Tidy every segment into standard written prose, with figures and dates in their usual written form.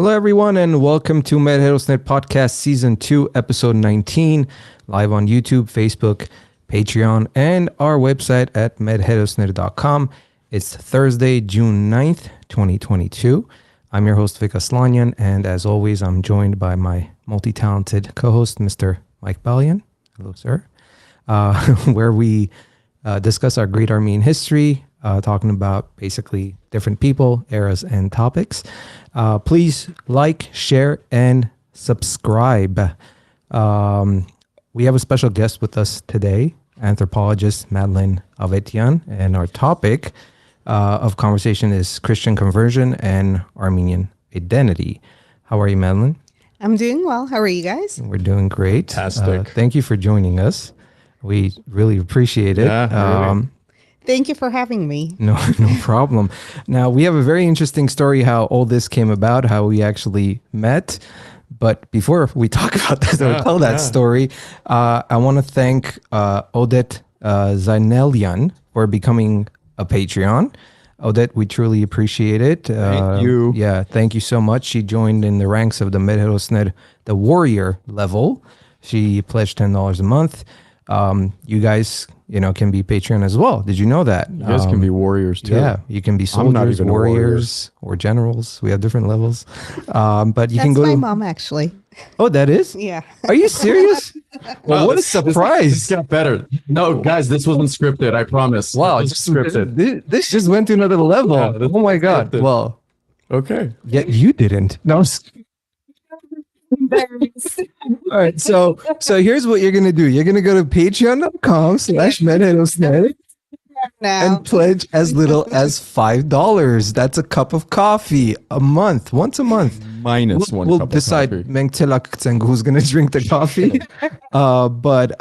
Hello, everyone, and welcome to Herosner Podcast Season 2, Episode 19, live on YouTube, Facebook, Patreon, and our website at medherosner.com. It's Thursday, June 9th, 2022. I'm your host, Vic Aslanyan, and as always, I'm joined by my multi-talented co-host, Mr. Mike Balyan. Hello, sir. Where we discuss our great Armenian history, talking about basically different people, eras, and topics. Please like, share, and subscribe. We have a special guest with us today, Anthropologist Madlen Avetyan, and our topic of conversation is Christian conversion and Armenian identity. How are you, Madlen? I'm doing well. How are you guys? We're doing great. Fantastic. Thank you for joining us. We really appreciate it. Really. Thank you for having me. No problem. Now, we have a very interesting story how all this came about, how we actually met. But before we talk about that or tell that story, I want to thank Odette Zainelian for becoming a Patreon. Odette, we truly appreciate it. Thank you. Yeah, thank you so much. She joined in the ranks of the Herosner, the warrior level. She pledged $10 a month. You guys, can be Patreon as well. Did you know that? You guys can be warriors too. Yeah, you can be I'm not soldiers, even warriors, or generals. We have different levels. But you That's can go my to... mom, actually. Oh, that is? Yeah. Are you serious? Well, what a This surprise. got better. No, guys, this wasn't scripted. I promise. Wow, This just was scripted. This just went to another level. Yeah, this Oh my God. scripted. Well, Okay. yeah, you didn't. No. All right, so here's what you're gonna do. You're gonna go to patreon.com/medherosner Now, and pledge as little as $5. That's a cup of coffee a month, once a month. Minus one We'll cup decide of coffee. who's gonna drink the coffee. But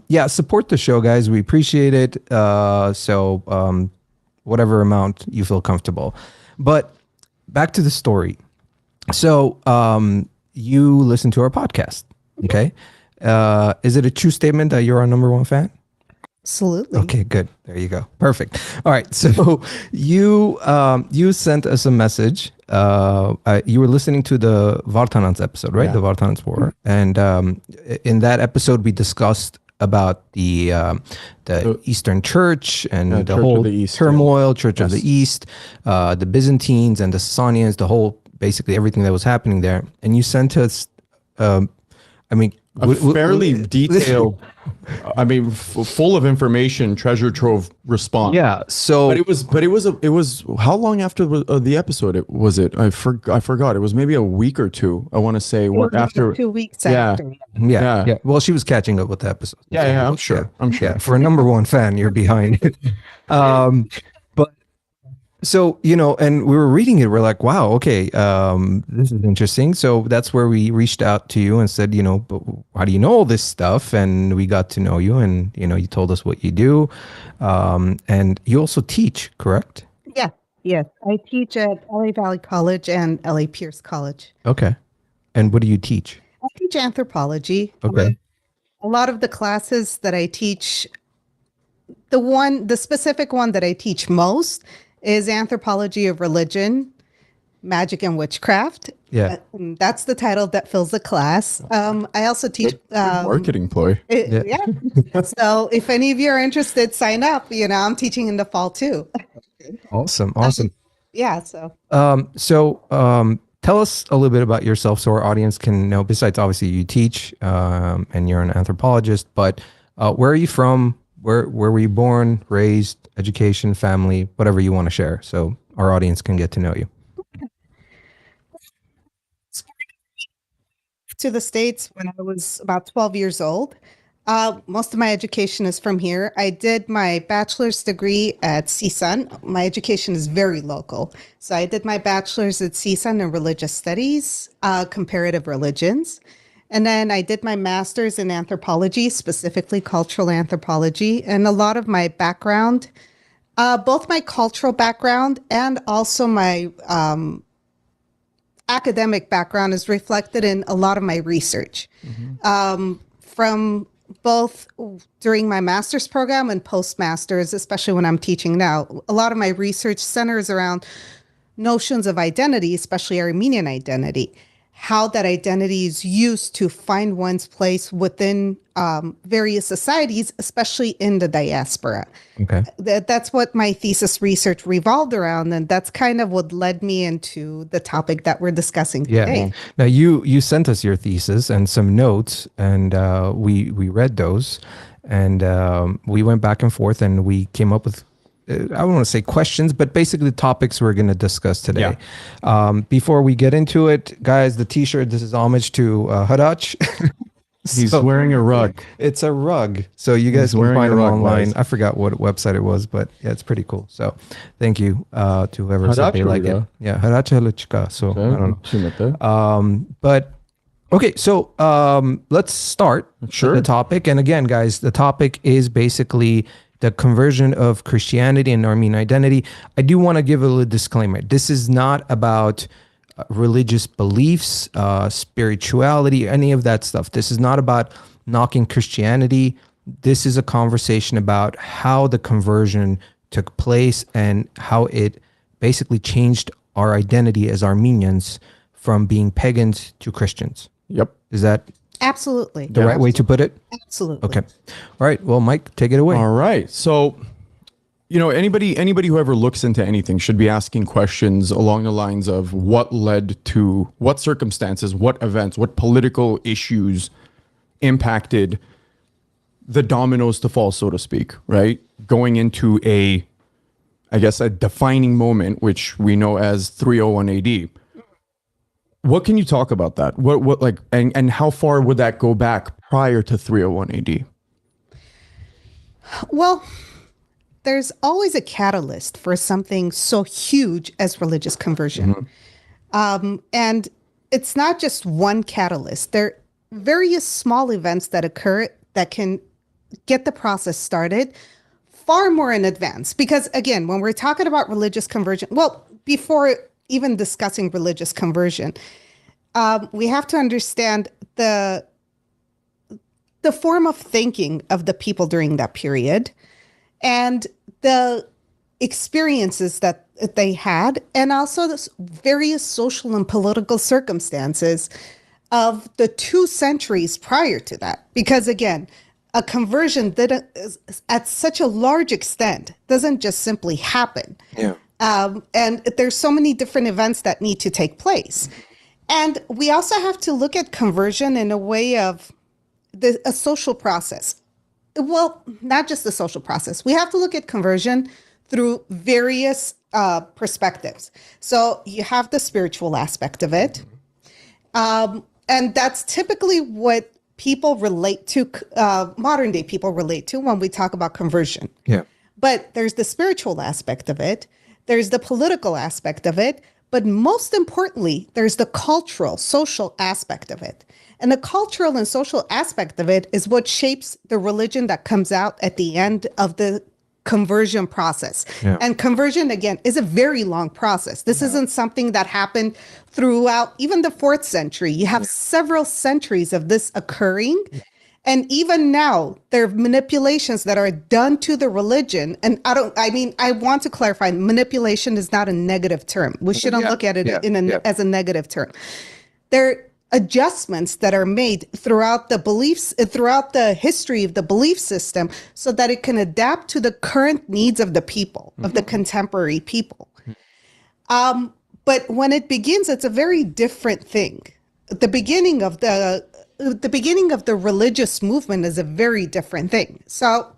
yeah, support the show, guys. We appreciate it. Whatever amount you feel comfortable. But back to the story. So you listen to our podcast, okay? Is it a true statement that you're our number one fan? absolutely. Okay, good. There you go. Perfect. All right. So you sent us a message. You were listening to the Vartanants episode, right? Yeah. The Vartanants War. And in that episode, we discussed about the Eastern Church and the Church of whole the East, turmoil, Church of Yes. the East, the Byzantines and the Sasanians, the whole, basically everything that was happening there. And you sent us, Fairly detailed, full of information, treasure trove response. Yeah. So, But it was how long after the episode was it? I forgot. It was maybe a week or two. I want to say It was after. 2 weeks Yeah. after. yeah. Yeah. Well, she was catching up with the episode. Yeah, I'm sure. I'm sure. Yeah, for a number one fan, you're behind it. But so, and we were reading it. We're like, wow, okay, this is interesting. So that's where we reached out to you and said, but how do you know all this stuff? And we got to know you, and you told us what you do, and you also teach, correct? Yeah. Yes. I teach at LA Valley College and LA Pierce College. Okay. And what do you teach? I teach anthropology. Okay. A lot of the classes that I teach, the specific one that I teach most is anthropology of religion, magic and witchcraft. Yeah. That's the title that fills the class. I also teach Marketing ploy. yeah. So if any of you are interested, sign up. I'm teaching in the fall too. Awesome. Yeah. So Tell us a little bit about yourself so our audience can know, besides obviously you teach and you're an anthropologist, but where are you from? Where were you born, raised, education, family, whatever you want to share so our audience can get to know you. to the States when I was about 12 years old. Most of my education is from here. I did my bachelor's degree at CSUN. My education is very local. So I did my bachelor's at CSUN in religious studies, comparative religions. And then I did my master's in anthropology, specifically cultural anthropology. And a lot of my background, both my cultural background and also my academic background is reflected in a lot of my research. From both during my master's program and postmasters, especially when I'm teaching now, a lot of my research centers around notions of identity, especially Armenian identity, how that identity is used to find one's place within various societies, especially in the diaspora. Okay. That's what my thesis research revolved around, and that's kind of what led me into the topic that we're discussing today. Yeah. Now you sent us your thesis and some notes, and we read those, and we went back and forth, and we came up with I don't want to say questions, but basically topics we're going to discuss today. Before we get into it, guys, the T-shirt. This is homage to Hadach. He's wearing a rug. It's a rug, so you guys can find it online. Guys. I forgot what website it was, but yeah, it's pretty cool. So thank you to whoever said they like it. Yeah, Hadach Helichka. So I don't know. But okay, so let's start the topic. And again, guys, the topic is basically the conversion of Christianity and Armenian identity. I do want to give a little disclaimer. This is not about religious beliefs, spirituality, any of that stuff. This is not about knocking Christianity. This is a conversation about how the conversion took place and how it basically changed our identity as Armenians from being pagans to Christians. Yep. Is that absolutely the right way to put it? Absolutely. Okay. All right. Well, Mike, take it away. All right. So, anybody who ever looks into anything should be asking questions along the lines of what led to what circumstances, what events, what political issues impacted the dominoes to fall, so to speak, right? Going into a defining moment, which we know as 301 AD. What can you talk about that? What like, and how far would that go back prior to 301 AD? Well, there's always a catalyst for something so huge as religious conversion. And it's not just one catalyst. There are various small events that occur that can get the process started far more in advance. Because again, when we're talking about religious conversion, well, before even discussing religious conversion, we have to understand the form of thinking of the people during that period and the experiences that they had, and also the various social and political circumstances of the 2 centuries prior to that. Because again, a conversion that at such a large extent doesn't just simply happen. Yeah. And there's so many different events that need to take place. And we also have to look at conversion in a way of a social process. Well, not just the social process. We have to look at conversion through various perspectives. So you have the spiritual aspect of it. And that's typically what people relate to, modern day people relate to when we talk about conversion. Yeah. But there's the spiritual aspect of it. There's the political aspect of it. But most importantly, there's the cultural, social aspect of it. And the cultural and social aspect of it is what shapes the religion that comes out at the end of the conversion process. Yeah. And conversion, again, is a very long process. This isn't something that happened throughout even the 4th century. You have several centuries of this occurring. And even now, there are manipulations that are done to the religion. And I want to clarify, manipulation is not a negative term. We shouldn't look at it as a negative term. There are adjustments that are made throughout the beliefs, throughout the history of the belief system, so that it can adapt to the current needs of the people, of the contemporary people. But when it begins, it's a very different thing. The beginning of the religious movement is a very different thing. So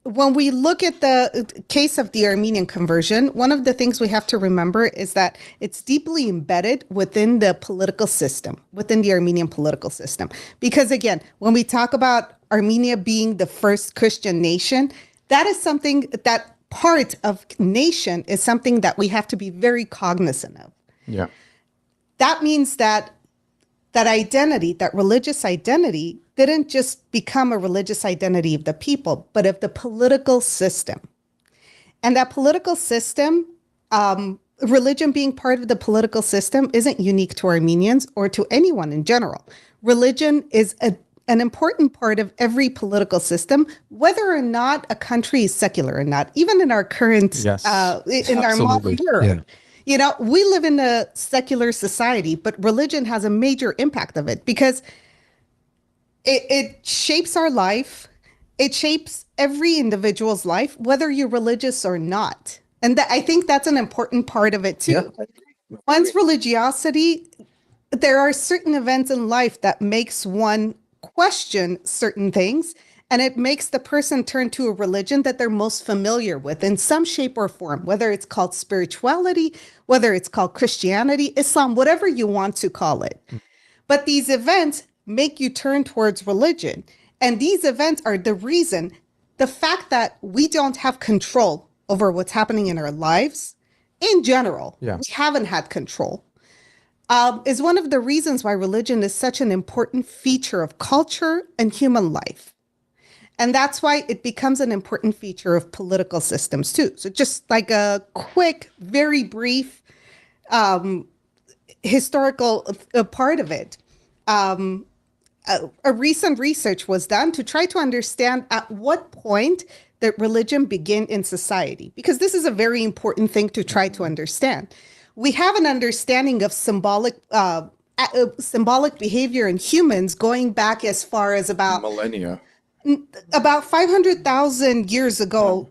when we look at the case of the Armenian conversion, one of the things we have to remember is that it's deeply embedded within the political system, within the Armenian political system. Because again, when we talk about Armenia being the first Christian nation, that is something, that part of nation is something that we have to be very cognizant of. Yeah. That means that identity, that religious identity, didn't just become a religious identity of the people, but of the political system. And that political system, religion being part of the political system, isn't unique to Armenians or to anyone in general. Religion is an important part of every political system, whether or not a country is secular or not, even in our current, Yes, in our modern world. Yeah. You know, we live in a secular society, but religion has a major impact of it because it shapes our life. It shapes every individual's life, whether you're religious or not. And I think that's an important part of it too. Yeah. One's religiosity, there are certain events in life that makes one question certain things, and it makes the person turn to a religion that they're most familiar with in some shape or form, whether it's called spirituality, whether it's called Christianity, Islam, whatever you want to call it. But these events make you turn towards religion. And these events are the reason, the fact that we don't have control over what's happening in our lives in general, Yeah. we haven't had control, is one of the reasons why religion is such an important feature of culture and human life. And that's why it becomes an important feature of political systems too. So just like a quick, very brief historical part of it. A recent research was done to try to understand at what point that religion began in society, because this is a very important thing to try to understand. We have an understanding of symbolic behavior in humans going back as far as about millennia. about 500,000 years ago,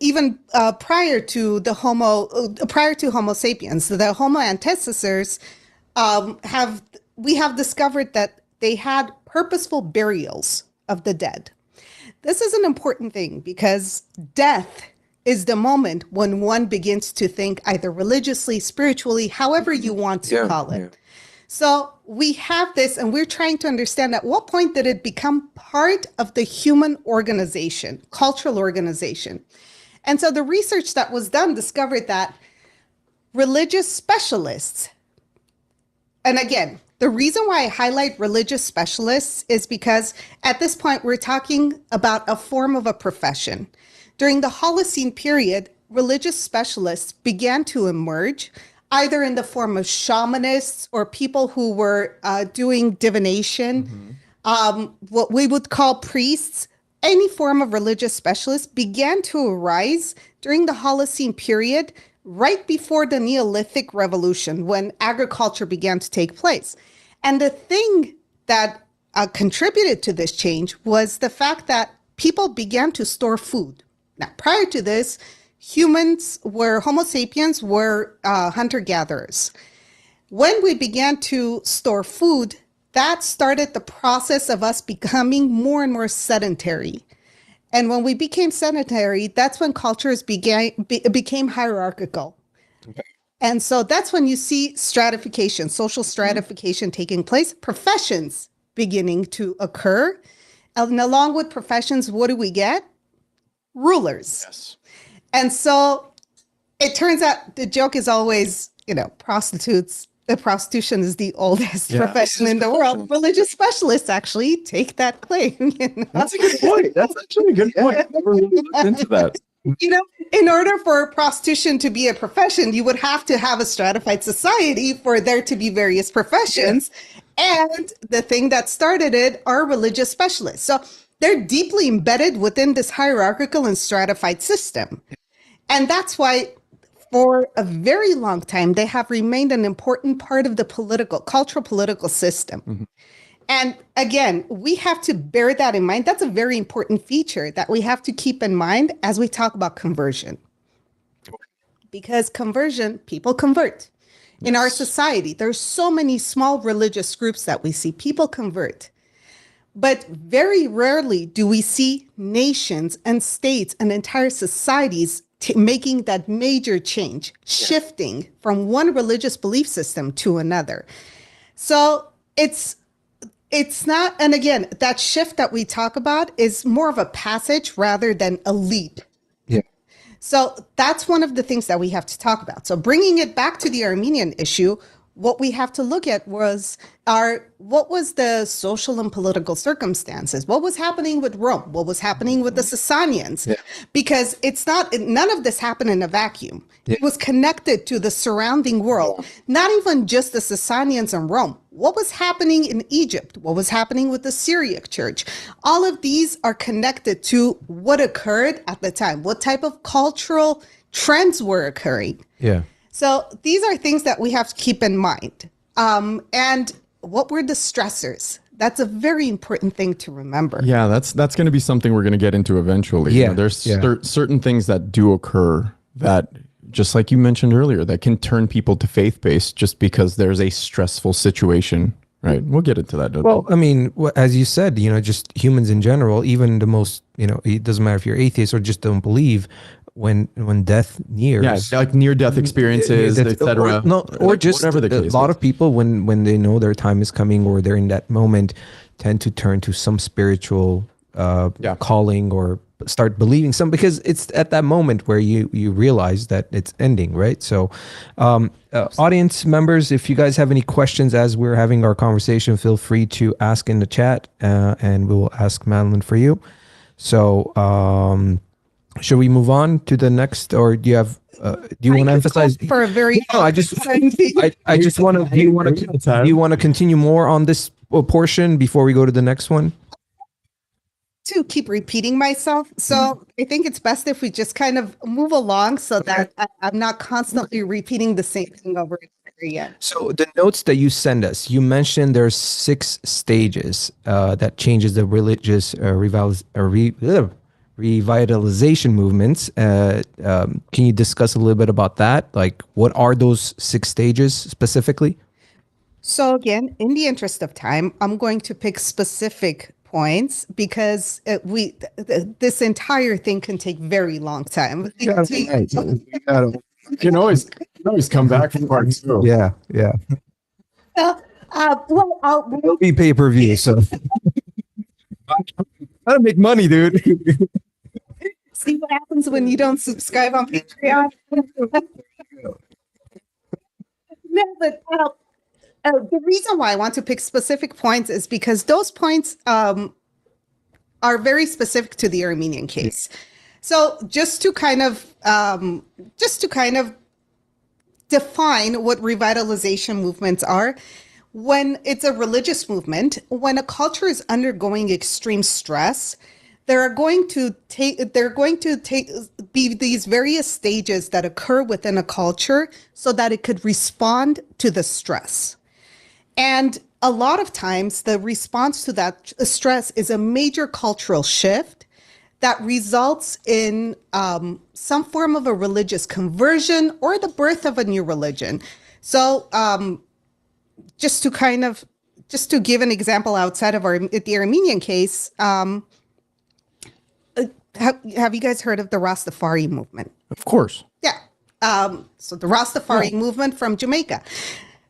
even prior to Homo sapiens. The Homo antecessors we have discovered that they had purposeful burials of the dead. This is an important thing because death is the moment when one begins to think either religiously, spiritually, however you want to call it. Yeah. So we have this, and we're trying to understand at what point did it become part of the human organization, cultural organization. And so the research that was done discovered that religious specialists, and again, the reason why I highlight religious specialists is because at this point, we're talking about a form of a profession. During the Holocene period, religious specialists began to emerge, either in the form of shamanists or people who were doing divination, what we would call priests. Any form of religious specialist began to arise during the Holocene period, right before the Neolithic Revolution, when agriculture began to take place. And the thing that contributed to this change was the fact that people began to store food. Now, prior to this, Homo sapiens were hunter-gatherers. When we began to store food, that started the process of us becoming more and more sedentary. And when we became sedentary, that's when cultures became hierarchical. Okay. And so that's when you see stratification, social stratification taking place, professions beginning to occur. And along with professions, what do we get? Rulers. Yes. And so it turns out the joke is always, prostitution is the oldest profession in the world. Religious specialists actually take that claim. That's a good point. That's actually a good point. I never really looked into that. In order for prostitution to be a profession, you would have to have a stratified society for there to be various professions. Yeah. And the thing that started it are religious specialists. So they're deeply embedded within this hierarchical and stratified system. And that's why for a very long time, they have remained an important part of the cultural political system. Mm-hmm. And again, we have to bear that in mind. That's a very important feature that we have to keep in mind as we talk about conversion. Because conversion, people convert. Yes. In our society, there's so many small religious groups that we see. People convert. But very rarely do we see nations and states and entire societies making that major change, shifting from one religious belief system to another. So it's not, and again, that shift that we talk about is more of a passage rather than a leap. Yeah. So that's one of the things that we have to talk about. So bringing it back to the Armenian issue, what we have to look at was what was the social and political circumstances? What was happening with Rome? What was happening with the Sasanians? Yeah. Because none of this happened in a vacuum. It was connected to the surrounding world, not even just the Sasanians and Rome. What was happening in Egypt? What was happening with the Syriac church? All of these are connected to what occurred at the time. What type of cultural trends were occurring? Yeah. So these are things that we have to keep in mind. And what were the stressors? That's a very important thing to remember. Yeah, that's going to be something we're going to get into eventually. Yeah, You know, there's certain things that do occur that, just like you mentioned earlier, that can turn people to faith-based just because there's a stressful situation, right? We'll get into that. Well, I mean, as you said, just humans in general, even the most, it doesn't matter if you're atheist or just don't believe, when death nears, like near-death experiences, etc. Or just whatever the case a lot of people when they know their time is coming or they're in that moment tend to turn to some spiritual calling or start believing because it's at that moment where you realize that it's ending, right? So audience members, if you guys have any questions as we're having our conversation, feel free to ask in the chat and we will ask Madlen for you. So should we move on to the next, or do you have? Do you want to emphasize? For a very no, I just want to. Do you want to continue more on this portion before we go to the next one? To keep repeating myself, so I think it's best if we just kind of move along so that I'm not constantly repeating the same thing over and over again. So the notes that you send us, you mentioned there's 6 stages that changes the religious revitalization movements. Can you discuss a little bit about that? Like, what are those 6 stages specifically? So again, in the interest of time, I'm going to pick specific points because this entire thing can take very long time. You can always come back for part 2. Yeah. It'll be pay-per-view, so gotta make money, dude. See what happens when you don't subscribe on Patreon? No, but the reason why I want to pick specific points is because those points are very specific to the Armenian case. So just to kind of define what revitalization movements are, when it's a religious movement, when a culture is undergoing extreme stress, there are going to be these various stages that occur within a culture so that it could respond to the stress. And a lot of times the response to that stress is a major cultural shift that results in some form of a religious conversion or the birth of a new religion. So just to give an example outside of the Armenian case, have you guys heard of the Rastafari movement? Of course. Yeah. So the Rastafari movement from Jamaica.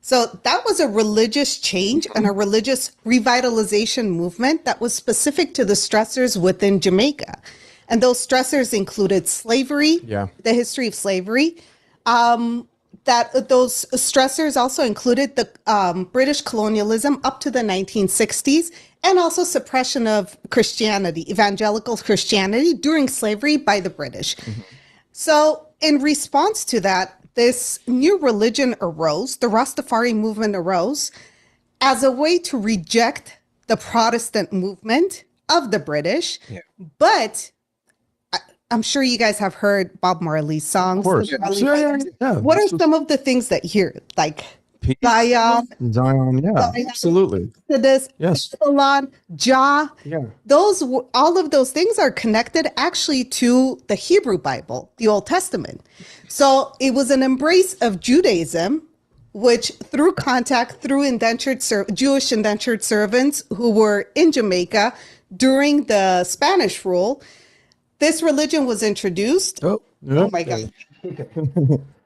So that was a religious change and a religious revitalization movement that was specific to the stressors within Jamaica. And those stressors included slavery, the history of slavery. That those stressors also included the British colonialism up to the 1960s, and also suppression of Christianity, evangelical Christianity during slavery by the British. Mm-hmm. So in response to that, this new religion arose, the Rastafari movement arose, as a way to reject the Protestant movement of the British. Yeah. But I'm sure you guys have heard Bob Marley's songs. Of course. What are some of the things that you hear? Like Zion, absolutely. This, yes, Babylon, Jah. Yeah, all of those things are connected actually to the Hebrew Bible, the Old Testament. So it was an embrace of Judaism, which through contact through Jewish indentured servants who were in Jamaica during the Spanish rule, this religion was introduced. Oh my God.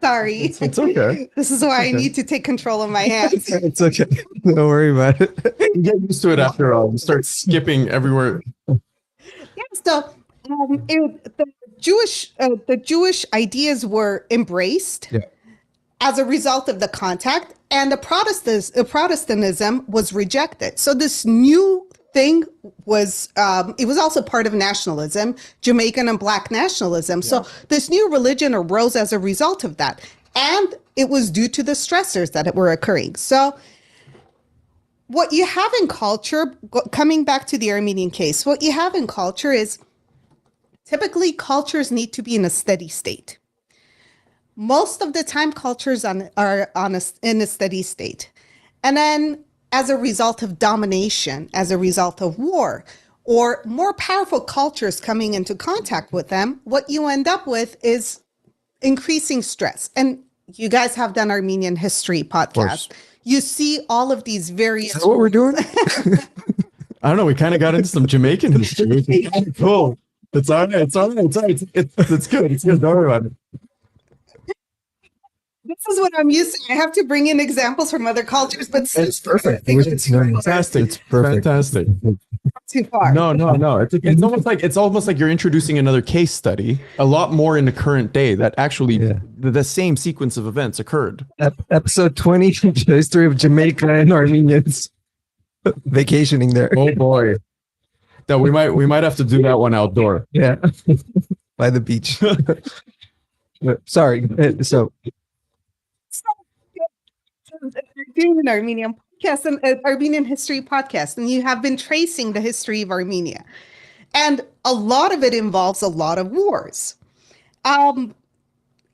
Sorry. It's okay. This is why I need to take control of my hands. It's okay. Don't worry about it. You get used to it after all. You start skipping everywhere. Yeah, so the Jewish ideas were embraced. Yeah. as a result of the contact, and the Protestantism was rejected. So this new thing was, it was also part of nationalism, Jamaican and Black nationalism. So this new religion arose as a result of that. And it was due to the stressors that were occurring. So what you have in culture, coming back to the Armenian case, what you have in culture is typically cultures need to be in a steady state. Most of the time, cultures are in a steady state. And then as a result of domination, as a result of war, or more powerful cultures coming into contact with them, what you end up with is increasing stress. And you guys have done Armenian history podcast. You see all of these various. Is that what we're doing? I don't know. We kind of got into some Jamaican history. It's cool. It's all right. It's all right. It's all right. It's good. It's good. Don't worry about it. This is what I'm used to. I have to bring in examples from other cultures, but it's perfect. It's fantastic. It's perfect. Fantastic. Too far. No. It's almost like you're introducing another case study, a lot more in the current day that actually the same sequence of events occurred. Episode 20, the history of Jamaica and Armenians vacationing there. Oh boy. That we might have to do that one outdoor. Yeah. By the beach. Sorry. So doing an Armenian podcast, an Armenian history podcast, and you have been tracing the history of Armenia. And a lot of it involves a lot of wars.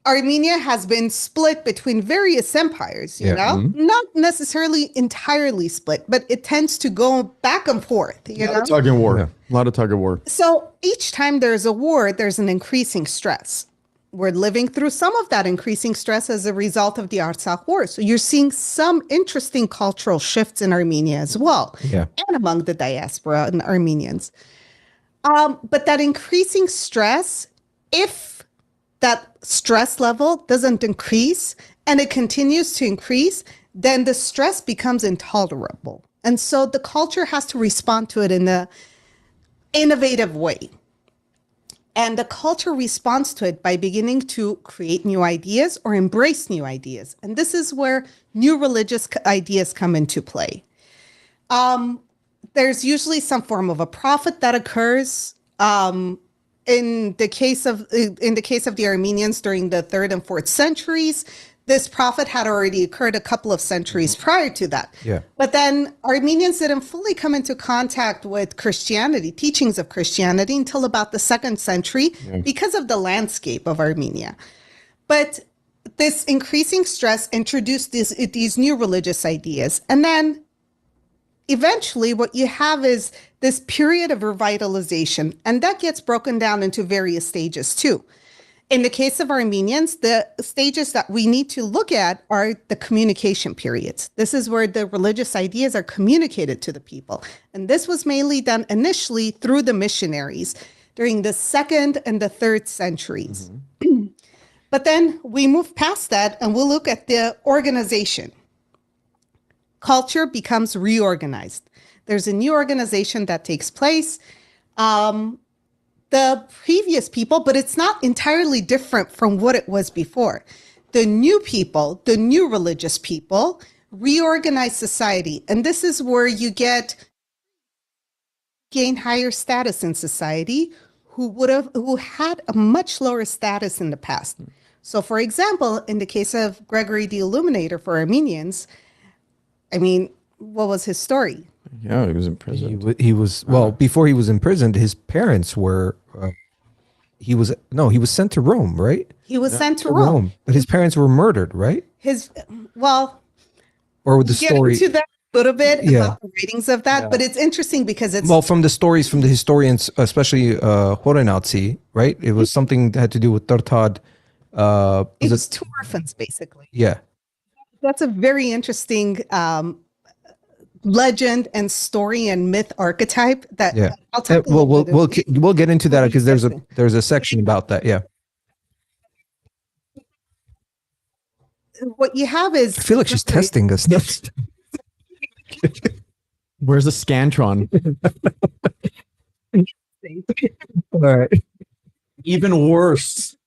Armenia has been split between various empires, you know, not necessarily entirely split, but it tends to go back and forth, you know? Tug and war. Yeah. A lot of tug and war. So each time there's a war, there's an increasing stress. We're living through some of that increasing stress as a result of the Artsakh War. So you're seeing some interesting cultural shifts in Armenia as well, and among the diaspora and Armenians. But that increasing stress, if that stress level doesn't increase and it continues to increase, then the stress becomes intolerable. And so the culture has to respond to it in an innovative way. And the culture responds to it by beginning to create new ideas or embrace new ideas. And this is where new religious ideas come into play. There's usually some form of a prophet that occurs. In the case of the Armenians during the 3rd and 4th centuries, this prophet had already occurred a couple of centuries prior to that. Yeah. But then Armenians didn't fully come into contact with Christianity, teachings of Christianity, until about the 2nd century because of the landscape of Armenia. But this increasing stress introduced these new religious ideas. And then eventually what you have is this period of revitalization, and that gets broken down into various stages too. In the case of Armenians, the stages that we need to look at are the communication periods. This is where the religious ideas are communicated to the people. And this was mainly done initially through the missionaries during the 2nd and the 3rd centuries. But then we move past that and we'll look at the organization. Culture becomes reorganized. There's a new organization that takes place. The previous people, but it's not entirely different from what it was before. The new people, the new religious people, reorganize society. And this is where you gain higher status in society who had a much lower status in the past. So for example, in the case of Gregory the Illuminator for Armenians, I mean, what was his story? Yeah, he was imprisoned. He was, well, before he was imprisoned, his parents were, he was sent to Rome, right? He was sent to Rome. But his parents were murdered, right? Or with the story. Get into that a little bit about the ratings of that, but it's interesting because it's... Well, from the stories from the historians, especially Horenatsi, right? It was something that had to do with Tartad. It was 2 orphans, basically. Yeah. That's a very interesting legend and story and myth archetype that I'll talk we'll get into that because there's a section about that. Yeah. What you have is... I feel like she's testing us. Where's the Scantron? All right. Even worse.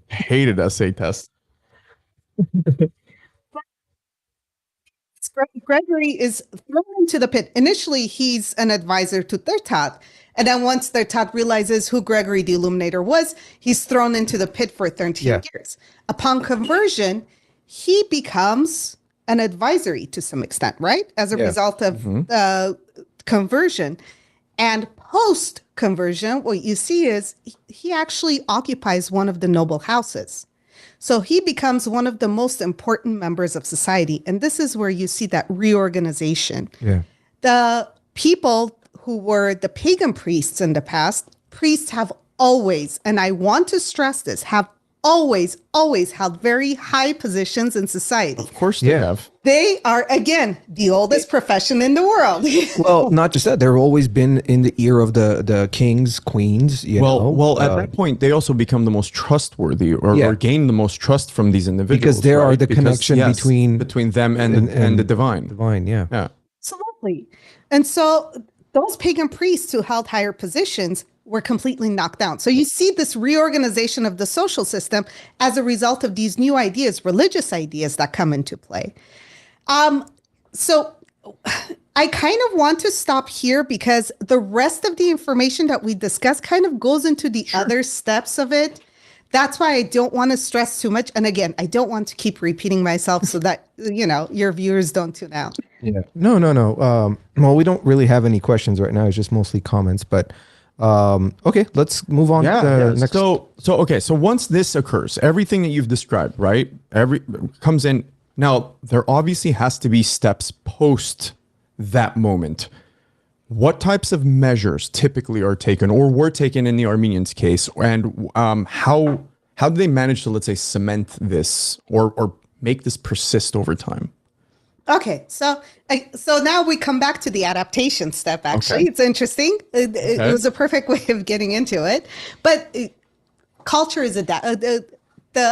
Hated essay tests. Gregory is thrown into the pit. Initially, he's an advisor to Tertat. And then once Tertat realizes who Gregory the Illuminator was, he's thrown into the pit for 13 years. Upon conversion, he becomes an advisory to some extent, right? As a result of conversion. And post-conversion, what you see is he actually occupies one of the noble houses. So he becomes one of the most important members of society. And this is where you see that reorganization. Yeah. The people who were the pagan priests in the past, priests have always, and I want to stress this, have always held very high positions in society. Of course they have. They are, again, the oldest profession in the world. Well, not just that, they've always been in the ear of the kings, queens. Well, at that point, they also become the most trustworthy, or gain the most trust from these individuals, because there are the connection between them and the divine. Divine, yeah. Absolutely. And so those pagan priests who held higher positions were completely knocked down. So you see this reorganization of the social system as a result of these new ideas, religious ideas that come into play. So I kind of want to stop here because the rest of the information that we discuss kind of goes into the other steps of it. That's why I don't want to stress too much. And again, I don't want to keep repeating myself so that, your viewers don't tune out. Yeah. No. Well, we don't really have any questions right now. It's just mostly comments, but okay, let's move on to the next. So once this occurs, everything that you've described, right? Comes in. Now, there obviously has to be steps post that moment. What types of measures typically are taken or were taken in the Armenians' case, and how do they manage to, let's say, cement this or make this persist over time? Okay, so now we come back to the adaptation step, actually. Okay. It's interesting. It was a perfect way of getting into it. But culture is the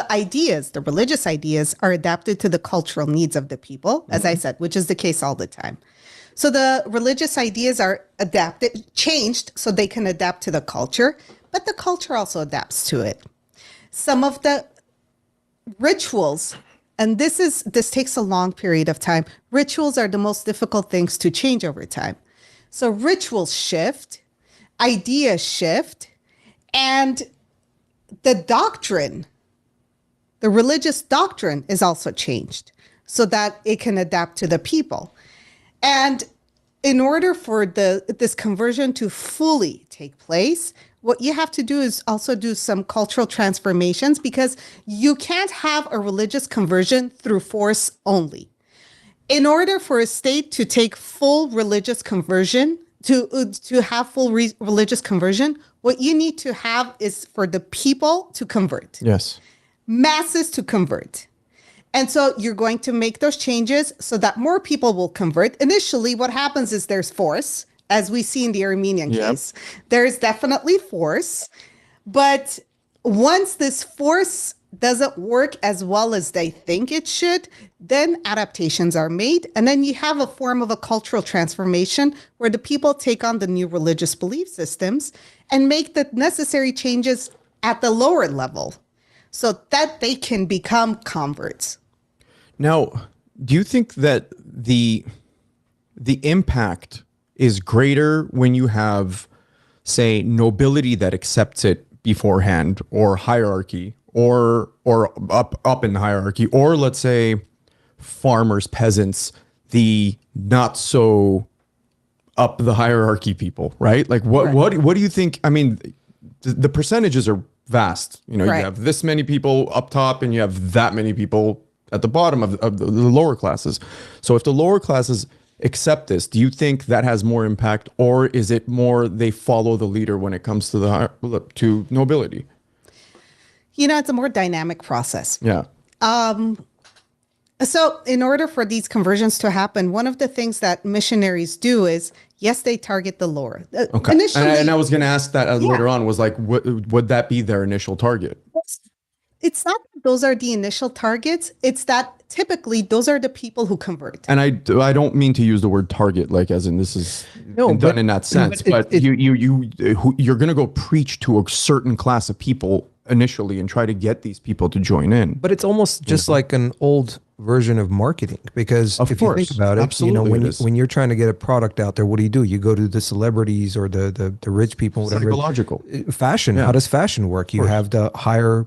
ideas, the religious ideas are adapted to the cultural needs of the people, as I said, which is the case all the time. So the religious ideas are changed so they can adapt to the culture, but the culture also adapts to it. Some of the rituals, and this takes a long period of time. Rituals are the most difficult things to change over time. So rituals shift, ideas shift, and the doctrine, the religious doctrine is also changed so that it can adapt to the people. And in order for this conversion to fully take place, what you have to do is also do some cultural transformations, because you can't have a religious conversion through force only. In order for a state to take full religious conversion, to have full religious conversion, what you need to have is for the people to convert. Yes. Masses to convert. And so you're going to make those changes so that more people will convert. Initially, what happens is there's force, as we see in the Armenian case. There's definitely force. But once this force doesn't work as well as they think it should, then adaptations are made. And then you have a form of a cultural transformation where the people take on the new religious belief systems and make the necessary changes at the lower level so that they can become converts. Now, do you think that the impact is greater when you have, say, nobility that accepts it beforehand, or hierarchy, or up in the hierarchy, or let's say farmers, peasants, the not so up the hierarchy people, right? Like what do you think? I mean, the percentages are vast. You have this many people up top and you have that many people at the bottom of the lower classes. So if the lower classes accept this, do you think that has more impact, or is it more they follow the leader when it comes to to nobility? It's a more dynamic process. Yeah. So in order for these conversions to happen, one of the things that missionaries do is, yes, they target the lower. Okay. And I was going to ask that later on, was like, would that be their initial target? It's not that those are the initial targets. It's that typically those are the people who convert. And I don't mean to use the word target, like as in this is done in that sense, but you're going to go preach to a certain class of people initially and try to get these people to join in. But it's almost just like an old version of marketing, because Of if course, you think about it, absolutely when it is. when you're trying to get a product out there, what do? You go to the celebrities or the rich people, whatever. Psychological. Fashion. Yeah. How does fashion work? You have the higher,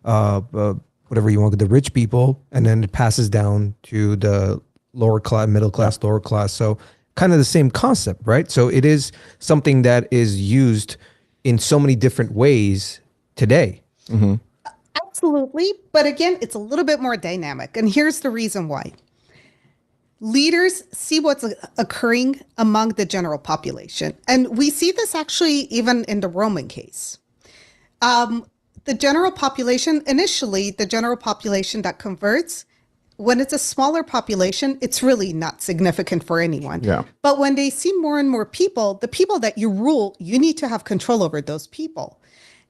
whatever you want, the rich people, and then it passes down to the lower class, middle class, lower class. So kind of the same concept, right? So it is something that is used in so many different ways today. Absolutely. But again, it's a little bit more dynamic. And here's the reason why. Leaders see what's occurring among the general population. And we see this actually even in the Roman case. The general population, initially, the general population that converts, when it's a smaller population, it's really not significant for anyone. Yeah. But when they see more and more people, the people that you rule, you need to have control over those people.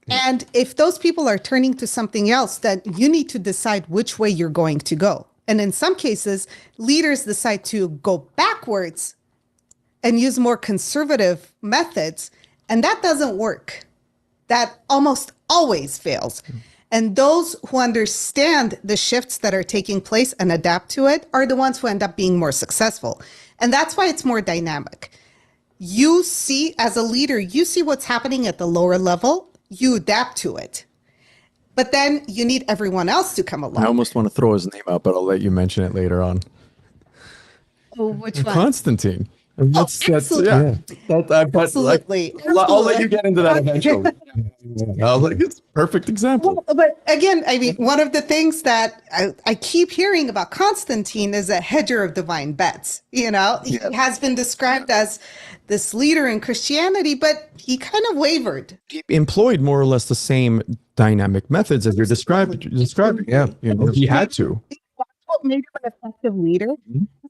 And if those people are turning to something else, then you need to decide which way you're going to go. And in some cases, leaders decide to go backwards and use more conservative methods, and that doesn't work. That almost always fails. And those who understand the shifts that are taking place and adapt to it are the ones who end up being more successful. And that's why it's more dynamic. You see, as a leader, you see what's happening at the lower level, you adapt to it. But then you need everyone else to come along. I almost want to throw his name out, but I'll let you mention it later on. Oh, which one? Constantine. Absolutely. Absolutely. I'll let you get into that eventually. It's a perfect example. Well, but again, I mean, one of the things that I keep hearing about Constantine is a hedger of divine bets. He has been described as this leader in Christianity, but he kind of wavered. He employed more or less the same dynamic methods as you're describing. Yeah. He had to. That's what made him an effective leader.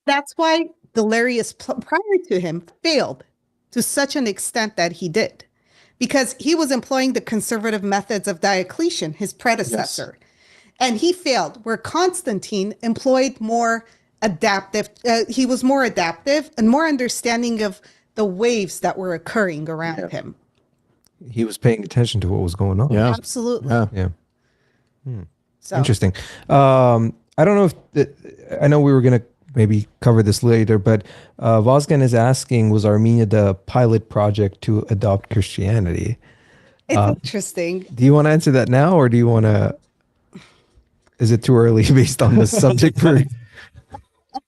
That's why Galerius prior to him failed to such an extent that he did, because he was employing the conservative methods of Diocletian, his predecessor. Yes. And he failed, where Constantine employed more adaptive. He was more adaptive and more understanding of the waves that were occurring around him. He was paying attention to what was going on. Yeah, absolutely. Yeah. So. Interesting. I don't know if I know we were going to maybe cover this later, but Vazgen is asking, was Armenia the pilot project to adopt Christianity? It's interesting. Do you want to answer that now, or do you want to, is it too early based on the subject?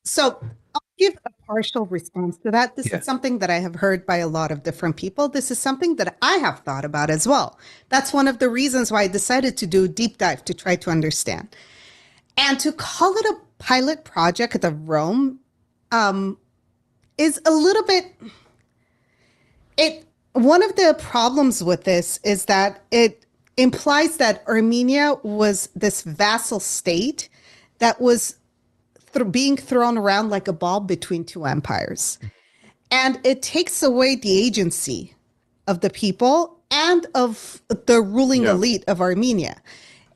So I'll give a partial response to that. This is something that I have heard by a lot of different people. This is something that I have thought about as well. That's one of the reasons why I decided to do a deep dive to try to understand. And to call it a pilot project of Rome is a little bit, one of the problems with this is that it implies that Armenia was this vassal state that was being thrown around like a ball between two empires. And it takes away the agency of the people and of the ruling elite of Armenia.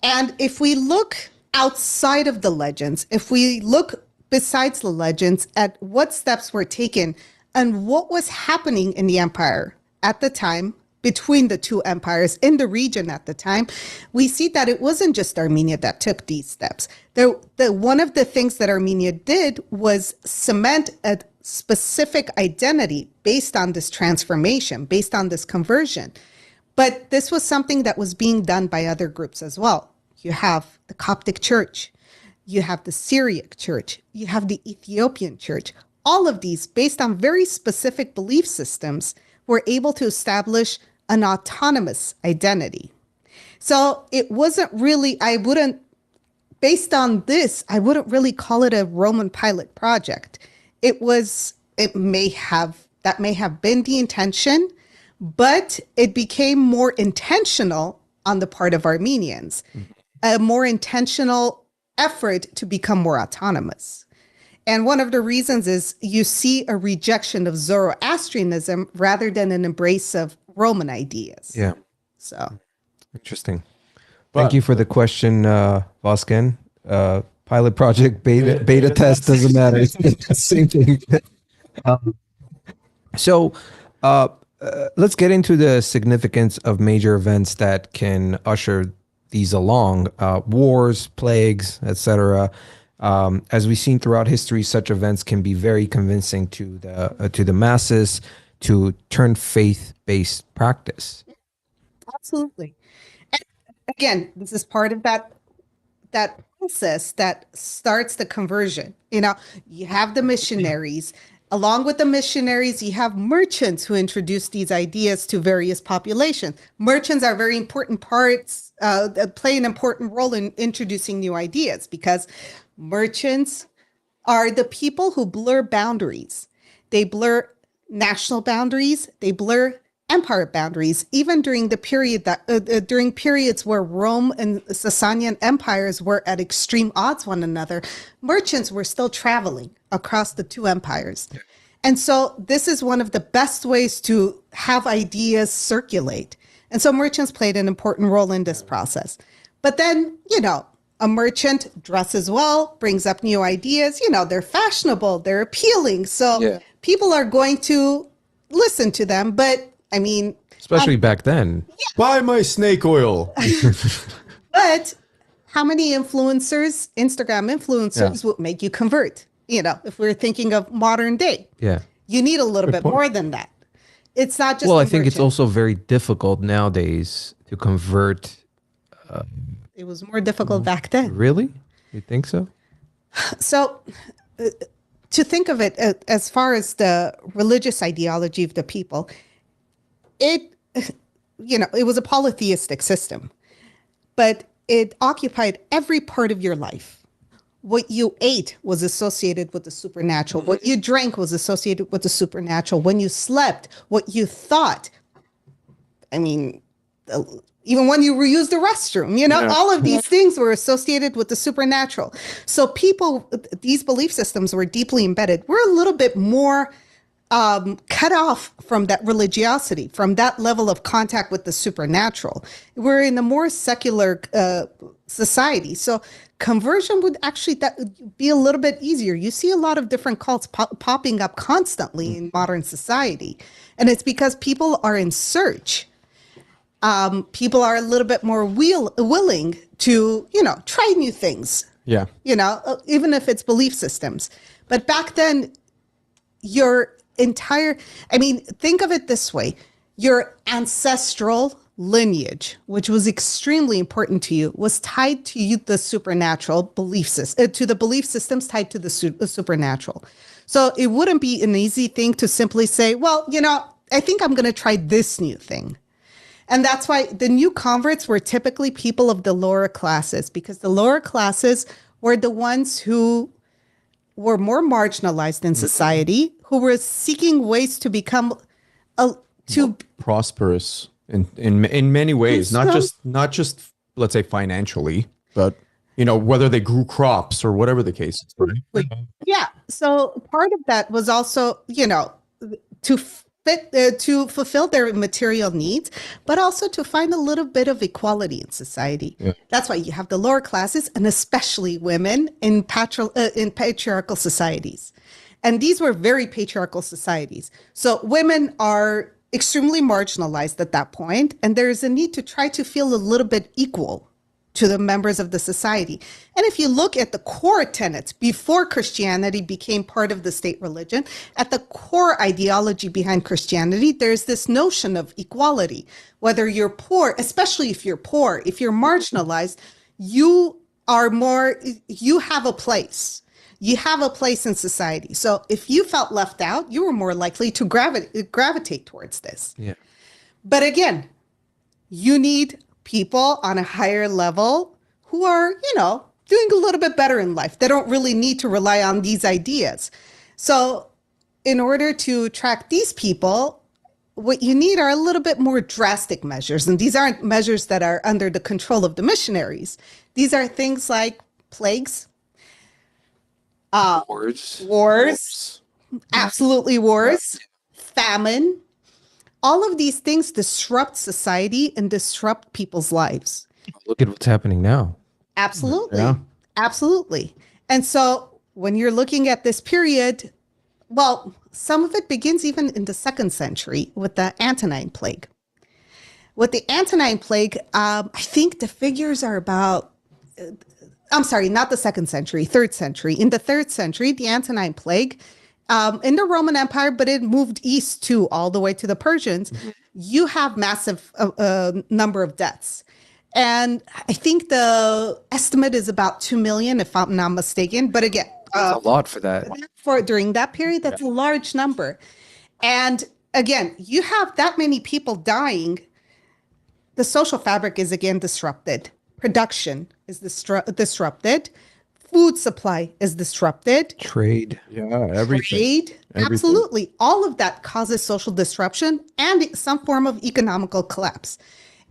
And if we look outside of the legends, if we look besides the legends at what steps were taken and what was happening in the empire at the time, between the two empires in the region at the time, we see that it wasn't just Armenia that took these steps. One of the things that Armenia did was cement a specific identity based on this transformation, based on this conversion. But this was something that was being done by other groups as well. You have the Coptic Church, you have the Syriac Church, you have the Ethiopian Church. All of these, based on very specific belief systems, were able to establish an autonomous identity. So it wasn't really, based on this, I wouldn't really call it a Roman pilot project. That may have been the intention, but it became more intentional on the part of Armenians, a more intentional effort to become more autonomous. And one of the reasons is you see a rejection of Zoroastrianism rather than an embrace of Roman ideas. Yeah. So interesting. Thank you for the question, Vazgen. Pilot project, beta test, doesn't matter. It's the same thing. So let's get into the significance of major events that can usher these along, wars, plagues, etc. As we've seen throughout history, such events can be very convincing to the masses to turn faith-based practice. Absolutely. And again, this is part of that process that starts the conversion. You have the missionaries. Along with the missionaries, you have merchants who introduce these ideas to various populations. Merchants are very important parts, play an important role in introducing new ideas, because merchants are the people who blur boundaries. They blur national boundaries. They blur empire boundaries. Even during the period during periods where Rome and Sasanian empires were at extreme odds one another, merchants were still traveling across the two empires. Yeah. And so this is one of the best ways to have ideas circulate. And so merchants played an important role in this process. But then, a merchant dresses well, brings up new ideas. They're fashionable, they're appealing. So people are going to listen to them. But I mean, especially back then. Yeah. Buy my snake oil. But how many influencers, Instagram influencers, would make you convert? If we're thinking of modern day, you need a little bit more than that. It's not just. Well, I think it's also very difficult nowadays to convert. It was more difficult back then. Really? You think so? So, to think of it as far as the religious ideology of the people, it was a polytheistic system, but it occupied every part of your life. What you ate was associated with the supernatural. What you drank was associated with the supernatural. When you slept, what you thought, even when you reused the restroom, all of these things were associated with the supernatural. So people, these belief systems were deeply embedded. We're a little bit more cut off from that religiosity, from that level of contact with the supernatural. We're in a more secular society. So conversion would actually be a little bit easier. You see a lot of different cults popping up constantly in modern society. And it's because people are in search. People are a little bit more willing to, try new things. Yeah. Even if it's belief systems. But back then, think of it this way. Your ancestral lineage, which was extremely important to you, was tied to you, the supernatural belief system, to the belief systems tied to the supernatural. So it wouldn't be an easy thing to simply say, well, I think I'm going to try this new thing. And that's why the new converts were typically people of the lower classes, because the lower classes were the ones who were more marginalized in society, who were seeking ways to become prosperous in many ways, not just let's say financially, but whether they grew crops or whatever the case is. Right? Yeah. So part of that was also to fulfill their material needs, but also to find a little bit of equality in society. Yeah. That's why you have the lower classes, and especially women in patriarchal societies. And these were very patriarchal societies. So women are extremely marginalized at that point, and there is a need to try to feel a little bit equal to the members of the society. And if you look at the core tenets before Christianity became part of the state religion, at the core ideology behind Christianity, there's this notion of equality. Whether you're poor, especially if you're poor, if you're marginalized, you have a place. You have a place in society. So if you felt left out, you were more likely to gravitate towards this. Yeah. But again, you need people on a higher level who are, doing a little bit better in life. They don't really need to rely on these ideas. So in order to attract these people, what you need are a little bit more drastic measures. And these aren't measures that are under the control of the missionaries. These are things like plagues, wars, absolutely wars, famine. All of these things disrupt society and disrupt people's lives. Look at what's happening now. Absolutely. Yeah. Absolutely. And so when you're looking at this period, well, some of it begins even in the 2nd century with the Antonine Plague. With the Antonine Plague, I think the figures are about, I'm sorry, not the 2nd century, 3rd century. In the 3rd century, the Antonine Plague, in the Roman Empire, but it moved east too, all the way to the Persians, you have massive number of deaths. And I think the estimate is about 2 million, if I'm not mistaken. But again, That's a lot for that. during that period, that's a large number. And again, you have that many people dying. The social fabric is again disrupted. Production is disrupted. Food supply is disrupted. Trade. Yeah, everything. Trade, absolutely. All of that causes social disruption and some form of economical collapse.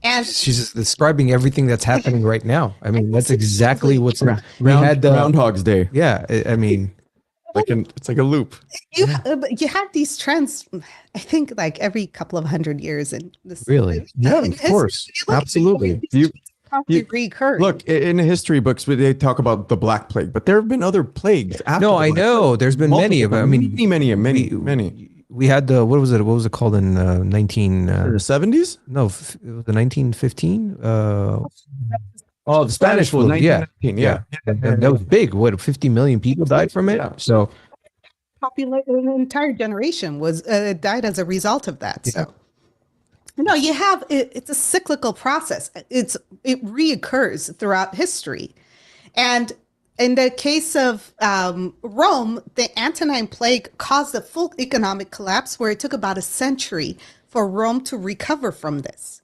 And She's just describing everything that's happening right now. I mean, that's exactly what's we had Groundhog's Day. Yeah, I mean, It's like a loop. you have these trends, I think, like every couple of 100 years. And this really. Yeah, of course. Absolutely. Recur. Look, in the history books, they talk about the Black Plague, but there have been other plagues. After No, the I Black know. Plague. There's been many of them. I mean, many. We had the what was it called in 19 In the 70s? no it was the 1915 Oh, the Spanish flu, yeah 1919. Yeah. that was big. What, 50 million people died from it? Yeah. So An entire generation was died as a result of that. Yeah. So, no, you have it's a cyclical process. It reoccurs throughout history, and in the case of Rome, the Antonine Plague caused a full economic collapse, where it took about a century for Rome to recover from this.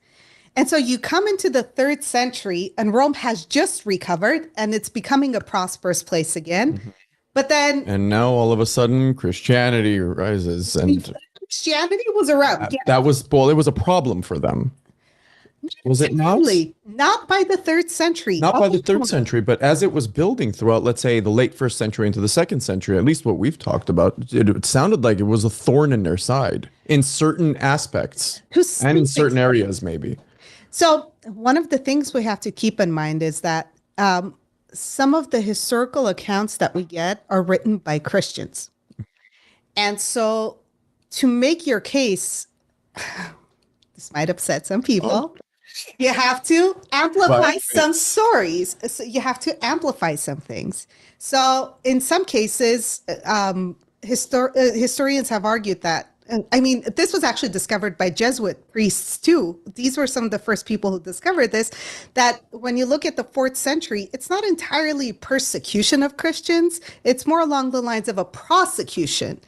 And so you come into the 3rd century, and Rome has just recovered, and it's becoming a prosperous place again. But then, And now all of a sudden, Christianity rises, and Christianity was around. Yeah. that was it was a problem for them. Was it not? Really, not by the 3rd century. Not by the 3rd century, but as it was building throughout, let's say, the late 1st century into the 2nd century, at least what we've talked about, it sounded like it was a thorn in their side in certain aspects and in certain areas, maybe. So one of the things we have to keep in mind is that some of the historical accounts that we get are written by Christians. And so to make your case, this might upset some people. You have to amplify some stories. So you have to amplify some things. So in some cases, historians have argued that, I mean, this was actually discovered by Jesuit priests too. These were some of the first people who discovered this, that when you look at the 4th century, it's not entirely persecution of Christians. It's more along the lines of a prosecution.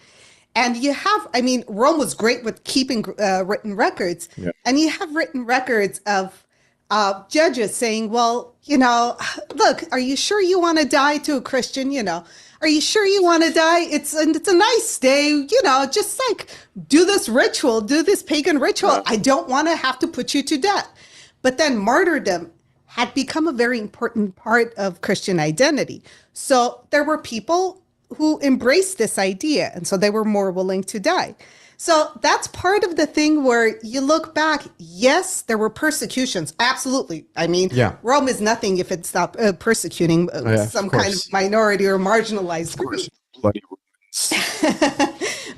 And you have, I mean, Rome was great with keeping written records. Yeah. And you have written records of judges saying, well, you know, look, are you sure you want to die to a Christian? You know, are you sure you want to die? It's a nice day, you know, just like do this ritual, do this pagan ritual. Yeah. I don't want to have to put you to death. But then martyrdom had become a very important part of Christian identity. So there were people who embraced this idea, and so they were more willing to die. So that's part of the thing where you look back, yes, there were persecutions, absolutely. I mean, Rome is nothing if it's not persecuting some kind of minority or marginalized group.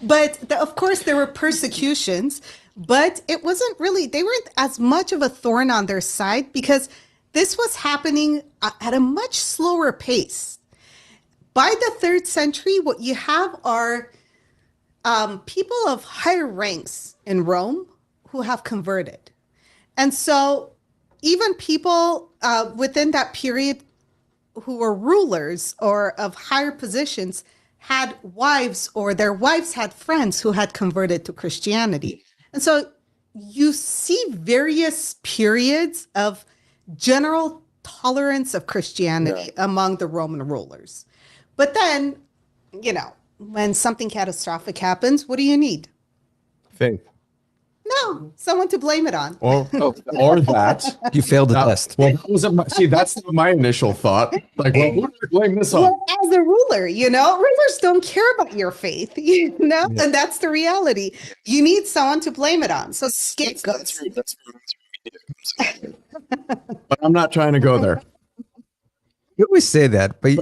But of course, there were persecutions, but it wasn't really, they weren't as much of a thorn on their side because this was happening at a much slower pace. By the 3rd century, what you have are people of higher ranks in Rome who have converted. And so even people within that period who were rulers or of higher positions had wives, or their wives had friends who had converted to Christianity. And so you see various periods of general tolerance of Christianity among the Roman rulers. But then, you know, when something catastrophic happens, what do you need? Faith. No, someone to blame it on. Or that. You failed the test. Well, that's my initial thought. Like, well, who do I blame this on? Well, as a ruler, you know, rulers don't care about your faith, you know, and that's the reality. You need someone to blame it on. So scapegoats. But I'm not trying to go there. You always say that, but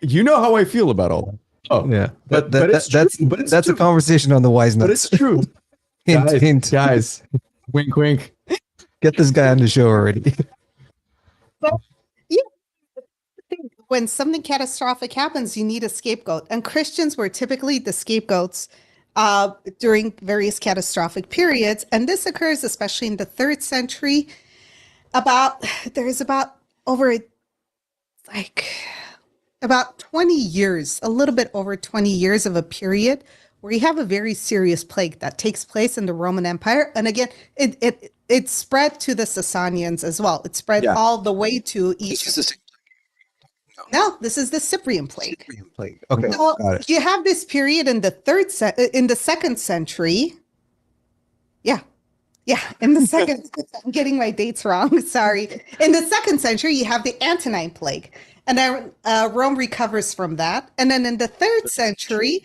you know how I feel about all that. Oh, Yeah, but it's true. But it's that's true. a conversation on the wise But nuts. it's true. Hint, guys, hint. guys, wink, wink. Get this guy on the show already. But yeah, when something catastrophic happens, you need a scapegoat. And Christians were typically the scapegoats during various catastrophic periods. And this occurs especially in the 3rd century. There's about over like about 20 years, a little bit over 20 years of a period where you have a very serious plague that takes place in the Roman Empire. And again, it spread to the Sasanians as well. It spread all the way to Egypt. No, this is the Cyprian plague. Okay, So got it. you have this period in the 2nd century. Yeah, in the second, I'm getting my dates wrong. Sorry. In the 2nd century, you have the Antonine plague, and then Rome recovers from that. And then in the 3rd century,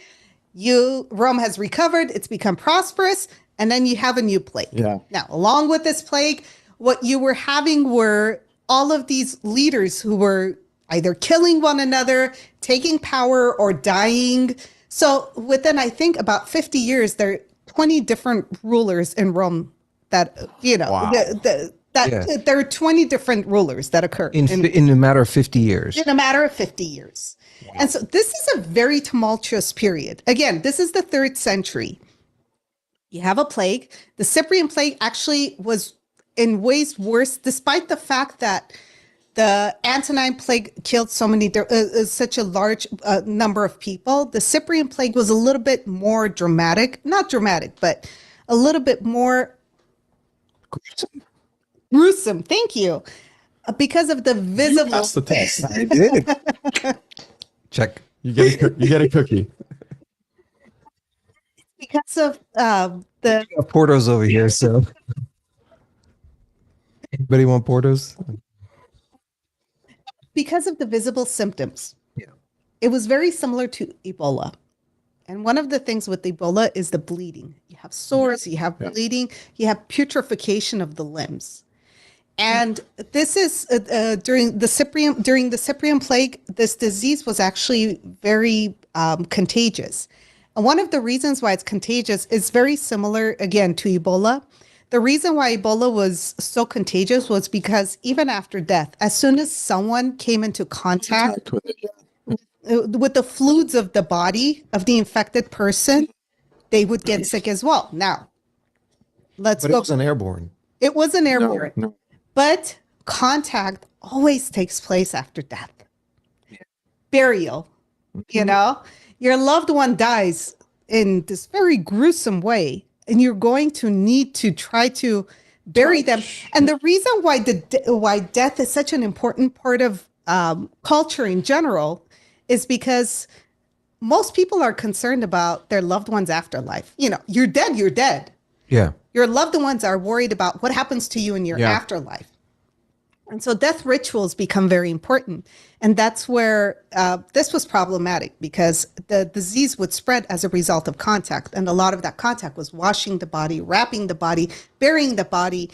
Rome has recovered. It's become prosperous, and then you have a new plague. Yeah. Now, along with this plague, what you were having were all of these leaders who were either killing one another, taking power, or dying. So within, I think, about 50 years, there are 20 different rulers in Rome that, Wow. there are 20 different rulers that occur In a matter of 50 years. in a matter of 50 years. Wow. And so this is a very tumultuous period. Again, this is the 3rd century. You have a plague. The Cyprian plague actually was in ways worse, despite the fact that the Antonine plague killed such a large number of people. The Cyprian plague was a little bit more dramatic, not dramatic, but a little bit more gruesome. Thank you. Because of the visible. You passed the test. I did. Check. You get a cookie. Because of the. We got Portos over here, so. Anybody want Portos? Because of the visible symptoms. Yeah. It was very similar to Ebola. And one of the things with Ebola is the bleeding. You have sores, you have bleeding, you have putrefaction of the limbs. And this is during the Cyprian plague, this disease was actually very contagious. And one of the reasons why it's contagious is very similar, again, to Ebola. The reason why Ebola was so contagious was because even after death, as soon as someone came into contact with the fluids of the body of the infected person, they would get sick as well. Now, But it wasn't airborne. It wasn't airborne. No. But contact always takes place after death. Burial, your loved one dies in this very gruesome way, and you're going to need to try to bury them. And the reason why death is such an important part of culture in general is because most people are concerned about their loved one's afterlife. You're dead. Yeah. Your loved ones are worried about what happens to you in your afterlife. And so death rituals become very important. And that's where this was problematic, because the disease would spread as a result of contact. And a lot of that contact was washing the body, wrapping the body, burying the body.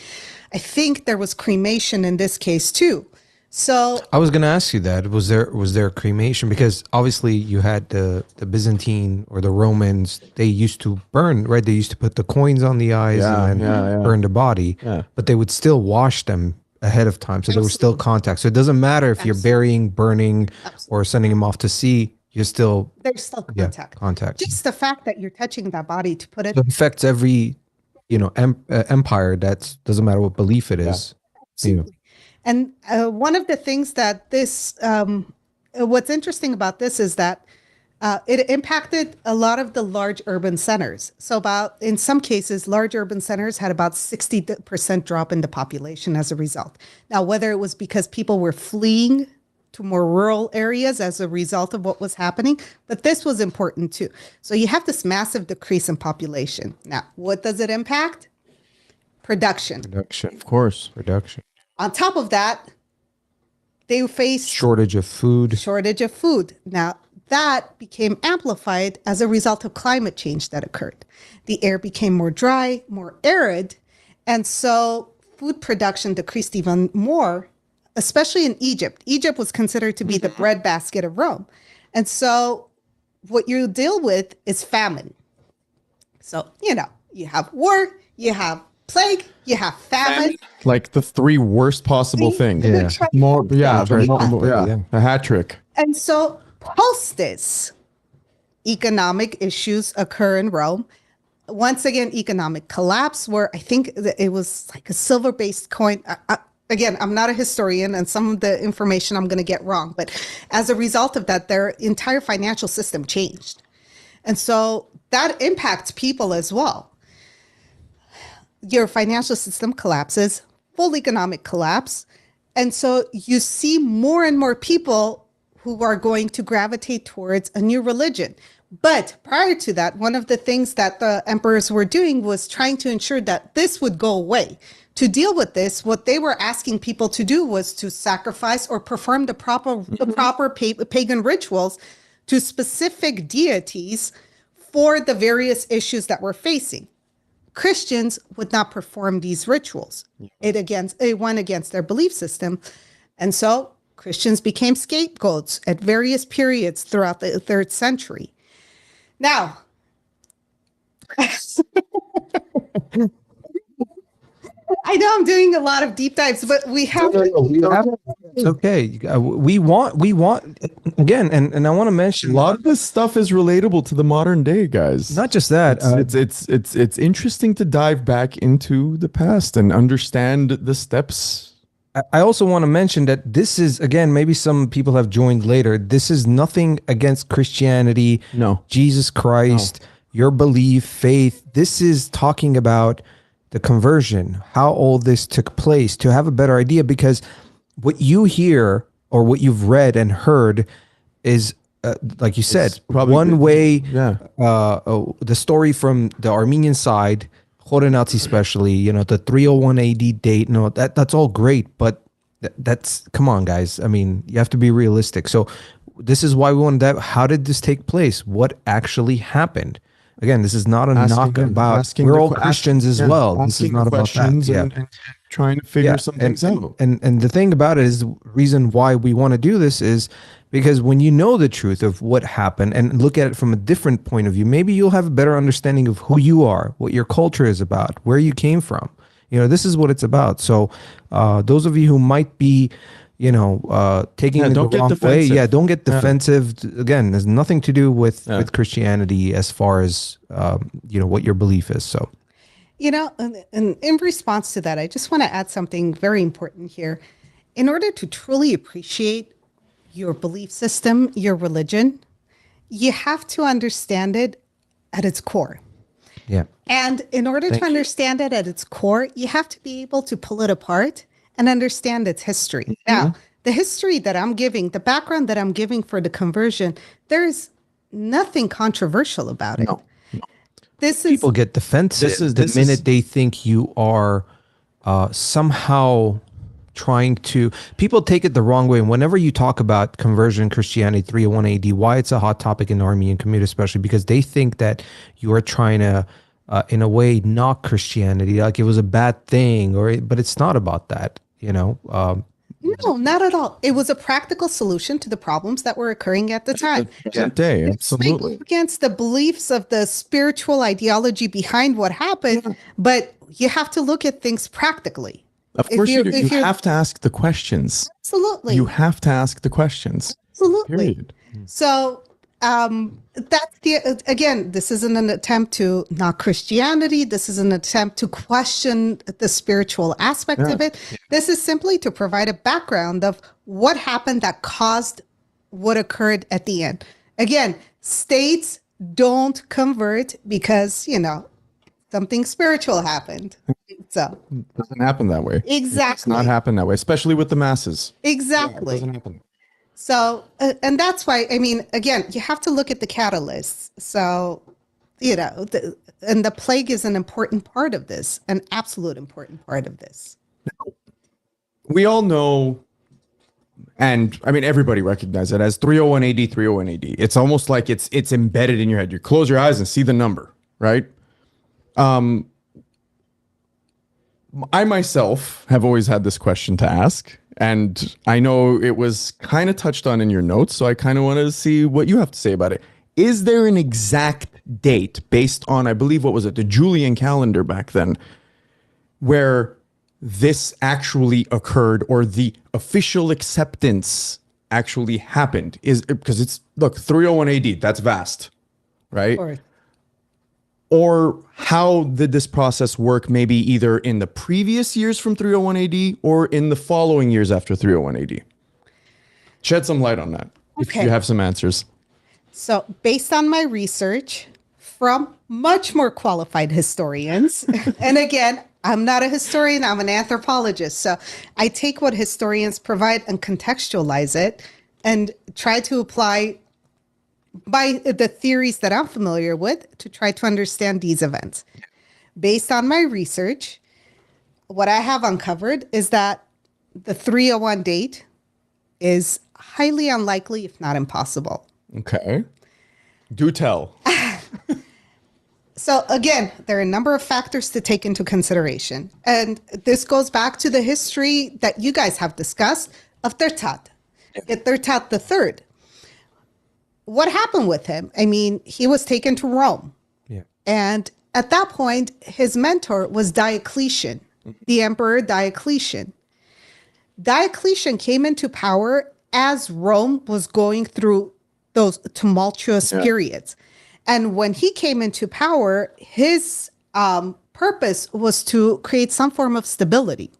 I think there was cremation in this case too. So I was going to ask you that. Was there cremation? Because obviously you had the Byzantine or the Romans, they used to burn, right? They used to put the coins on the eyes and then burn the body, but they would still wash them ahead of time. So there was still contact. So it doesn't matter if you're burying, burning, or sending him off to sea, there's still contact. Just the fact that you're touching that body to put it. So it affects every, empire. That doesn't matter what belief it is. And one of the things that what's interesting about this is that it impacted a lot of the large urban centers. So in some cases, large urban centers had about 60% drop in the population as a result. Now, whether it was because people were fleeing to more rural areas as a result of what was happening, but this was important too. So you have this massive decrease in population. Now, what does it impact? Production. Of course. Production. On top of that, they faced shortage of food. Now, that became amplified as a result of climate change that occurred. The air became more dry, more arid, and so food production decreased even more, especially in Egypt. Egypt was considered to be the breadbasket of Rome. And so what you deal with is famine. So, you have war, you have plague, you have famine. Like the three worst possible things. Yeah. A hat trick. And so post this, economic issues occur in Rome. Once again, economic collapse, where I think it was like a silver-based coin. Again, I'm not a historian, and some of the information I'm going to get wrong. But as a result of that, their entire financial system changed. And so that impacts people as well. Your financial system collapses, full economic collapse. And so you see more and more people who are going to gravitate towards a new religion. But prior to that, one of the things that the emperors were doing was trying to ensure that this would go away. To deal with this, what they were asking people to do was to sacrifice or perform the proper pagan rituals to specific deities for the various issues that we're facing. Christians would not perform these rituals. It went against their belief system. And so Christians became scapegoats at various periods throughout the 3rd century. Now, I know I'm doing a lot of deep dives, but we have. It's okay. We want again, and I want to mention a lot of this stuff is relatable to the modern day, guys. Not just that. It's interesting to dive back into the past and understand the steps. I also want to mention that this is, again, maybe some people have joined later. This is nothing against Christianity, no, Jesus Christ, your belief, faith. This is talking about the conversion, how all this took place, to have a better idea, because what you hear or what you've read and heard is, like you said, one way. The story from the Armenian side, Horenazi especially, the 301 AD date, that's all great, but that's, come on, guys. I mean, you have to be realistic. So this is why we wanted that. How did this take place? What actually happened? Again, this is not a knock about, we're all Christians as well. This is not about that. Yeah. And trying to figure some things out. And the thing about it is, the reason why we want to do this is because when you know the truth of what happened and look at it from a different point of view, maybe you'll have a better understanding of who you are, what your culture is about, where you came from. This is what it's about. So those of you who might be, taking it the wrong way, don't get defensive. Again, there's nothing to do with Christianity as far as, what your belief is. So, and in response to that, I just want to add something very important here. In order to truly appreciate your belief system, your religion, you have to understand it at its core. Yeah. And in order to understand it at its core, you have to be able to pull it apart and understand its history. Mm-hmm. Now, the history that I'm giving, the background that I'm giving for the conversion, there's nothing controversial about it. No. People get defensive the minute they think you are somehow trying to. People take it the wrong way. And whenever you talk about conversion, Christianity, 301 AD, why it's a hot topic in the Armenian community, especially because they think that you are trying to, in a way, knock Christianity, like it was a bad thing, but it's not about that, No, not at all. It was a practical solution to the problems that were occurring at the time. Absolutely. Against the beliefs of the spiritual ideology behind what happened, but you have to look at things practically. Of course you do. You have to ask the questions. Absolutely. You have to ask the questions. Absolutely. Period. So that's again, this isn't an attempt to knock Christianity. This is an attempt to question the spiritual aspect of it. This is simply to provide a background of what happened that caused what occurred at the end. Again, states don't convert because, something spiritual happened. So it doesn't happen that way. Exactly. It's not happen that way, especially with the masses. Exactly. It doesn't happen. So, and that's why, again, you have to look at the catalysts. So, and the plague is an important part of this, an absolute important part of this. We all know, and everybody recognizes it as 301 AD, 301 AD. It's almost like it's embedded in your head. You close your eyes and see the number, right? I myself have always had this question to ask, and I know it was kind of touched on in your notes, so I kind of want to see what you have to say about it. is there an exact date based on, I believe, what was it, the Julian calendar back then, where this actually occurred, or the official acceptance actually happened? Is because it's, look, 301 AD, that's vast, right? Or how did this process work, maybe either in the previous years from 301 AD or in the following years after 301 AD? Shed some light on that, if you have some answers. So based on my research from much more qualified historians, and again, I'm not a historian, I'm an anthropologist. So I take what historians provide and contextualize it and try to apply by the theories that I'm familiar with to try to understand these events. Based on my research, what I have uncovered is that the 301 date is highly unlikely, if not impossible. Okay. Do tell. So again, there are a number of factors to take into consideration. And this goes back to the history that you guys have discussed of Tertat, Tertat III. What happened with him? I mean, he was taken to Rome. Yeah. And at that point, his mentor was Diocletian, the Emperor Diocletian. Diocletian came into power as Rome was going through those tumultuous periods. And when he came into power, his purpose was to create some form of stability.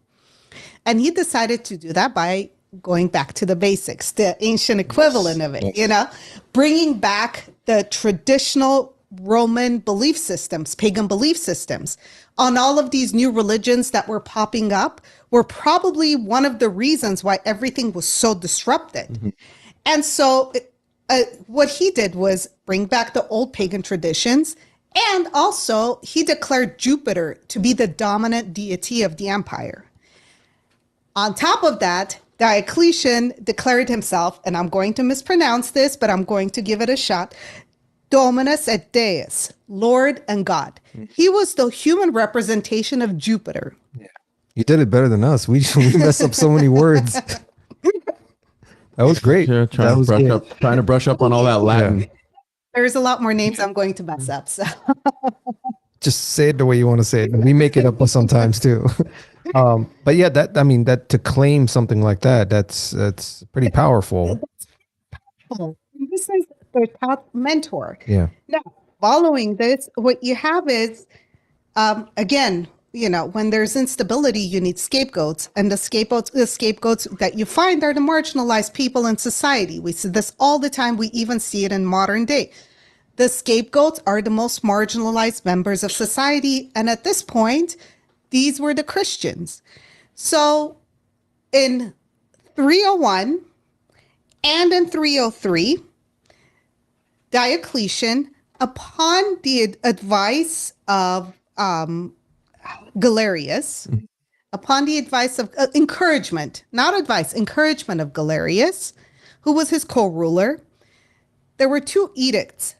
And he decided to do that by going back to the basics, the ancient equivalent of it, you know, bringing back the traditional Roman belief systems, pagan belief systems on all of these new religions that were popping up were probably one of the reasons why everything was so disrupted. And so what he did was bring back the old pagan traditions. And also he declared Jupiter to be the dominant deity of the empire. On top of that, Diocletian declared himself, and I'm going to mispronounce this, but I'm going to give it a shot, Dominus et Deus, Lord and God. He was the human representation of Jupiter. Yeah. You did it better than us. We messed up so many words. That was great. Yeah, trying to brush up on all that Latin. Yeah. There's a lot more names I'm going to mess up. So Just say it the way you want to say it. We make it up sometimes too. But yeah, that to claim something like that's pretty powerful. this is their top mentor. Yeah. Now, following this, what you have is, again, you know, when there's instability, you need scapegoats, and the scapegoats that you find are the marginalized people in society. We see this all the time. We even see it in modern day. The scapegoats are the most marginalized members of society. And at this point, these were the Christians. So in 301 and in 303, Diocletian, upon the advice of Galerius, upon the advice of encouragement of Galerius, who was his co-ruler, there were two edicts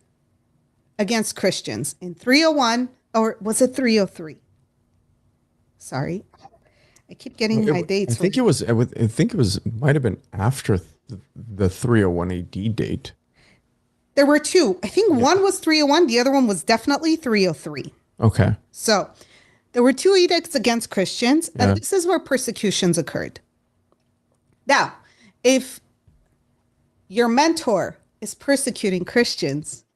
against Christians in 301, or was it 303? Sorry, I keep getting my dates. I think it was might have been after the 301 AD date. There were two. I think one was 301. The other one was definitely 303. Okay. So there were two edicts against Christians, and this is where persecutions occurred. Now, if your mentor is persecuting Christians,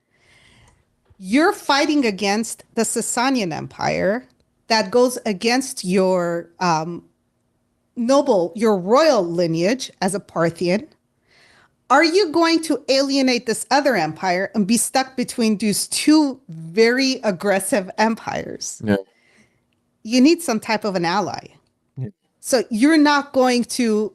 you're fighting against the Sasanian Empire that goes against your your royal lineage as a Parthian. Are you going to alienate this other empire and be stuck between these two very aggressive empires? Yeah. You need some type of an ally. Yeah. So you're not going to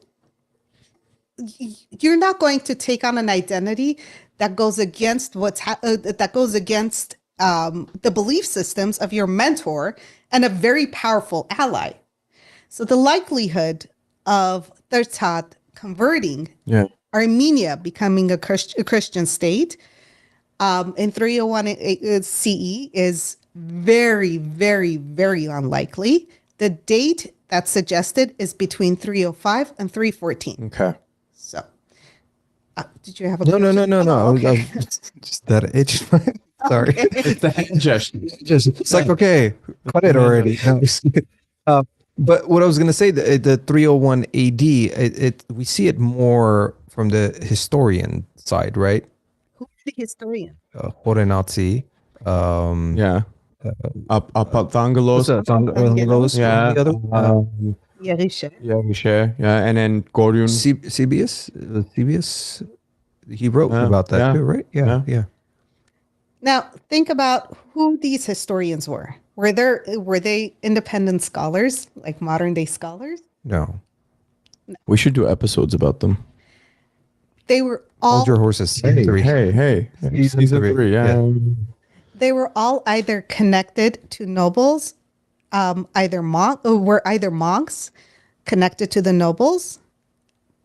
take on an identity that goes against the belief systems of your mentor and a very powerful ally. So the likelihood of Tertat converting Armenia becoming a Christian state in 301 CE is very, very, very unlikely. The date that's suggested is between 305 and 314. Okay. So Did you have a No. Oh, okay. I was just that itch. Sorry. It's the hand gesture. It's like, okay, cut it already. No, but what I was going to say, the 301 AD, we see it more from the historian side, right? Who's the historian? Horenazi. Yeah. Apathangelos. Evangelos, Yeah. the other Yerisha. Yeah. And then Goryun. Cebius, he wrote about that too, right? Yeah. Now, think about who these historians were. Were they independent scholars, like modern day scholars? No. We should do episodes about them. They were all Hold your horses. Season three. Hey. Season three, yeah. they were all either connected to nobles, were either monks connected to the nobles,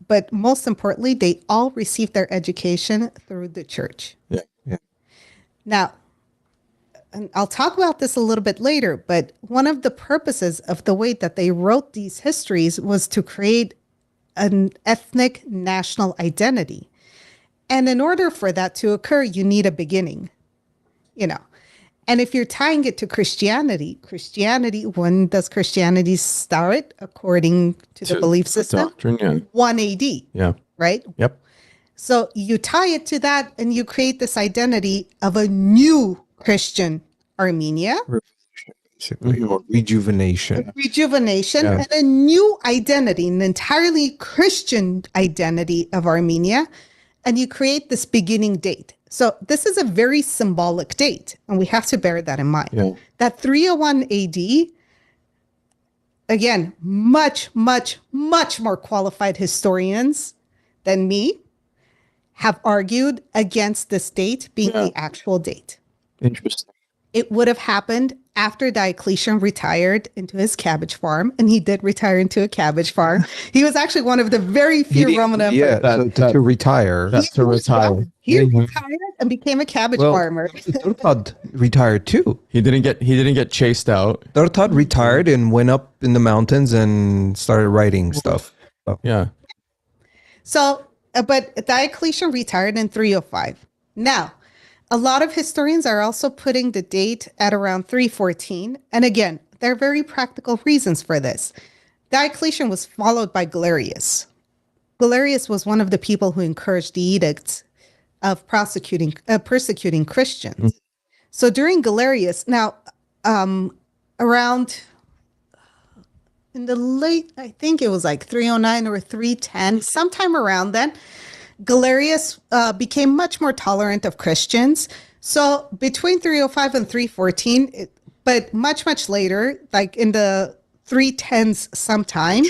but most importantly, they all received their education through the church. Yeah. Now, and I'll talk about this a little bit later, but one of the purposes of the way that they wrote these histories was to create an ethnic national identity. And in order for that to occur, you need a beginning, And if you're tying it to Christianity, when does Christianity start according to the belief system? Doctrine, yeah. 1 AD. Yeah. Right? Yep. So you tie it to that and you create this identity of a new Christian Armenia. Basically, or rejuvenation. And a new identity, an entirely Christian identity of Armenia. And you create this beginning date. So this is a very symbolic date, and we have to bear that in mind. Yeah. That 301 AD, again, much, much, much more qualified historians than me have argued against this date being the actual date. Interesting. It would have happened after Diocletian retired into his cabbage farm, and he did retire into a cabbage farm. He was actually one of the very few Roman emperors. Yeah, to retire. To retire. He retired and became a cabbage farmer. Tortad retired too. He didn't get chased out. Tortad retired and went up in the mountains and started writing stuff. Yeah. So, but Diocletian retired in 305. Now, a lot of historians are also putting the date at around 314. And again, there are very practical reasons for this. Diocletian was followed by Galerius. Galerius was one of the people who encouraged the edicts of persecuting Christians. So during Galerius, now around in the late, I think it was like 309 or 310, sometime around then, Galerius became much more tolerant of Christians. So between 305 and 314, but much, much later, like in the 310s sometime,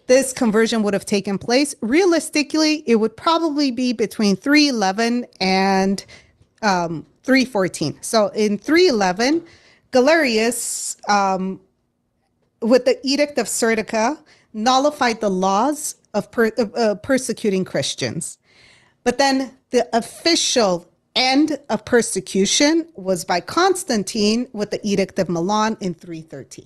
this conversion would have taken place. Realistically, it would probably be between 311 and 314. So in 311, Galerius, with the Edict of Serdica, nullified the laws of persecuting Christians. But then the official end of persecution was by Constantine with the Edict of Milan in 313.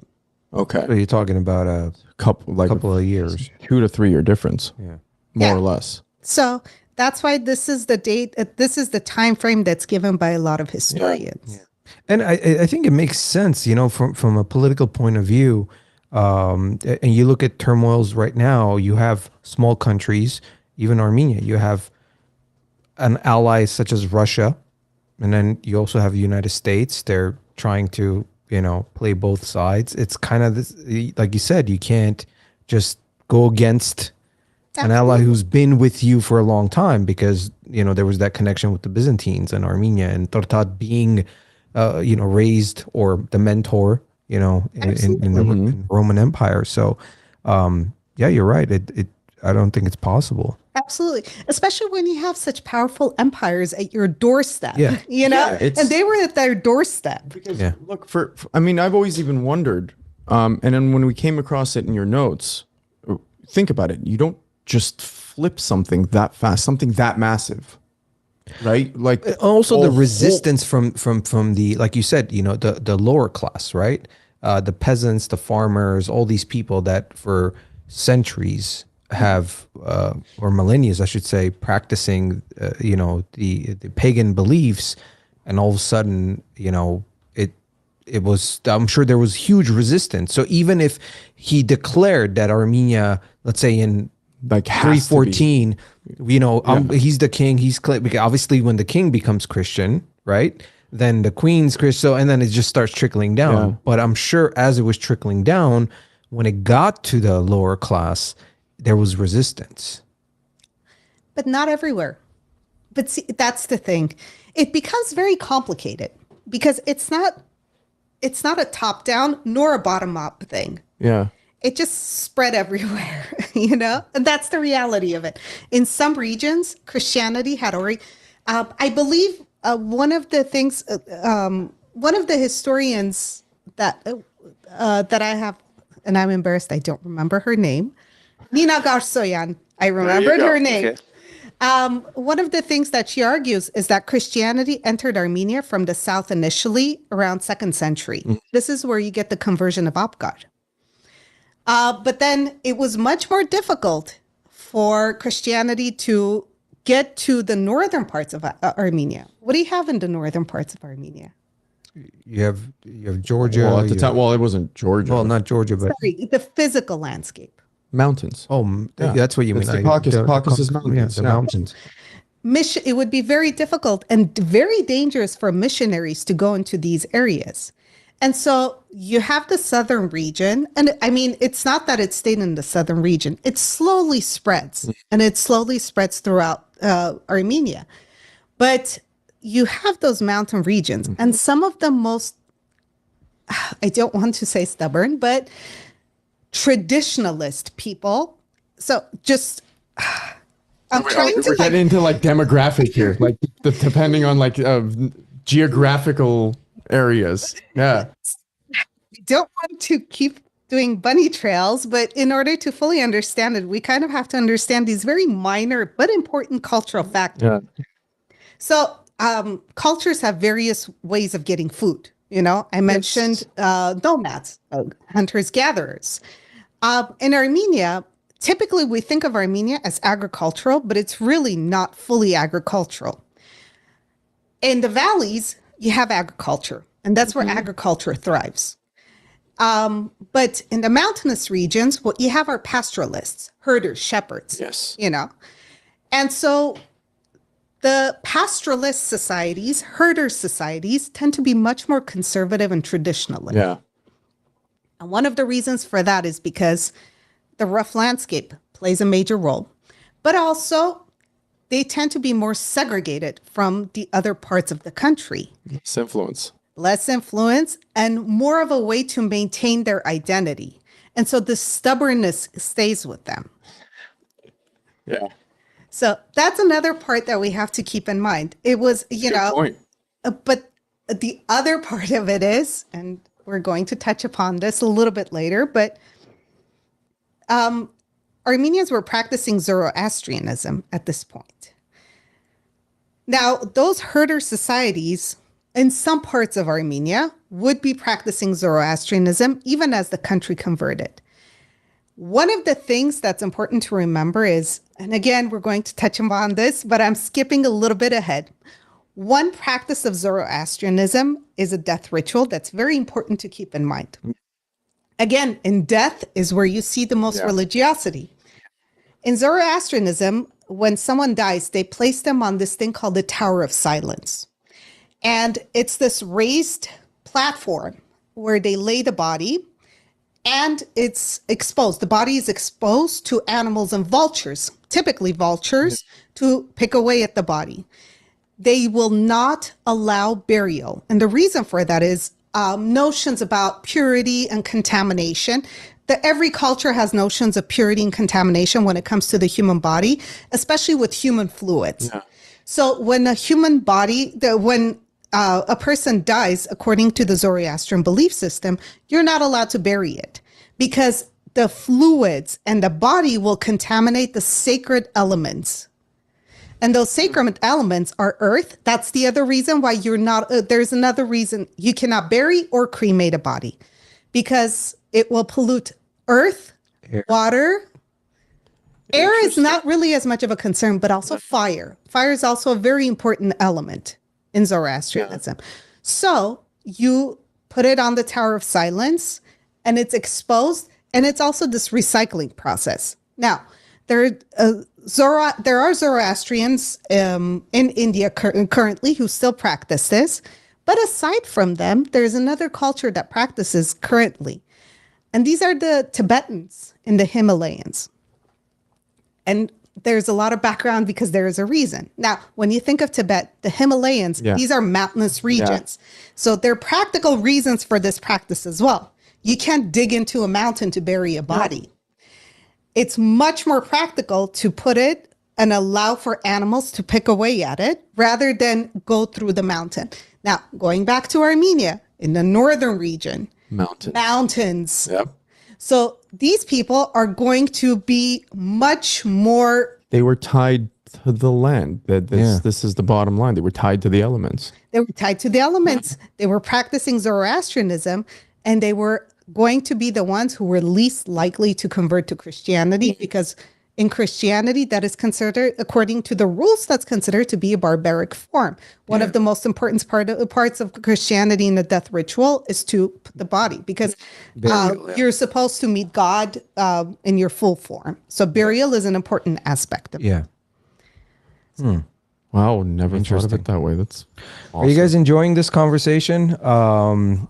Okay. So you're talking about a couple of years. 2 to 3 year difference. Yeah. More or less. So that's why this is the date. This is the time frame that's given by a lot of historians. Yeah. And I think it makes sense, from a political point of view. And you look at turmoils right now, you have small countries, even Armenia, you have an ally such as Russia, and then you also have the United States. They're trying to, play both sides. It's kind of this, like you said, you can't just go against an ally who's been with you for a long time, because, there was that connection with the Byzantines and Armenia, and Tortad being, raised, or the mentor, in the Roman Empire. So, you're right. I don't think it's possible. Absolutely. Especially when you have such powerful empires at your doorstep, and they were at their doorstep. Because look, I've always even wondered, and then when we came across it in your notes, think about it. You don't just flip something that fast, something that massive. Right, like also the resistance from the, like you said, the lower class, right? The peasants, the farmers, all these people that for centuries have, or millennia, I should say, practicing, the pagan beliefs, and all of a sudden, it was, I'm sure there was huge resistance. So even if he declared that Armenia, let's say in like 314, he's the king, because obviously when the king becomes Christian, right? Then the queen's Christian, so, and then it just starts trickling down. Yeah. But I'm sure as it was trickling down, when it got to the lower class, there was resistance. But not everywhere. But see, that's the thing. It becomes very complicated because it's not a top down nor a bottom up thing. Yeah. It just spread everywhere, and that's the reality of it. In some regions, Christianity had already, I believe one of the things, one of the historians that I have, and I'm embarrassed, I don't remember her name, Nina Garsoyan. I remembered her name. Okay. One of the things that she argues is that Christianity entered Armenia from the south initially around 2nd century. Mm-hmm. This is where you get the conversion of Abgar. But then it was much more difficult for Christianity to get to the northern parts of Armenia. What do you have in the northern parts of Armenia? You have Georgia. Well, at the time, it wasn't Georgia. Well, not Georgia, but the physical landscape. Mountains. Oh, yeah. That's what you mean. The Caucasus Mountains. Yeah, the mountains. It would be very difficult and very dangerous for missionaries to go into these areas. And so you have the southern region. And I mean, it's not that it stayed in the southern region. It slowly spreads, and it slowly spreads throughout Armenia. But you have those mountain regions, and some of the most, I don't want to say stubborn, but traditionalist people. So just, we're getting into like demographic here, like depending on like geographical areas. Yeah. I don't want to keep doing bunny trails, but in order to fully understand it, we kind of have to understand these very minor but important cultural factors. Yeah. So cultures have various ways of getting food. I mentioned nomads, hunters, gatherers. In Armenia, typically we think of Armenia as agricultural, but it's really not fully agricultural. In the valleys, you have agriculture, and that's where agriculture thrives. But in the mountainous regions, what you have are pastoralists, herders, shepherds. Yes. And so the pastoralist societies, herder societies, tend to be much more conservative and traditionalist. Yeah. And one of the reasons for that is because the rough landscape plays a major role, but also they tend to be more segregated from the other parts of the country. Less influence and more of a way to maintain their identity. And so the stubbornness stays with them. Yeah. So that's another part that we have to keep in mind. It was, but the other part of it is, and we're going to touch upon this a little bit later, but Armenians were practicing Zoroastrianism at this point. Now, those herder societies in some parts of Armenia would be practicing Zoroastrianism even as the country converted. One of the things that's important to remember is, and again, we're going to touch upon this, but I'm skipping a little bit ahead. One practice of Zoroastrianism is a death ritual that's very important to keep in mind. Again, in death is where you see the most religiosity. In Zoroastrianism, when someone dies, they place them on this thing called the Tower of Silence. And it's this raised platform where they lay the body, and it's exposed. The body is exposed to animals and vultures, typically vultures, to pick away at the body. They will not allow burial. And the reason for that is notions about purity and contamination. Every culture has notions of purity and contamination when it comes to the human body, especially with human fluids. Yeah. So when a human body, when a person dies, according to the Zoroastrian belief system, you're not allowed to bury it because the fluids and the body will contaminate the sacred elements. And those sacred elements are earth. That's the other reason why you're not, there's another reason you cannot bury or cremate a body, because it will pollute earth, water, Air is not really as much of a concern, but also fire. Fire is also a very important element in Zoroastrianism. Yeah. So you put it on the Tower of Silence and it's exposed, and it's also this recycling process. Now, there are Zoroastrians in India currently who still practice this. But aside from them, there's another culture that practices currently. And these are the Tibetans in the Himalayas. And there's a lot of background because there is a reason. Now, when you think of Tibet, the Himalayas, these are mountainous regions. Yeah. So there are practical reasons for this practice as well. You can't dig into a mountain to bury a body. It's much more practical to put it and allow for animals to pick away at it rather than go through the mountain. Now, going back to Armenia, in the northern region, mountains. Yep. So these people are going to be much more... They were tied to the land. This is the bottom line. They were tied to the elements. They were tied to the elements. They were practicing Zoroastrianism, and they were going to be the ones who were least likely to convert to Christianity, because in Christianity, that is considered, according to the rules, that's considered to be a barbaric form. One of the most important parts of Christianity in the death ritual is to put the body, because you're supposed to meet God in your full form. So burial is an important aspect of it. Yeah. Wow, never thought of it that way. That's awesome. Are you guys enjoying this conversation?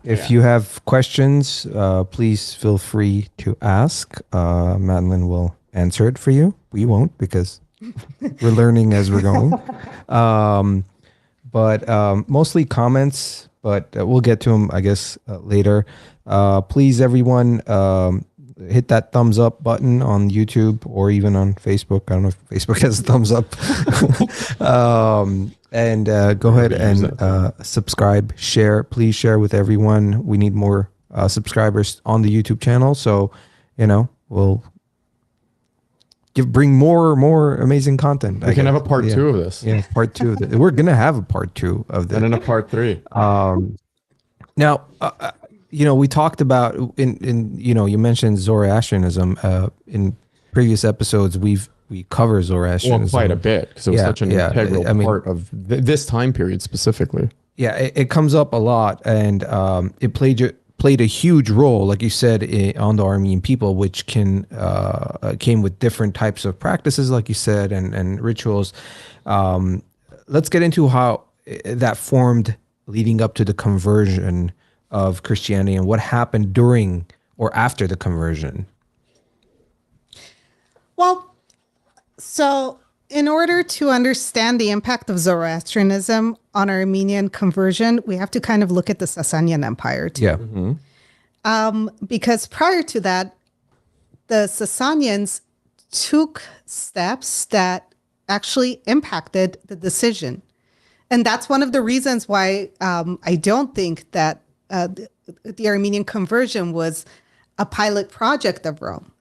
If you have questions, please feel free to ask. Madlen will answer it for you. We won't, because we're learning as we're going. But mostly comments, but we'll get to them, I guess, later. Please, everyone, hit that thumbs up button on YouTube or even on Facebook. I don't know if Facebook has a thumbs up. And go ahead and subscribe, share. Please share with everyone. We need more subscribers on the YouTube channel. So, we'll bring more amazing content. We can have a part 2 of this. Yeah, part 2 of this. We're gonna have a part 2 of this, and then a part 3. Now, we talked about you mentioned Zoroastrianism in previous episodes. We cover Zoroastrianism quite a bit, because it was such an integral part of this time period specifically. Yeah, it comes up a lot, and it played a huge role, like you said, on the Armenian people, which came with different types of practices, like you said, and rituals. Let's get into how that formed leading up to the conversion of Christianity and what happened during or after the conversion. Well, so in order to understand the impact of Zoroastrianism on Armenian conversion, we have to kind of look at the Sasanian Empire too. Yeah. Mm-hmm. Because prior to that, the Sasanians took steps that actually impacted the decision. And that's one of the reasons why I don't think that the Armenian conversion was a pilot project of Rome,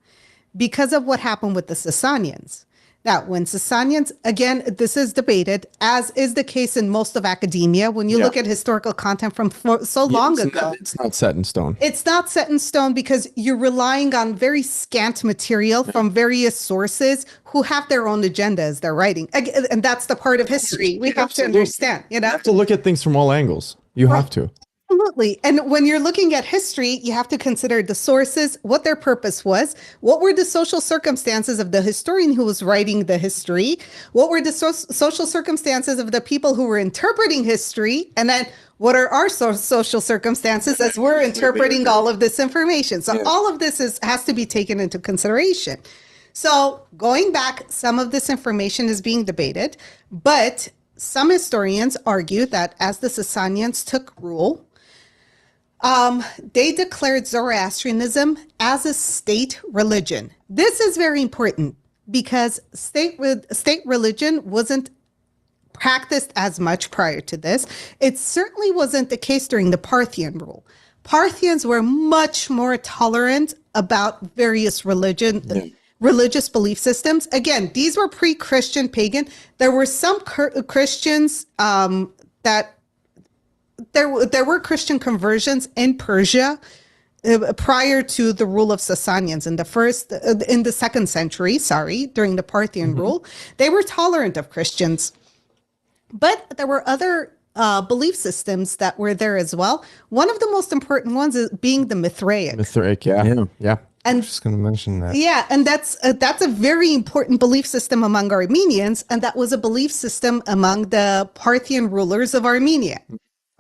because of what happened with the Sasanians. Now, when Sasanians, again, this is debated, as is the case in most of academia. When you look at historical content from so long ago. It's not set in stone. It's not set in stone because you're relying on very scant material from various sources who have their own agenda as they're writing. And that's the part of history we have to understand. You have to look at things from all angles. You have to. Absolutely. And when you're looking at history, you have to consider the sources, what their purpose was, what were the social circumstances of the historian who was writing the history, what were the social circumstances of the people who were interpreting history, and then what are our social circumstances as we're interpreting all of this information. So all of this has to be taken into consideration. So going back, some of this information is being debated, but some historians argue that as the Sasanians took rule, they declared Zoroastrianism as a state religion. This is very important because state religion wasn't practiced as much prior to this. It certainly wasn't the case during the Parthian rule. Parthians were much more tolerant about various religious belief systems. Again, these were pre-Christian pagan. There were some Christians that there were Christian conversions in Persia prior to the rule of Sasanians in the 2nd century, during the Parthian rule, they were tolerant of Christians. But there were other belief systems that were there as well. One of the most important ones is being the Mithraic. Mithraic, yeah. And I'm just going to mention that. yeah, and that's a very important belief system among Armenians, and that was a belief system among the Parthian rulers of Armenia,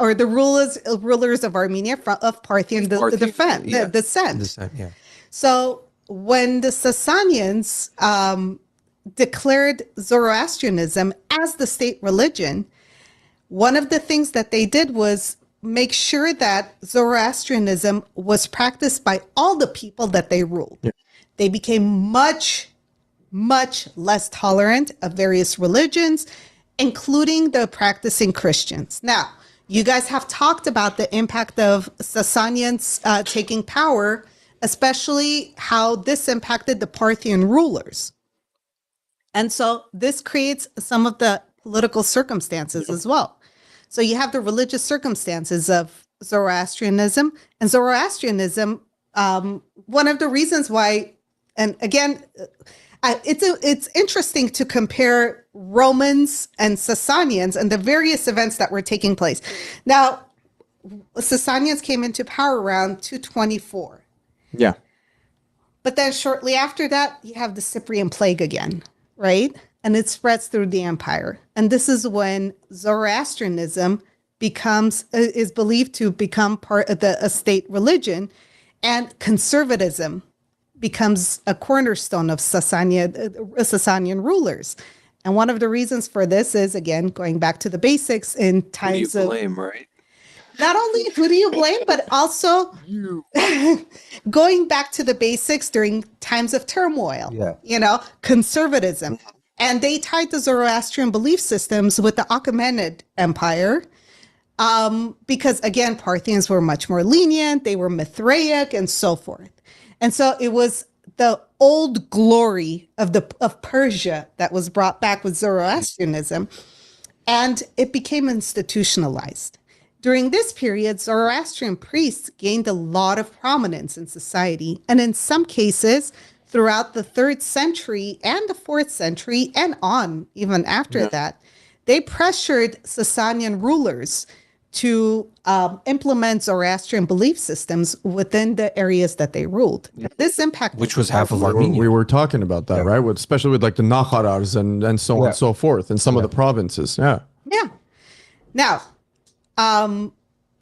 or the rulers of Armenia of Parthian descent. Yeah. So when the Sasanians declared Zoroastrianism as the state religion, one of the things that they did was make sure that Zoroastrianism was practiced by all the people that they ruled. Yeah. They became much, much less tolerant of various religions, including the practicing Christians. Now, you guys have talked about the impact of Sasanians taking power, especially how this impacted the Parthian rulers. And so this creates some of the political circumstances as well. So you have the religious circumstances of Zoroastrianism, and Zoroastrianism, one of the reasons why, and again, it's interesting to compare Romans and Sasanians and the various events that were taking place. Now, Sasanians came into power around 224. Yeah. But then shortly after that, you have the Cyprian plague again, right? And it spreads through the empire. And this is when Zoroastrianism is believed to become part of a state religion, and conservatism becomes a cornerstone of Sasanian rulers. And one of the reasons for this is, again, going back to the basics in times of... blame, right? Not only who do you blame, but also going back to the basics during times of turmoil, conservatism. And they tied the Zoroastrian belief systems with the Achaemenid Empire because, again, Parthians were much more lenient. They were Mithraic and so forth. And so it was the old glory of Persia that was brought back with Zoroastrianism, and it became institutionalized. During this period, Zoroastrian priests gained a lot of prominence in society, and in some cases, throughout the 3rd century and the 4th century and on even after that, they pressured Sasanian rulers to implement Zoroastrian belief systems within the areas that they ruled. This impact, which was half of Armenia. We were talking about that, right? Especially with like the Nakharars and so on and so forth, and some of the provinces. Yeah. Now,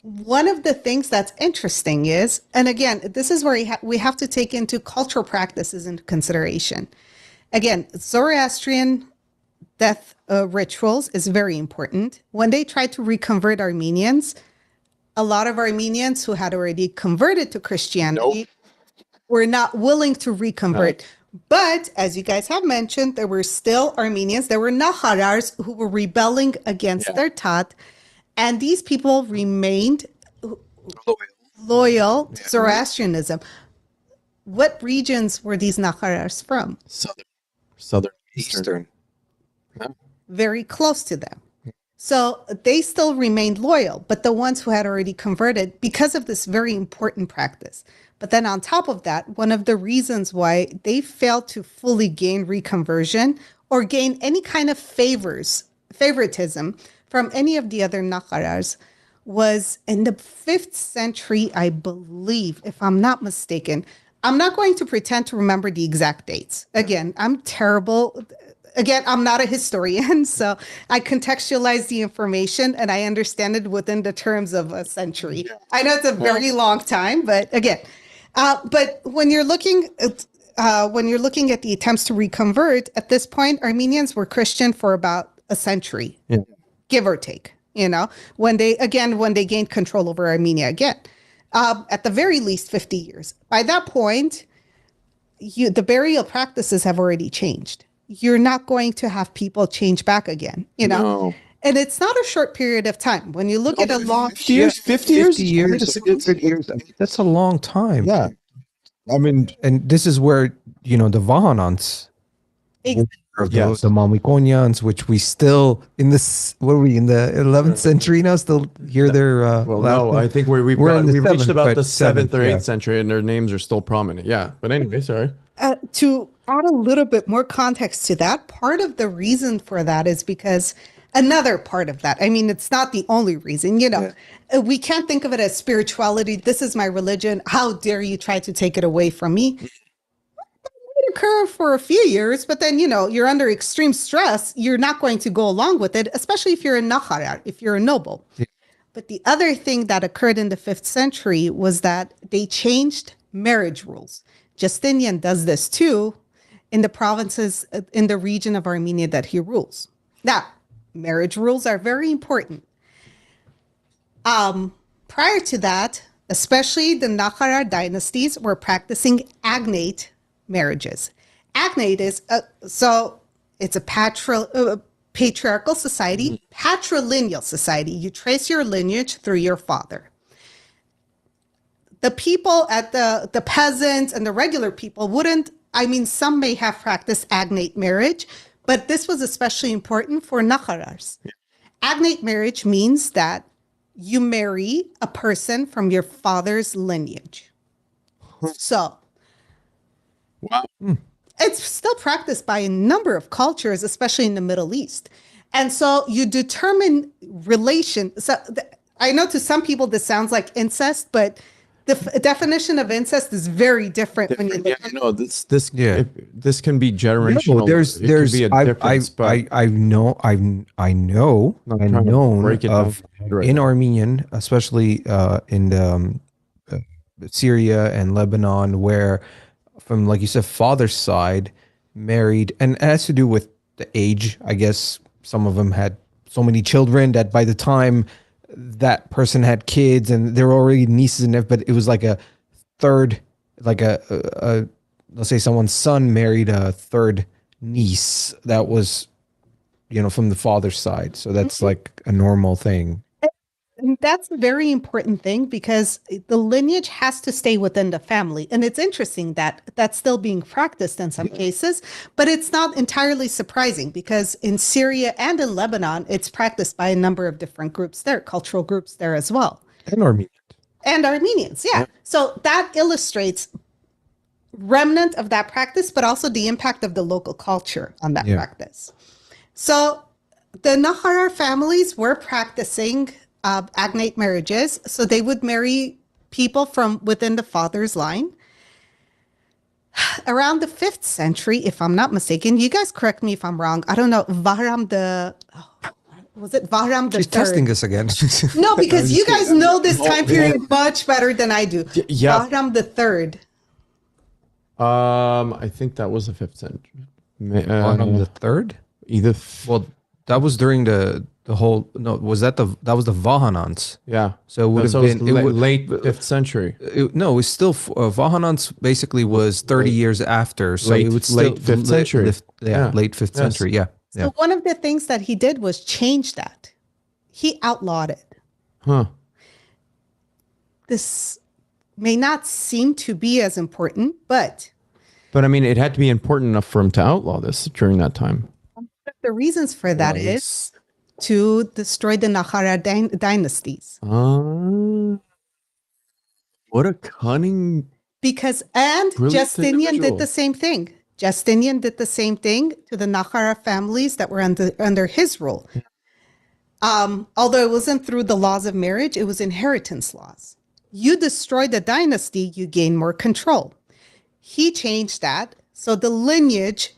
one of the things that's interesting is, and again, this is where we have to take into cultural practices into consideration. Again, Zoroastrian death rituals is very important. When they tried to reconvert Armenians, a lot of Armenians who had already converted to Christianity were not willing to reconvert. But as you guys have mentioned, there were still Armenians, there were Nakharars who were rebelling against their Tat. And these people remained loyal to Zoroastrianism. What regions were these Nakharars from? Southern, Eastern. Very close to them. So they still remained loyal, but the ones who had already converted because of this very important practice. But then on top of that, one of the reasons why they failed to fully gain reconversion or gain any kind of favoritism from any of the other Nakharars was in the 5th century, I believe, if I'm not mistaken. I'm not going to pretend to remember the exact dates. Again, I'm terrible. Again, I'm not a historian, so I contextualize the information and I understand it within the terms of a century. I know it's a very long time, but again, but when you're looking at the attempts to reconvert, at this point, Armenians were Christian for about a century. Give or take, when they gained control over Armenia again, at the very least 50 years. By that point, the burial practices have already changed. You're not going to have people change back again, No. And it's not a short period of time. When you look at a long 50 years, 50 years, 50 years. That's a long time. Yeah. I mean, and this is where, the Vahanants Of Yes. the Mamikonians, which we still in this, what are we in the 11th century now? Still hear their Well, no, I think we've we're in the reached seventh, about but the 7th or 8th yeah. century, and their names are still prominent. Yeah, but anyway, sorry. To add a little bit more context to that, part of the reason for that is because another part of that, I mean, it's not the only reason, we can't think of it as spirituality. This is my religion. How dare you try to take it away from me? Occur for a few years, but then you're under extreme stress. You're not going to go along with it, especially if you're a naharar, if you're a noble. Yeah. But the other thing that occurred in the 5th century was that they changed marriage rules. Justinian does this too in the provinces in the region of Armenia that he rules. Now, marriage rules are very important. Prior to that, especially the Nakharar dynasties were practicing agnate marriages. Agnate is it's a patriarchal society, patrilineal society. You trace your lineage through your father. The people at the peasants and the regular people wouldn't. I mean, some may have practiced agnate marriage, but this was especially important for Nakharars. Yeah. Agnate marriage means that you marry a person from your father's lineage. So. Wow. It's still practiced by a number of cultures, especially in the Middle East. And so you determine relation. So I know to some people this sounds like incest, but the definition of incest is very different. When you this can be generational. No, there's I've known of in Armenian, especially in the Syria and Lebanon, where from, like you said, father's side married, and it has to do with the age. I guess some of them had so many children that by the time that person had kids and they were already nieces and nephews, but it was like a third, like a let's say someone's son married a third niece that was, from the father's side. So that's like a normal thing. And that's a very important thing because the lineage has to stay within the family. And it's interesting that that's still being practiced in some cases, but it's not entirely surprising because in Syria and in Lebanon, it's practiced by a number of different groups there, cultural groups there as well. And Armenians. And Armenians, yeah. So that illustrates remnant of that practice, but also the impact of the local culture on that practice. So the Nakharar families were practicing agnate marriages. So they would marry people from within the father's line. Around the 5th century, if I'm not mistaken, you guys correct me if I'm wrong. I don't know. Was it Vahram the She's Third? testing us again. No, because you guys know this time period much better than I do. Yeah. Vahram the Third. I think that was the 5th century. On the third? Either. Well, that was during the whole. No, was that that was the Vahanans? Yeah. So it would have been late 5th century. No, it's still Vahanans basically was 30 years after. So late, it would still late 5th century. Late 5th century. Yeah. So one of the things that he did was change that. He outlawed it. Huh. This may not seem to be as important, but I mean, it had to be important enough for him to outlaw this during that time. The reasons for that is to destroy the Nakharar dynasties. What a cunning. And Justinian did the same thing. Justinian did the same thing to the Nakharar families that were under his rule. Although it wasn't through the laws of marriage, it was inheritance laws. You destroy the dynasty, you gain more control. He changed that so the lineage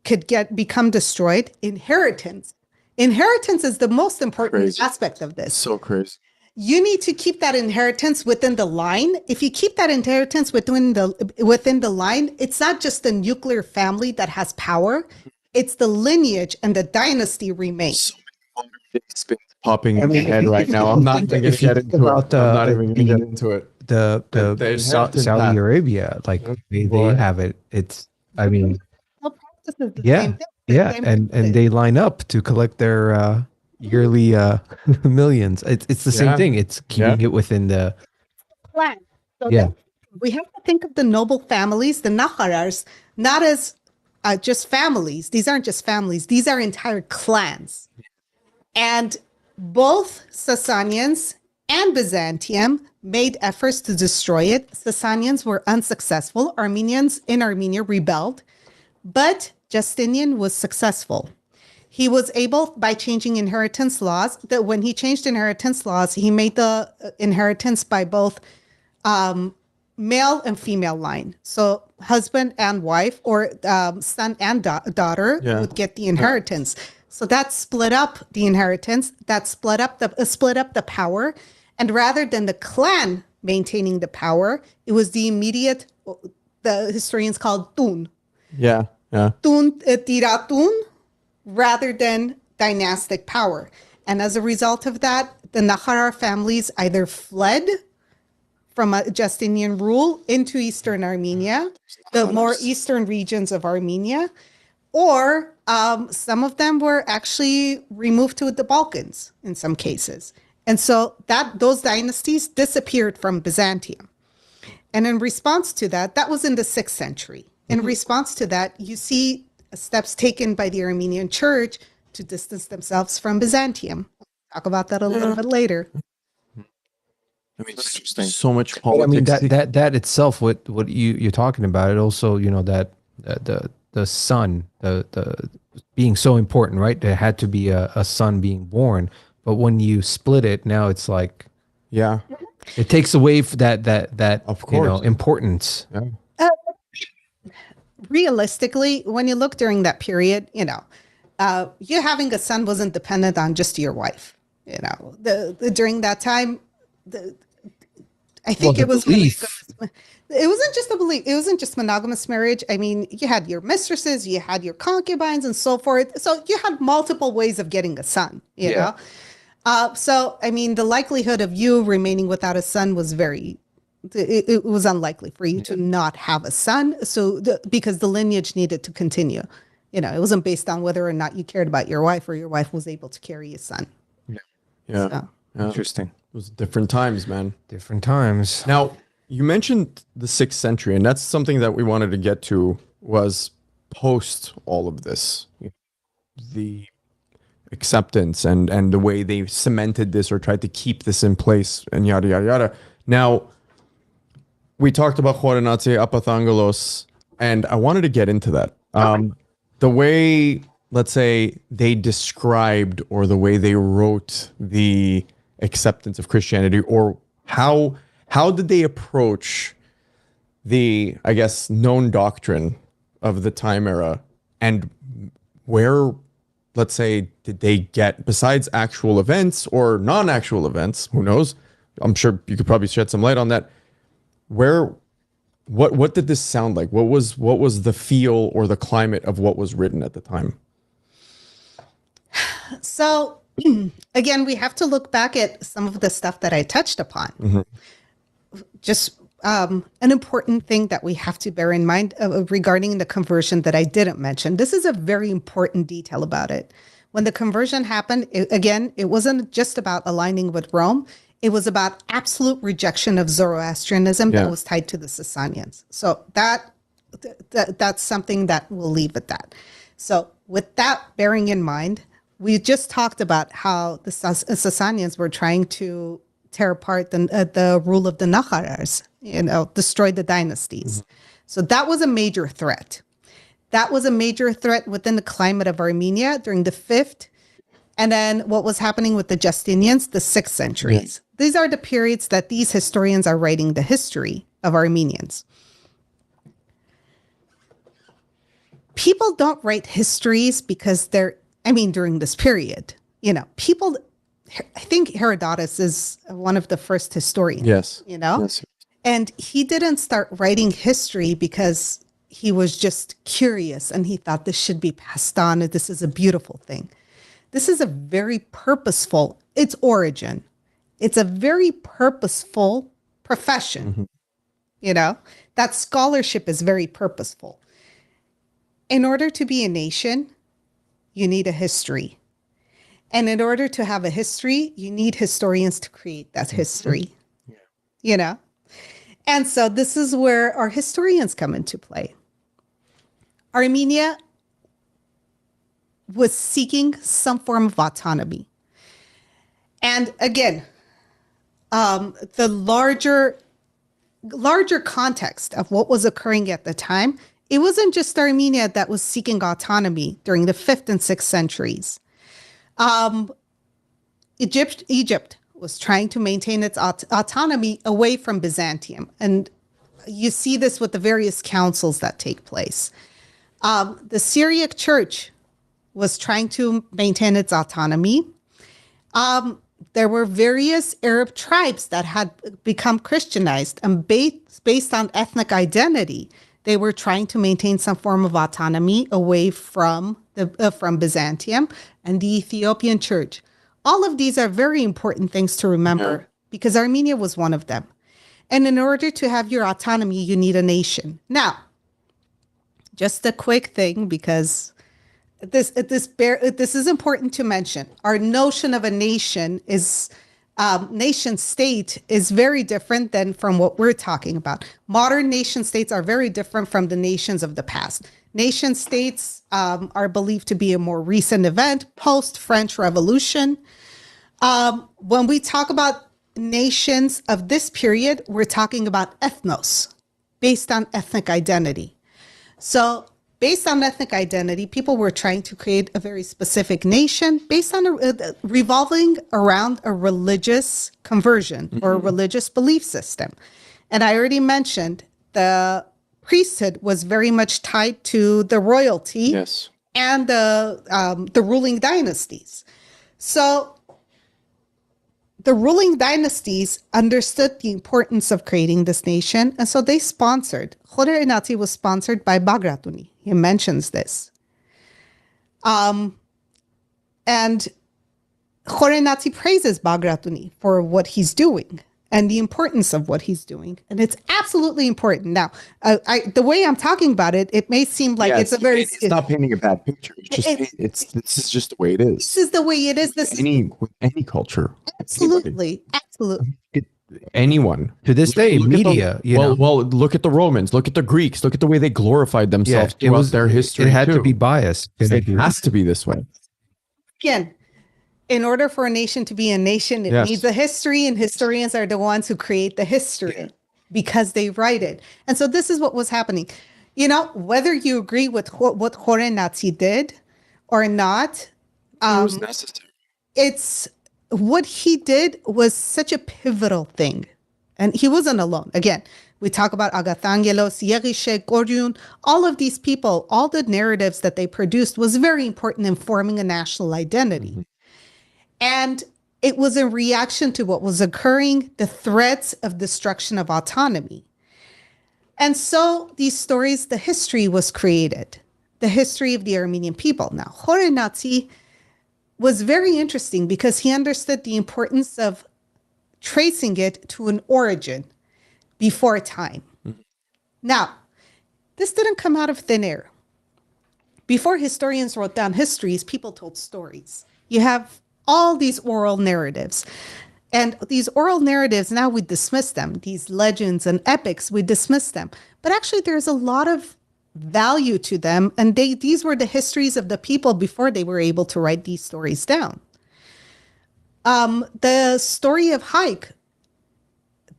could become destroyed. Inheritance is the most important aspect of this. So crazy. You need to keep that inheritance within the line. If you keep that inheritance within the line, it's not just the nuclear family that has power. It's the lineage and the dynasty remains. So many things popping in my head right now. I'm not going to get into it. I'm not even going to get into it. The Saudi Arabia, like they have it. It's, I mean, same thing. And they line up to collect their yearly millions. It's the same thing. It's keeping it within the plan. So we have to think of the noble families, the Nakharars, not as just families. These aren't just families. These are entire clans. And both Sasanians and Byzantium made efforts to destroy it. Sasanians were unsuccessful. Armenians in Armenia rebelled, but Justinian was successful. He was able, by changing inheritance laws, that when he changed inheritance laws, he made the inheritance by both male and female line. So husband and wife, or son and daughter would get the inheritance. So that split up the inheritance. That split up the power. And rather than the clan maintaining the power, it was the immediate. The historians called tun. Yeah. Tun tiratun, rather than dynastic power. And as a result of that, the Nakharar families either fled from a Justinian rule into Eastern Armenia, the more eastern regions of Armenia, or some of them were actually removed to the Balkans in some cases. And so those dynasties disappeared from Byzantium. And in response to that, that was in the 6th century. In response to that, you see steps taken by the Armenian church to distance themselves from Byzantium. Talk about that a little bit later. I mean, so much But politics. I mean that itself, what you're talking about, it also, you know, that the son, the being so important, right? There had to be a son being born, but when you split it, now it's like, yeah, it takes away that Of you know, course. importance. yeah. Realistically, when you look during that period, you know, you having a son wasn't dependent on just your wife. You know, during that time, I think Well, it was the belief. it wasn't just a belief. It wasn't just monogamous marriage. I mean, you had your mistresses, you had your concubines, and so forth. So you had multiple ways of getting a son. You know, so I mean, the likelihood of you remaining without a son was it was unlikely for you to not have a son. So because the lineage needed to continue. You know, it wasn't based on whether or not you cared about your wife or your wife was able to carry a son. Yeah. So. Interesting. It was different times, man. Different times. Now, you mentioned the 6th century, and that's something that we wanted to get to, was post all of this. The acceptance and the way they cemented this or tried to keep this in place and yada, yada, yada. Now, we talked about Chorinatse, Apathangelos, and I wanted to get into that. The way, let's say, they described or the way they wrote the acceptance of Christianity, or how did they approach the, I guess, known doctrine of the time era, and where, let's say, did they get, besides actual events or non-actual events, who knows, I'm sure you could probably shed some light on that, what did this sound like? What was the feel or the climate of what was written at the time? So again, we have to look back at some of the stuff that I touched upon. Just an important thing that we have to bear in mind regarding the conversion that I didn't mention. This is a very important detail about it. When the conversion happened, it wasn't just about aligning with Rome. It was about absolute rejection of Zoroastrianism that was tied to the Sasanians. So that's something that we'll leave at that. So with that bearing in mind, we just talked about how the Sasanians were trying to tear apart the rule of the Nakharars, you know, destroy the dynasties. So that was a major threat. That was a major threat within the climate of Armenia during the 5th. And then what was happening with the Justinians, the 6th centuries. These are the periods that these historians are writing the history of Armenians. People don't write histories because during this period, you know, I think Herodotus is one of the first historians. Yes. You know? Yes. And he didn't start writing history because he was just curious and he thought this should be passed on and this is a beautiful thing. This is a very purposeful, its origin. It's a very purposeful profession. You know, that scholarship is very purposeful. In order to be a nation, you need a history. And in order to have a history, you need historians to create that history. You know? And so this is where our historians come into play. Armenia was seeking some form of autonomy. And again, the larger context of what was occurring at the time, it wasn't just Armenia that was seeking autonomy during the 5th and 6th centuries. Egypt was trying to maintain its autonomy away from Byzantium. And you see this with the various councils that take place. The Syriac church was trying to maintain its autonomy. There were various Arab tribes that had become Christianized, and based on ethnic identity, they were trying to maintain some form of autonomy away from Byzantium and the Ethiopian church. All of these are very important things to remember because Armenia was one of them. And in order to have your autonomy, you need a nation. Now, just a quick thing, because this is important to mention. Our notion of a nation state is very different than from what we're talking about. Modern nation states are very different from the nations of the past. Nation states are believed to be a more recent event, post-French Revolution. When we talk about nations of this period, we're talking about ethnos, based on ethnic identity. So based on ethnic identity, people were trying to create a very specific nation based on revolving around a religious conversion or a religious belief system. And I already mentioned the priesthood was very much tied to the royalty and the ruling dynasties. So the ruling dynasties understood the importance of creating this nation, and so they sponsored. Khorenati was sponsored by Bagratuni. He mentions this. And Khorenati praises Bagratuni for what he's doing and the importance of what he's doing. And it's absolutely important. Now, the way I'm talking about it, it may seem like it's not painting a bad picture. This is just the way it is. This is the way it is. With any culture. Absolutely. Absolutely. Anyone to this day, media. Well, look at the Romans, look at the Greeks, look at the way they glorified themselves throughout their history. It had to be biased. It has to be this way. Again, in order for a nation to be a nation, it needs a history, and historians are the ones who create the history because they write it. And so this is what was happening. You know, whether you agree with what Khorenati did or not, It was necessary. it's what he did was such a pivotal thing. And he wasn't alone. Again, we talk about Agathangelos, Yerishe, Goryun, all of these people, all the narratives that they produced was very important in forming a national identity. Mm-hmm. And it was a reaction to what was occurring, the threats of destruction of autonomy. And so these stories, the history was created, the history of the Armenian people. Now, Khorenati was very interesting because he understood the importance of tracing it to an origin before time. Mm-hmm. Now, this didn't come out of thin air. Before historians wrote down histories, people told stories. You have all these oral narratives. And these oral narratives, now we dismiss them. These legends and epics, we dismiss them. But actually, there's a lot of value to them. And these were the histories of the people before they were able to write these stories down. The story of Haik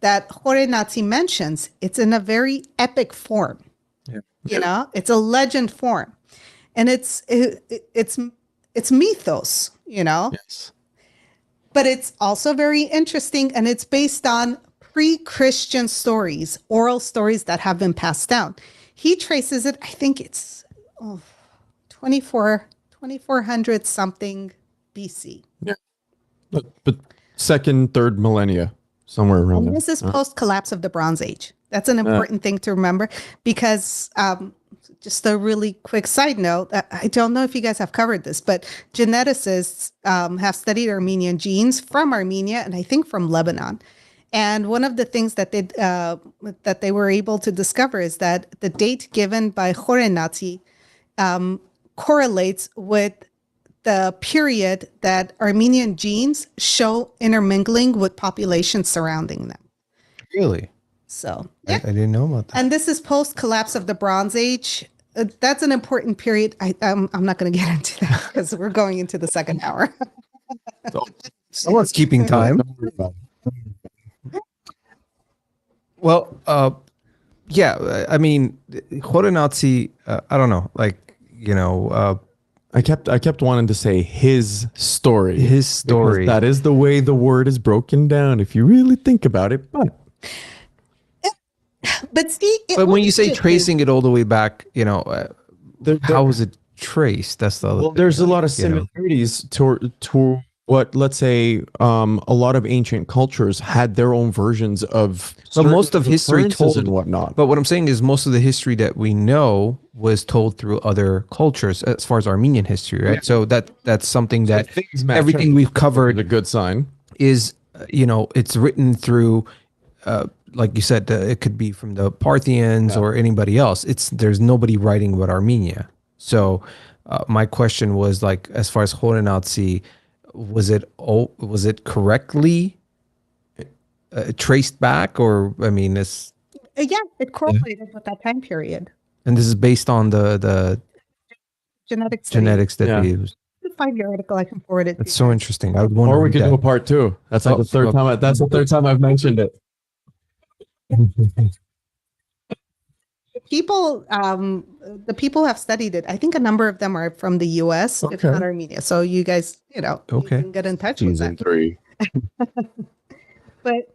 that Khorenati mentions, it's in a very epic form. Yeah. You know, it's a legend form. And it's mythos, you know? Yes. But it's also very interesting, and it's based on pre-Christian stories, oral stories that have been passed down. He traces it, I think it's 2400 something BC. Yeah. But second, third millennia, somewhere around there. This is post-collapse of the Bronze Age. That's an important thing to remember because just a really quick side note, I don't know if you guys have covered this, but geneticists have studied Armenian genes from Armenia and I think from Lebanon. And one of the things that they were able to discover is that the date given by Khorenati correlates with the period that Armenian genes show intermingling with populations surrounding them. Really? So I didn't know about that. And this is post-collapse of the Bronze Age. that's an important period. I'm not going to get into that because we're going into the second hour. Someone's keeping time. Well, yeah, I mean, Horenazi, I don't know, like, I kept wanting to say his story. His story. That is the way the word is broken down, if you really think about it. But see, but when you say tracing it all the way back, how was it traced? That's the other thing. There's a lot of similarities to what, let's say, a lot of ancient cultures had their own versions of. But most of history told and whatnot. But what I'm saying is most of the history that we know was told through other cultures, as far as Armenian history, right? Yeah. So that's something that everything we've covered a good sign is, it's written through. Like you said, it could be from the Parthians or anybody else. There's nobody writing about Armenia. So my question was, like, as far as Horenazi, was it correctly traced back, or I mean, it's it correlated with that time period. And this is based on the genetics that they used. Find your article, I can forward it. It's so interesting. I would want or we could do a part 2. That's like the third time. That's the third time I've mentioned it. People, the people who have studied it, I think a number of them are from the U.S., if not Armenia. So you guys, you can get in touch with them. Season 3. But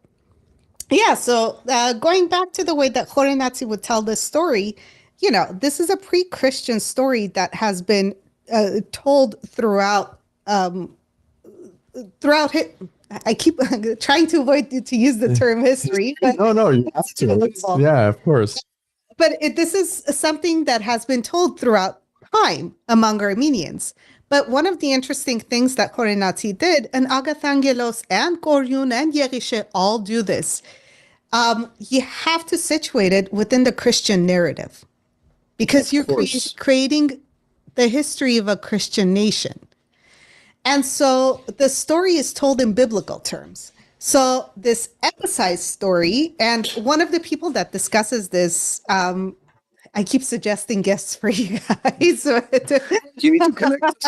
yeah, so going back to the way that Horenazi would tell this story, this is a pre-Christian story that has been told throughout. I keep trying to avoid to use the term history. But no, you have to. Yeah, of course. But this is something that has been told throughout time among Armenians. But one of the interesting things that Horenazi did, and Agathangelos and Koryun and Yerishe all do this, you have to situate it within the Christian narrative, because you're creating the history of a Christian nation. And so the story is told in biblical terms. So this episode story, and one of the people that discusses this, I keep suggesting guests for you guys. You need to connect.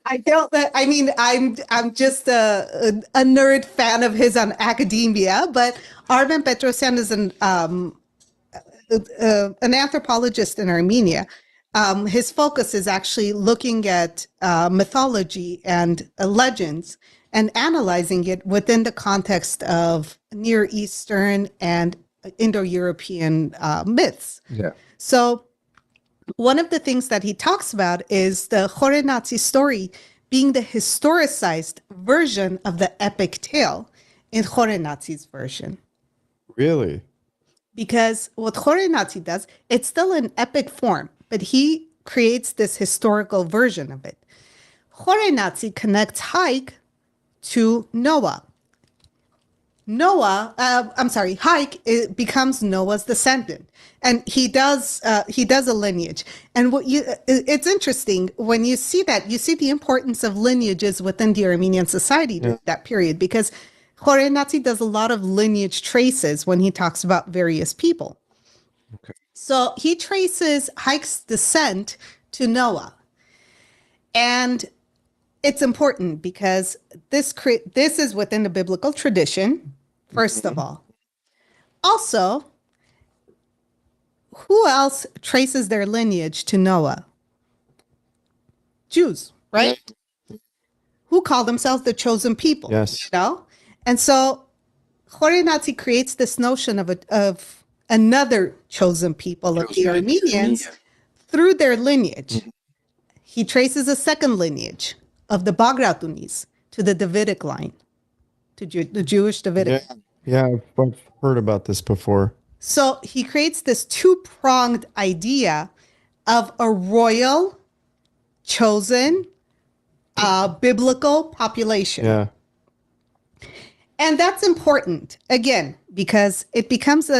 I don't. I mean, I'm just a nerd fan of his on academia. But Armen Petrosyan is an anthropologist in Armenia. His focus is actually looking at mythology and legends and analyzing it within the context of Near Eastern and Indo-European myths. Yeah. So one of the things that he talks about is the Horenazi story being the historicized version of the epic tale in Horenazi's version. Really? Because what Horenazi does, it's still an epic form, but he creates this historical version of it. Horenazi connects Haik to Noah. Haik becomes Noah's descendant, and he does a lineage. And it's interesting when you see that, you see the importance of lineages within the Armenian society during that period, because Horenazi does a lot of lineage traces when he talks about various people. Okay. So he traces Haik's descent to Noah. And it's important because this is within the biblical tradition, first of all. Also, who else traces their lineage to Noah? Jews, right? Who call themselves the chosen people. Yes. And so Horenazi creates this notion of another chosen people of the Armenians through their lineage. He traces a second lineage of the Bagratunis to the Davidic line, to the Jewish Davidic line. Yeah, I've heard about this before. So he creates this two-pronged idea of a royal, chosen, biblical population. Yeah. And that's important, again, because it becomes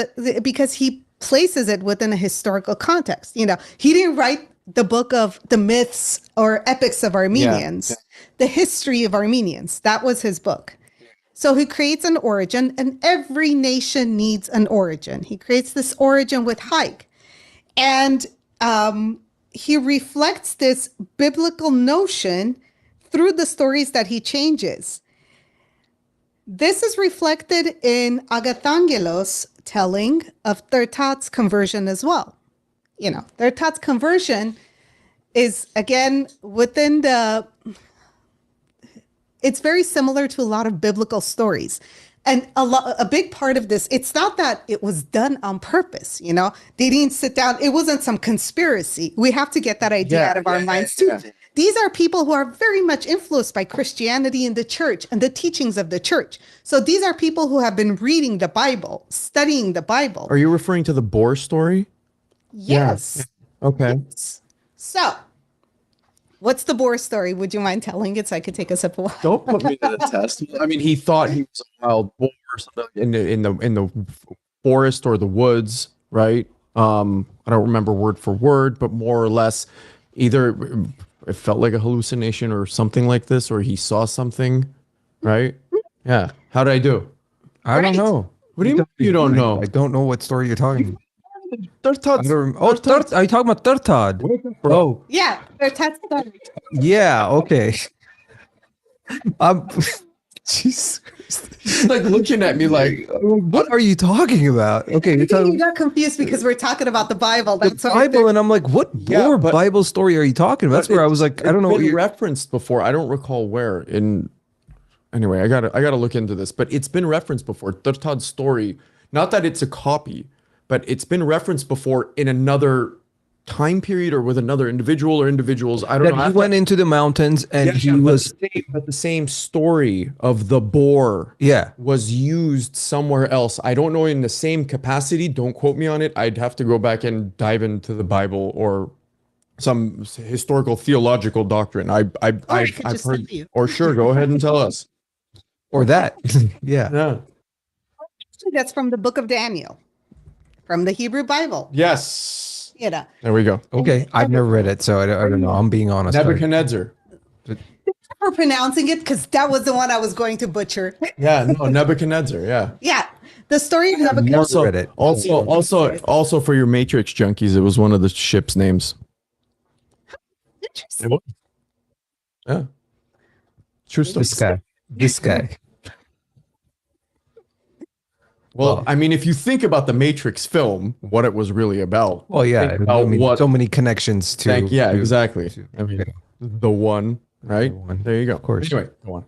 because he places it within a historical context. He didn't write the book of the myths or epics of Armenians, the history of Armenians. That was his book. So he creates an origin, and every nation needs an origin. He creates this origin with Haik. And he reflects this biblical notion through the stories that he changes. This is reflected in Agathangelos' telling of Tertat's conversion as well. Tertat's conversion is, again, it's very similar to a lot of biblical stories. And a big part of this, it's not that it was done on purpose, They didn't sit down. It wasn't some conspiracy. We have to get that idea out of our minds too. Yeah. These are people who are very much influenced by Christianity and the church and the teachings of the church. So these are people who have been reading the Bible, studying the Bible. Are you referring to the boar story? Yes. Yeah. Okay. Yes. So, what's the boar story? Would you mind telling it so I could take a sip of water? Don't put me to the test. I mean, he thought he was a wild boar or something in the forest or the woods, right? I don't remember word for word, but more or less, either it felt like a hallucination or something like this, or he saw something, right? Yeah. How did I do? I don't know. What do you mean you don't know? I don't know what story you're talking about. Tertat. Are you talking about Tertad? Oh, Yeah, Tertat's story. yeah. Okay. Jeez. He's like looking at me like, What are you talking about? Okay, you're You talking got confused because we're talking about the Bible. the That's why Bible, and I'm like, what Yeah, more but- Bible story are you talking about? That's where I was like, I don't know what It's been you're. referenced before. I don't recall where. Anyway, I gotta look into this, but it's been referenced before. Tertad's story, not that it's a copy, but it's been referenced before in another time period or with another individual or individuals. I don't That know. he went into the mountains and he was. But the same story of the boar Yeah. was used somewhere else. I don't know in the same capacity. Don't quote me on it. I'd have to go back and dive into the Bible or some historical theological doctrine. I've just heard. tell you. Or sure, go ahead and tell us. Or that. Yeah. Yeah. that's from the book of Daniel, from the Hebrew Bible. Yes. There we go. Okay. I've never read it, so I don't know. I'm being honest. Nebuchadnezzar. For pronouncing it, because that was the one I was going to butcher. Yeah, no, Nebuchadnezzar. Yeah. Yeah, the story of Nebuchadnezzar. Also read it. Also for your Matrix junkies, it was one of the ship's names. Interesting. Yeah. True story. This guy. Well, I mean, if you think about the Matrix film, what it was really about. Well, yeah. Think about So many connections to. Exactly. to- I mean, okay. the one, right? The one. There you go. Of course. Anyway, go on.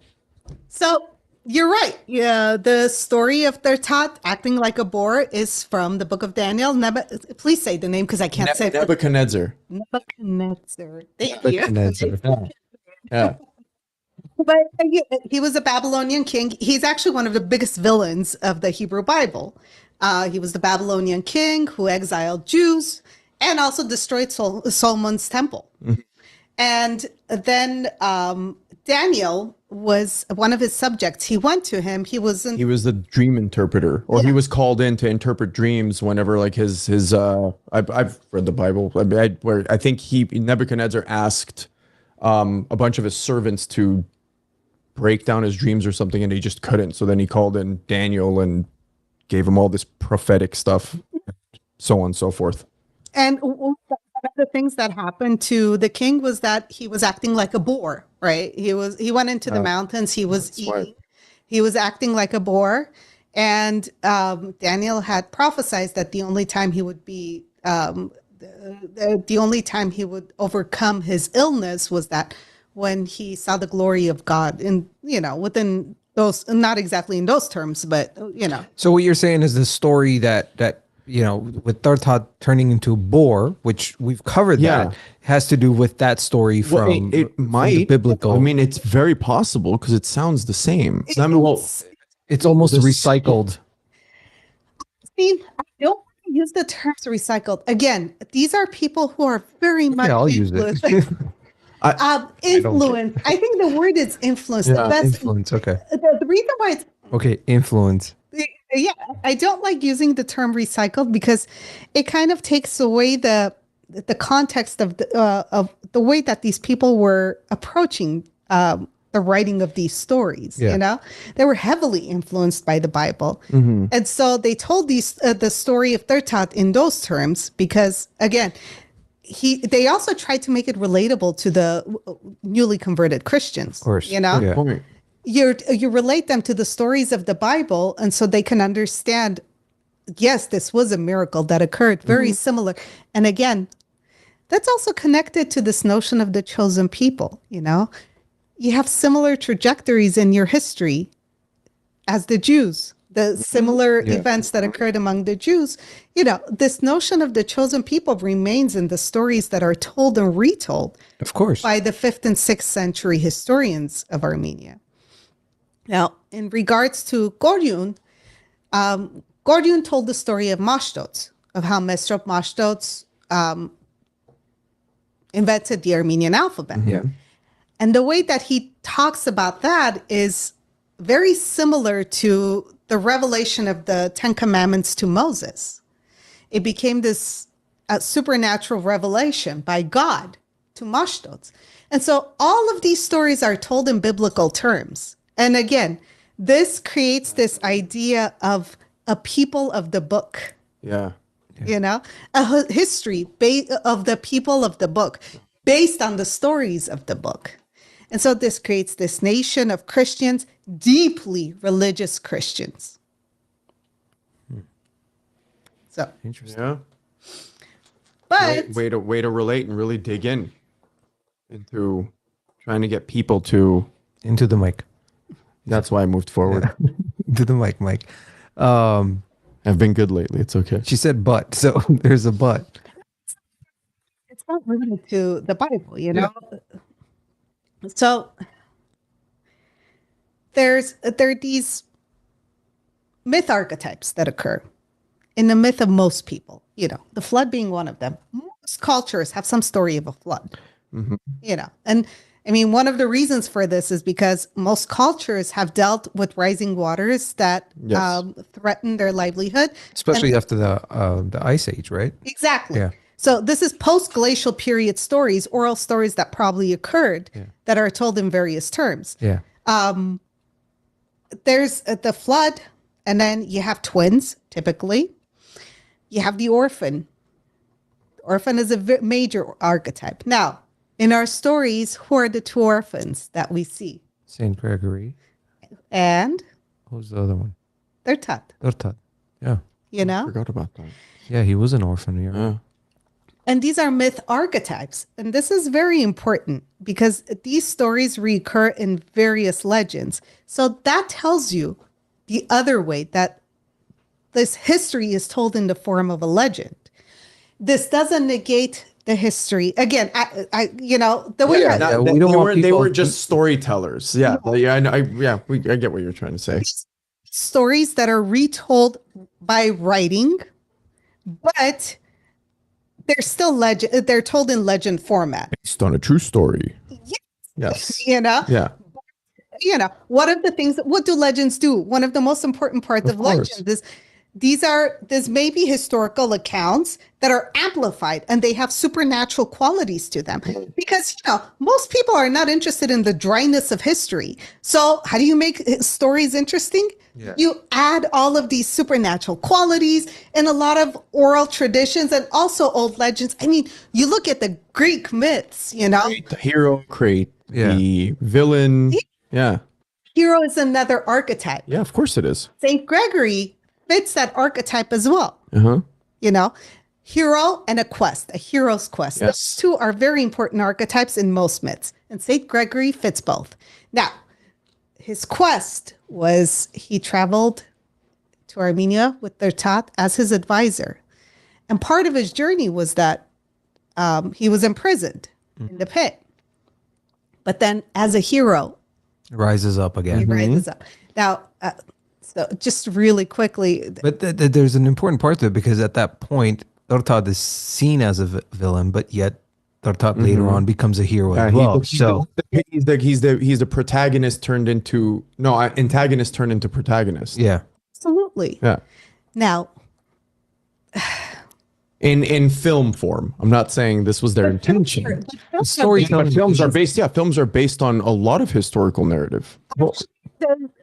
So you're right. Yeah, the story of Tertat acting like a boar is from the book of Daniel. Please say the name because I can't say it. Nebuchadnezzar. Nebuchadnezzar. Thank you. Nebuchadnezzar. Yeah. But he was a Babylonian king. He's actually one of the biggest villains of the Hebrew Bible. He was the Babylonian king who exiled Jews and also destroyed Solomon's temple. Mm-hmm. And then Daniel was one of his subjects. He went to him. He was the dream interpreter, or he was called in to interpret dreams whenever like his I've read the Bible where I think Nebuchadnezzar asked a bunch of his servants to break down his dreams or something, and he just couldn't. So then he called in Daniel and gave him all this prophetic stuff, so on and so forth. And one of the things that happened to the king was that he was acting like a boar, right? He went into the mountains. He was eating. Right. He was acting like a boar. And Daniel had prophesied that the only time he would be, the only time he would overcome his illness was that when he saw the glory of God in, within those, not exactly in those terms, but, So what you're saying is the story that with Tertat turning into a boar, which we've covered, Yeah. that has to do with that story from it from the might biblical. I mean, it's very possible because it sounds the same. I mean, well, it's almost this- recycled. Steve, I don't want to use the terms recycled. Again, these are people who are very much I'll use it. influenced. Influence. I think the word is influence. Yeah, The best. Influence. Okay. The reason why it's Okay. Influence. yeah, I don't like using the term recycled because it kind of takes away the context of the way that these people were approaching the writing of these stories. Yeah. You know, they were heavily influenced by the Bible. And so they told the story of Tertat in those terms because, again, they also tried to make it relatable to the newly converted Christians. Of course. You know, Yeah. Point. you relate them to the stories of the Bible, and so they can understand, yes, this was a miracle that occurred, very similar. And again, that's also connected to this notion of the chosen people. You know, you have similar trajectories in your history as the Jews, the similar events that occurred among the Jews. You know, this notion of the chosen people remains in the stories that are told and retold Of course. by the 5th and 6th century historians of Armenia. Now, in regards to Goryun, Goryun told the story of Mashtots, of how Mesrop Mashtots invented the Armenian alphabet. Yeah. And the way that he talks about that is very similar to the revelation of the Ten Commandments to Moses. It became this supernatural revelation by God to Mashtots. And so all of these stories are told in biblical terms. And again, this creates this idea of a people of the book, Yeah. you know, a history of the people of the book based on the stories of the book. And so this creates this nation of Christians, deeply religious Christians. So, Interesting. Yeah. but Way to relate and really dig into trying to get people to. Into the mic. That's why I moved forward. Into the mic, Mike. I've been good lately. It's okay. She said but, so there's a but. it's not limited to the Bible, you know? So there are these myth archetypes that occur in the myth of most people, you know, the flood being one of them. Most cultures have some story of a flood, you know, and I mean, one of the reasons for this is because most cultures have dealt with rising waters that threaten their livelihood. Especially after the Ice Age, right? Exactly. Yeah. So this is post-glacial period stories, oral stories that probably occurred that are told in various terms. Yeah. There's the flood, and then you have twins, typically. You have the orphan. Orphan is a major archetype. Now, in our stories, who are the two orphans that we see? Saint Gregory. And Who's the other one? they're Tut, Tortat. Yeah. you know? Forgot about that. Yeah, he was an orphan. Yeah. Yeah. And these are myth archetypes. And this is very important because these stories recur in various legends. So that tells you the other way that this history is told in the form of a legend. This doesnent negate the history. Again, I you know, the way Yeah, that we don't want They people- were just storytellers. Yeah. Yeah. I get what you're trying to say. stories that are retold by writing, but they're still legend. They're told in legend format. Based on a true story. Yes. You know, Yeah. you know, what do legends do? One of the most important parts of course. legends is this may be historical accounts that are amplified and they have supernatural qualities to them because, you know, most people are not interested in the dryness of history. So how do you make stories interesting? Yeah. You add all of these supernatural qualities and a lot of oral traditions and also old legends. I mean, you look at the Greek myths, you know, The hero, create Yeah. the villain. Yeah. hero is another archetype. Yeah, of course it is. St. Gregory fits that archetype as well. Uh-huh. You know, hero and a quest, a hero's quest. Yes. Those two are very important archetypes in most myths. And St. Gregory fits both. Now, his quest was he traveled to Armenia with Tertat as his advisor. And part of his journey was that he was imprisoned in the pit. But then as a hero, Rises up again. he rises up. Now, so just really quickly, But there's an important part to it because at that point, Tortat is seen as a villain, but yet Tortat later on becomes a hero as well. He's the protagonist turned into antagonist turned into protagonist. Yeah. absolutely. Yeah. Now, in film form. I'm not saying this was their intention. Storytelling. But films are based on a lot of historical narrative.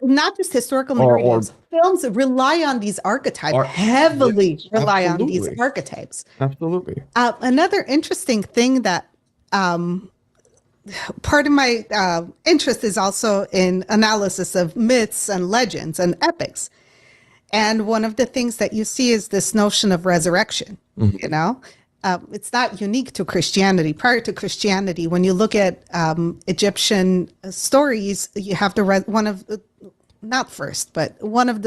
Not just historical narratives. Films rely on these archetypes, heavily rely on these archetypes. Absolutely. Another interesting thing that part of my interest is also in analysis of myths and legends and epics. And one of the things that you see is this notion of resurrection, you know? It's not unique to Christianity. Prior to Christianity, when you look at Egyptian stories, you have one of the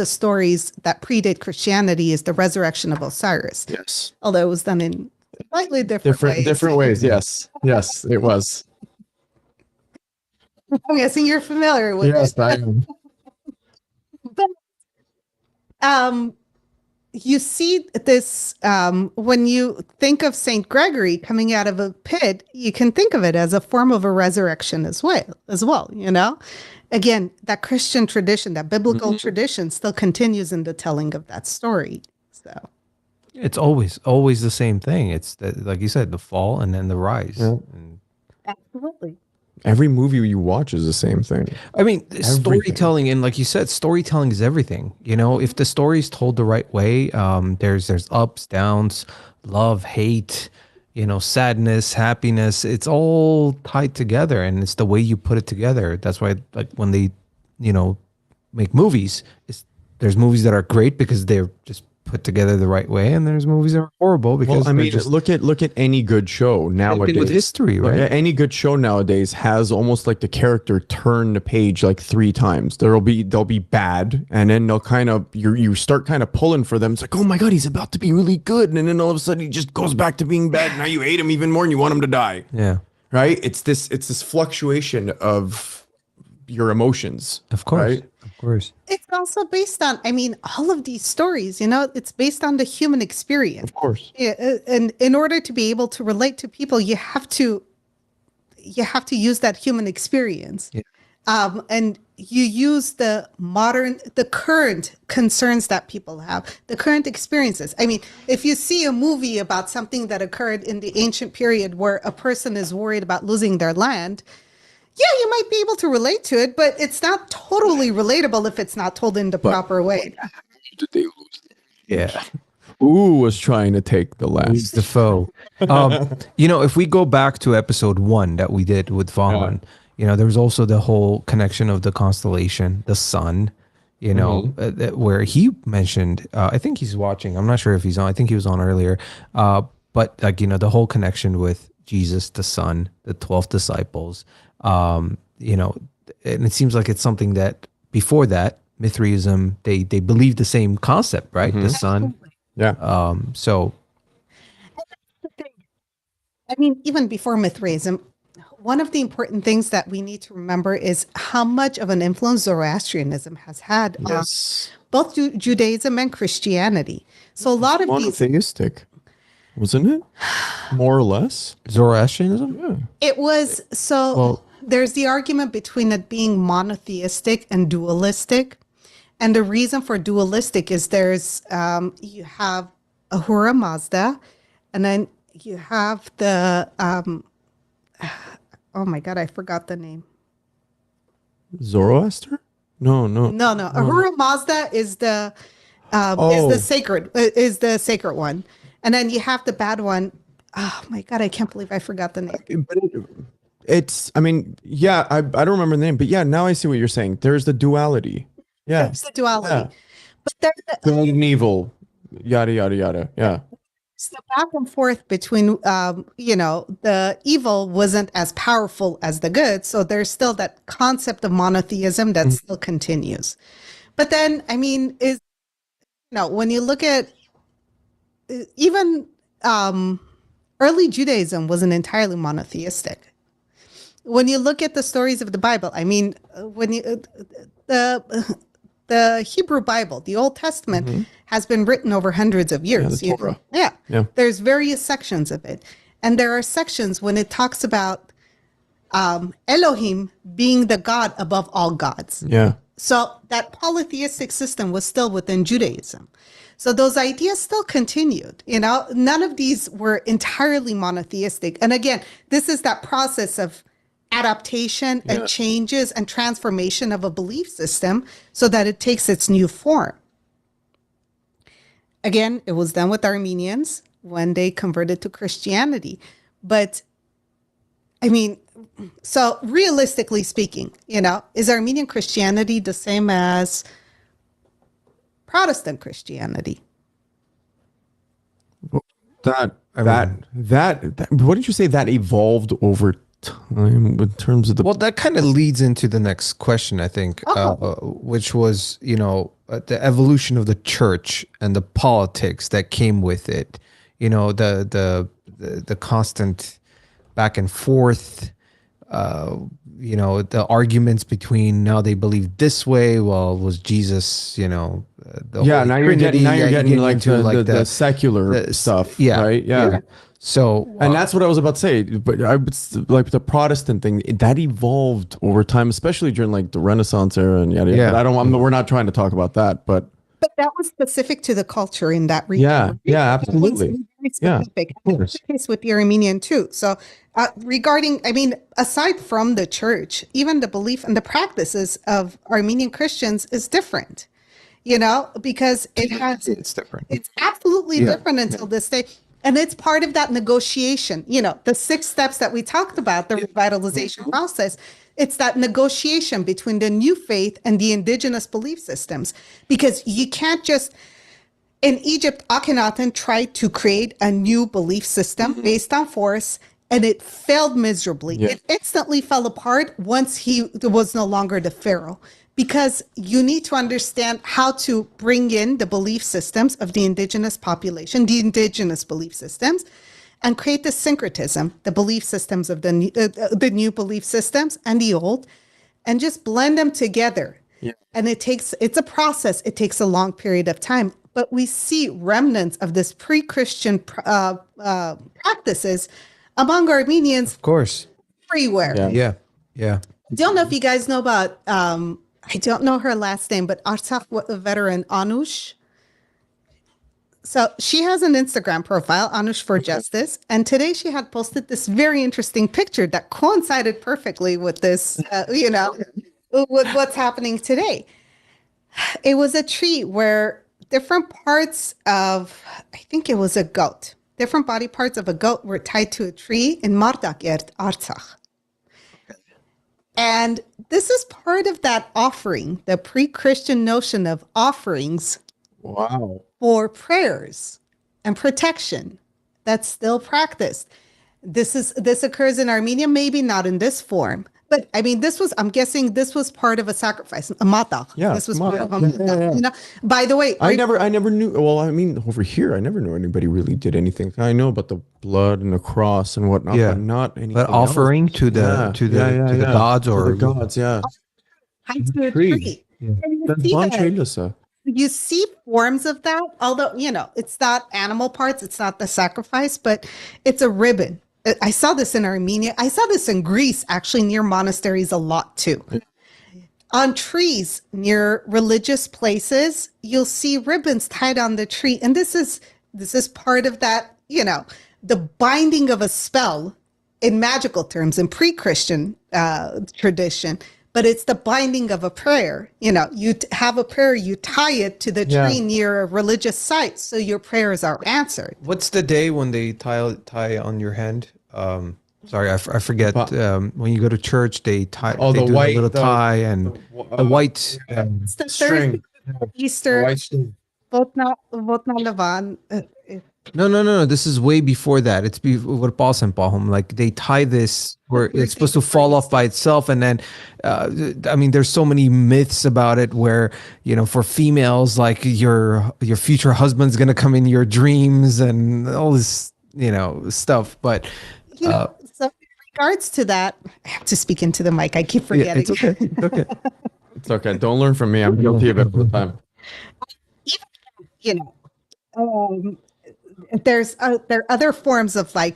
stories that predate Christianity is the resurrection of Osiris. Yes. Although it was done in slightly different ways. Different ways, yes. Yes, it was. I'm guessing you're familiar with it. Yes, I am. But, you see this when you think of Saint Gregory coming out of a pit, you can think of it as a form of a resurrection as well, you know? Again, that Christian tradition, that biblical tradition still continues in the telling of that story. So It's always the same thing. It's like you said, the fall and then the rise. Yeah. And absolutely. Every movie you watch is the same thing. I mean, storytelling, and like you said, storytelling is everything. You know, if the story's told the right way, there's ups, downs, love, hate, you know, sadness, happiness. It's all tied together, and it's the way you put it together. That's why, like, when they, you know, make movies, there's movies that are great because they're just put together the right way, and there's movies that are horrible because I mean, look at any good show nowadays. With history, right? Any good show nowadays has almost like the character turn the page like 3 times. They'll be bad, and then they'll kind of you start kind of pulling for them. It's like, oh my god, he's about to be really good, and then all of a sudden he just goes back to being bad. Now you hate him even more, and you want him to die. Yeah, right. It's this fluctuation of your emotions. of course, right? of course. It's also based on, I mean, all of these stories, you know, it's based on the human experience. Of course. Yeah, and in order to be able to relate to people, you have to use that human experience. Yeah. And you use the current concerns that people have, the current experiences. I mean, if you see a movie about something that occurred in the ancient period where a person is worried about losing their land, yeah, you might be able to relate to it, but it's not totally relatable if it's not told in the proper way. Yeah. Who was trying to take the last? Who's the foe? You know, if we go back to episode 1 that we did with Famine, you know, there was also the whole connection of the constellation, the sun, you know, where he mentioned, I think he's watching. I'm not sure if he's on. I think he was on earlier. But like, you know, the whole connection with Jesus, the sun, the 12 disciples, you know, and it seems like it's something that before that, Mithraism, they believe the same concept, right? The sun. Yeah. I mean, even before Mithraism, one of the important things that we need to remember is how much of an influence Zoroastrianism has had on both Judaism and Christianity. So a lot of these monotheistic, wasn't it? More or less. Zoroastrianism? Yeah. it was there's the argument between it being monotheistic and dualistic. And the reason for dualistic is there's you have Ahura Mazda, and then you have the oh my god, I forgot the name. Zoroaster? No. Ahura Mazda is the sacred one, and then you have the bad one. Oh my god, I can't believe I forgot the name. It's, I mean, yeah, I don't remember the name, but yeah, now I see what you're saying. There's the duality. Yeah. There's the duality, Yeah. but there's Good and evil, yada yada yada. Yeah. the back and forth between you know, the evil wasn't as powerful as the good, so there's still that concept of monotheism that still continues. But then, I mean, when you look at even early Judaism wasn't entirely monotheistic. When you look at the stories of the Bible, I mean, when you the Hebrew Bible, the Old Testament, has been written over hundreds of years. the Torah. Yeah. Yeah. There's various sections of it. And there are sections when it talks about Elohim being the God above all gods. Yeah. So that polytheistic system was still within Judaism. So those ideas still continued, none of these were entirely monotheistic. And again, this is that process of adaptation and changes and transformation of a belief system so that it takes its new form. Again, it was done with Armenians when they converted to Christianity. But I mean, so realistically speaking, is Armenian Christianity the same as Protestant Christianity? What did you say that evolved over time in terms of the? Well, that kind of leads into the next question, I think, which was, the evolution of the church and the politics that came with it. The constant back and forth. The arguments between now they believe this way. Well, was Jesus, now you're getting like the secular stuff, right? Yeah. So, and that's what I was about to say. But I would like the Protestant thing that evolved over time, especially during like the Renaissance era and yada yada. But we're not trying to talk about that, but that was specific to the culture in that region. Yeah, absolutely. Very specific. And that's the case with the Armenian too. So aside from the church, even the belief and the practices of Armenian Christians is different, because it's different. It's absolutely different until this day. And it's part of that negotiation, the 6 steps that we talked about, the revitalization process. It's that negotiation between the new faith and the indigenous belief systems, because you can't just, in Egypt, Akhenaten tried to create a new belief system based on force, and it failed miserably. It instantly fell apart once he was no longer the pharaoh, because you need to understand how to bring in the belief systems of the indigenous population, the indigenous belief systems, and create the syncretism, the belief systems of the new belief systems and the old, and just blend them together. And it's a process. It takes a long period of time, but we see remnants of this pre-Christian practices among Armenians, of course, everywhere. Yeah. I don't know if you guys know about, I don't know her last name, but Artsakh veteran Anush. So she has an Instagram profile, Anush for Justice. And today she had posted this very interesting picture that coincided perfectly with this, with what's happening today. It was a tree where different parts of, I think it was a goat, different body parts of a goat were tied to a tree in Mardakert, Artsakh. And this is part of that offering, the pre-Christian notion of offerings for prayers and protection that's still practiced. This occurs in Armenia, maybe not in this form, but I'm guessing this was part of a sacrifice, a matach. This was part of a matach. By the way, I never knew. Well, over here, I never knew anybody really did anything. I know about the blood and the cross and whatnot, but not anything. But offering else. to the gods or to the gods, tied to a tree. You see forms of that, although it's not animal parts, it's not the sacrifice, but it's a ribbon. I saw this in Armenia. I saw this in Greece, actually, near monasteries a lot too. On trees near religious places, you'll see ribbons tied on the tree. And this is part of that, the binding of a spell in magical terms, in pre-Christian tradition. But it's the binding of a prayer. You have a prayer, you tie it to the tree near a religious site, so your prayers are answered. What's the day when they tie on your hand? Sorry, I forget. When you go to church, they tie. Oh, they the do white, a little tie and the white It's the string. Easter. Votna Levan. No. This is way before that. It's what Paul sent home. Like they tie this where it's supposed to fall off by itself, and then, there's so many myths about it. Where for females, like your future husband's gonna come in your dreams and all this stuff. But so in regards to that, I have to speak into the mic. I keep forgetting. It's okay. It's okay. Don't learn from me. I'm guilty of it all the time. There are other forms of I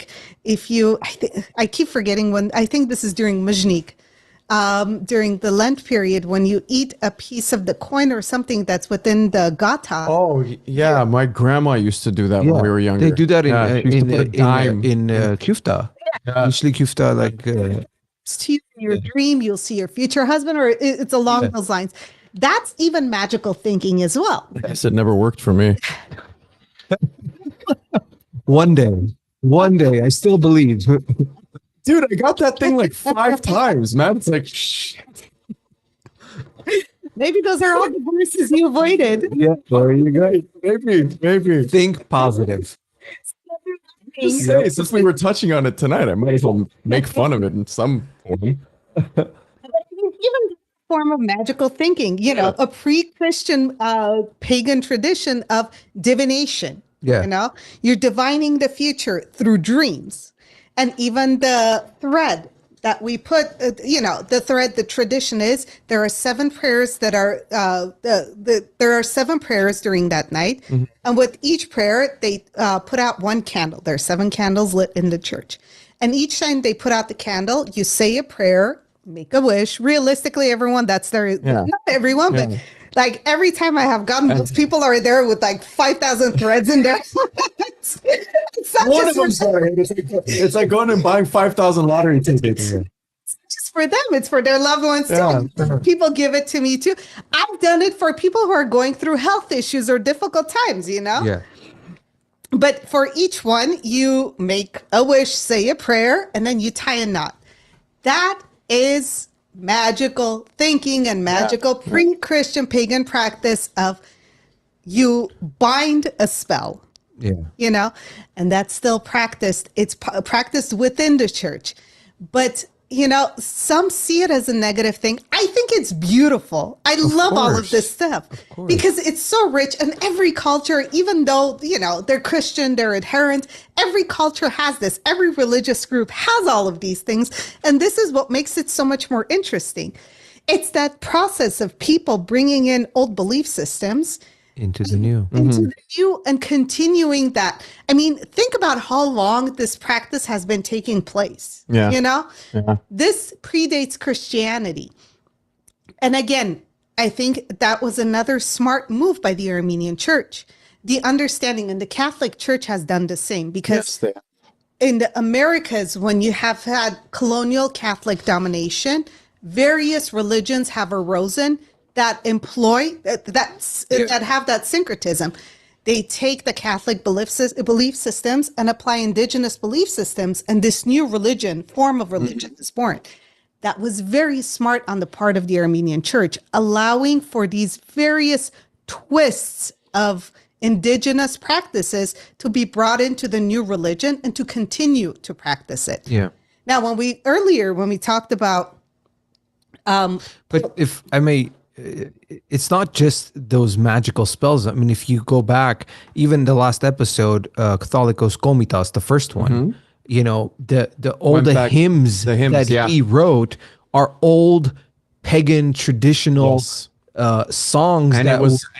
keep forgetting when, I think this is during Mujnik, during the Lent period, when you eat a piece of the coin or something that's within the gata. Oh yeah, my grandma used to do that when we were younger. They do that she used to put a dime. in kufta. Usually kufta, like To you in your dream, you'll see your future husband, or it's along those lines. That's even magical thinking as well. Yes, it never worked for me. one day, I still believe. Dude, I got that thing like 5 times, man. It's like, shit. Maybe those are all the verses you avoided. Yeah, there you go. Maybe. Think positive. Just say, since we were touching on it tonight, I might as well make fun of it in some form. Even form of magical thinking, a pre-Christian pagan tradition of divination. Yeah. You're divining the future through dreams. And even the thread that we put, the tradition is there are 7 prayers that are, there are 7 prayers during that night. Mm-hmm. And with each prayer, they put out 1 candle. There are 7 candles lit in the church. And each time they put out the candle, you say a prayer, make a wish. Realistically, everyone, that's not everyone, but like every time I have gone, most people are there with like 5,000 threads in there. One of them, sorry. It's like going and buying 5,000 lottery tickets. Just for them, it's for their loved ones too. People give it to me too. I've done it for people who are going through health issues or difficult times, Yeah. But for each one, you make a wish, say a prayer, and then you tie a knot. That is magical thinking and magical pre-Christian pagan practice of you bind a spell. Yeah. And that's still practiced. It's practiced within the church. But, some see it as a negative thing. I think it's beautiful. I love all of this stuff because it's so rich. And every culture, even though, they're Christian, they're adherent, every culture has this. Every religious group has all of these things. And this is what makes it so much more interesting. It's that process of people bringing in old belief systems into the new and continuing that. I mean, think about how long this practice has been taking place. This predates Christianity. And again, I think that was another smart move by the Armenian church. The understanding, and the Catholic Church has done the same, because in the Americas, when you have had colonial Catholic domination, various religions have arisen that employ that have that syncretism. They take the Catholic belief systems and apply indigenous belief systems, and this new form of religion is born. That was very smart on the part of the Armenian church, allowing for these various twists of indigenous practices to be brought into the new religion and to continue to practice it. Yeah. Now, when we talked about, but if I may, it's not just those magical spells. I mean, if you go back, even the last episode, Catholicos Komitas, the first one, the hymns that he wrote are old pagan traditional songs, and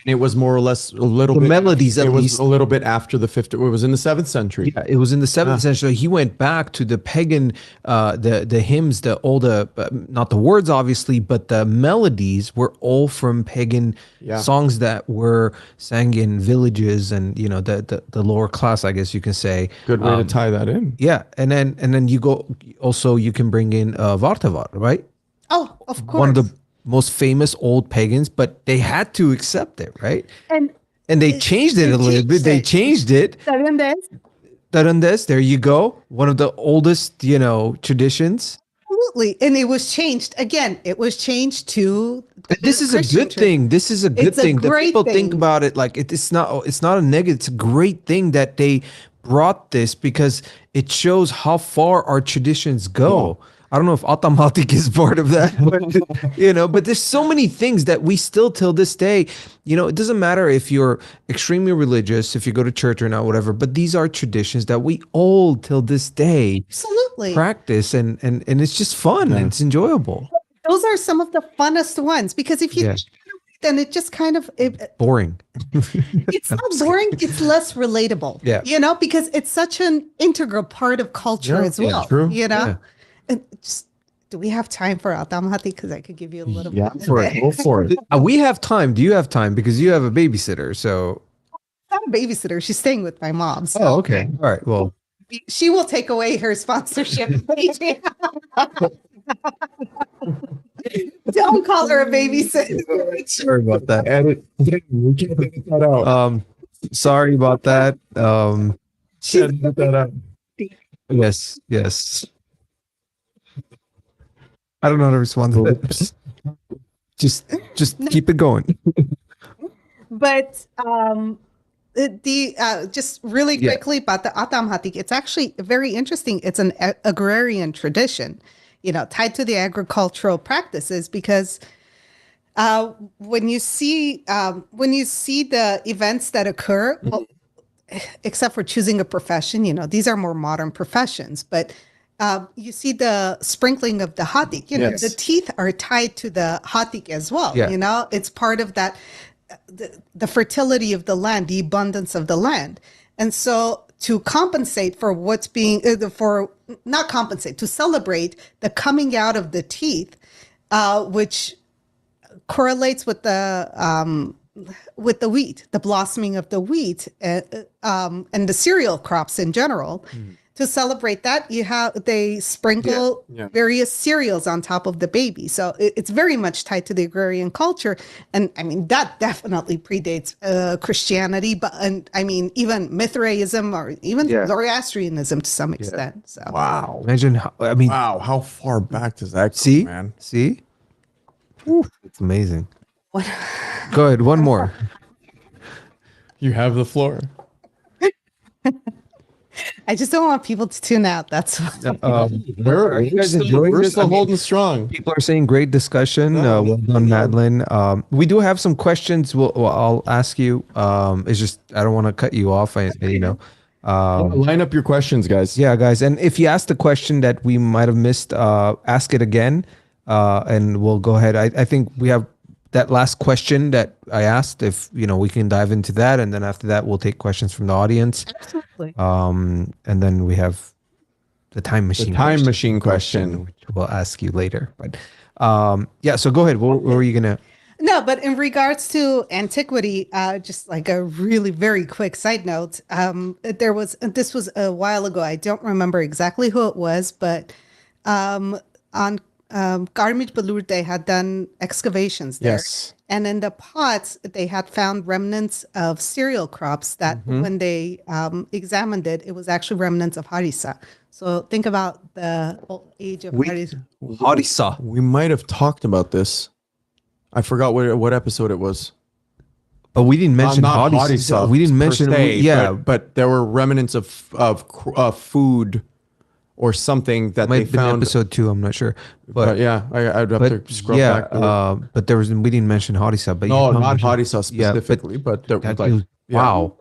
it was more or less a little bit melodies. It was a little bit after the 5th. It was in the 7th century. Yeah, it was in the 7th century. He went back to the pagan, the hymns, the older, not the words obviously, but the melodies were all from pagan songs that were sang in villages and the lower class, I guess you can say. Good way to tie that in. Yeah, and then you go. Also, you can bring in Vartavar, right? Oh, of course. One of the most famous old pagans, but they had to accept it, right? And they changed it a little bit. They changed it. Tarandes, there you go. One of the oldest, traditions. Absolutely. And it was changed. Again, it was changed to this is a good thing. This is a good thing. The people think about it like it's not a negative. It's a great thing that they brought this because it shows how far our traditions go. I don't know if automatic is part of that, but there's so many things that we still till this day, it doesn't matter if you're extremely religious, if you go to church or not, whatever, but these are traditions that we all till this day practice and it's just fun and it's enjoyable. Those are some of the funnest ones because if you then it just kind of boring. It's not boring. It's less relatable, because it's such an integral part of culture as well, true. And just do we have time for Atamhati? Because I could give you a little Yeah, bit. for it. Go for it. We have time. Do you have time? Because you have a babysitter. So. Not a babysitter. She's staying with my mom. So Oh, okay. All right. Well, she will take away her sponsorship. Don't call her a babysitter. sorry about that. Edit. We can't edit that out. Sorry about that. Edit that out. Yes. I don't know how to respond to that. Just keep it going. But just really quickly about the Atamhati, it's actually very interesting. It's an agrarian tradition, tied to the agricultural practices, because when you see the events that occur, well, except for choosing a profession, these are more modern professions, but you see the sprinkling of the hatik. Yes. The teeth are tied to the hatik as well. Yeah. It's part of that, the fertility of the land, the abundance of the land. And so to compensate for what's being, to celebrate the coming out of the teeth, which correlates with the wheat, the blossoming of the wheat, and the cereal crops in general. To celebrate that, they sprinkle various cereals on top of the baby. So it's very much tied to the agrarian culture, and I mean that definitely predates Christianity, but even Mithraism or even Zoroastrianism to some extent. So Wow. Imagine Wow, how far back does that go, man? See? It's amazing. Go ahead, one more. You have the floor. I just don't want people to tune out. That's Are you guys enjoying We're this? still holding strong. People are saying great discussion. Well done, Madlen. We do have some questions. I'll ask you. It's just I don't want to cut you off. Line up your questions, guys. Yeah, guys. And if you asked a question that we might have missed, ask it again, and we'll go ahead. I think we have that last question that I asked. If we can dive into that, and then after that, we'll take questions from the audience. absolutely. And then we have the time machine. Question. Which we'll ask you later. But so go ahead. What were you gonna? No, but in regards to antiquity, just like a really very quick side note, this was a while ago. I don't remember exactly who it was, but on Garmij Balur, they had done excavations there. Yes. And in the pots, they had found remnants of cereal crops that when they examined it, it was actually remnants of harissa. So think about the old age of harissa. Harissa. We might have talked about this. I forgot what episode it was. But we didn't mention Not harissa. We didn't mention. but there were remnants of food or something that Might they have been found. episode 2. I'm not sure. But I'd have to scroll back. but we didn't mention harissa. But No, you not mentioned- harissa specifically, but there that was is- wow.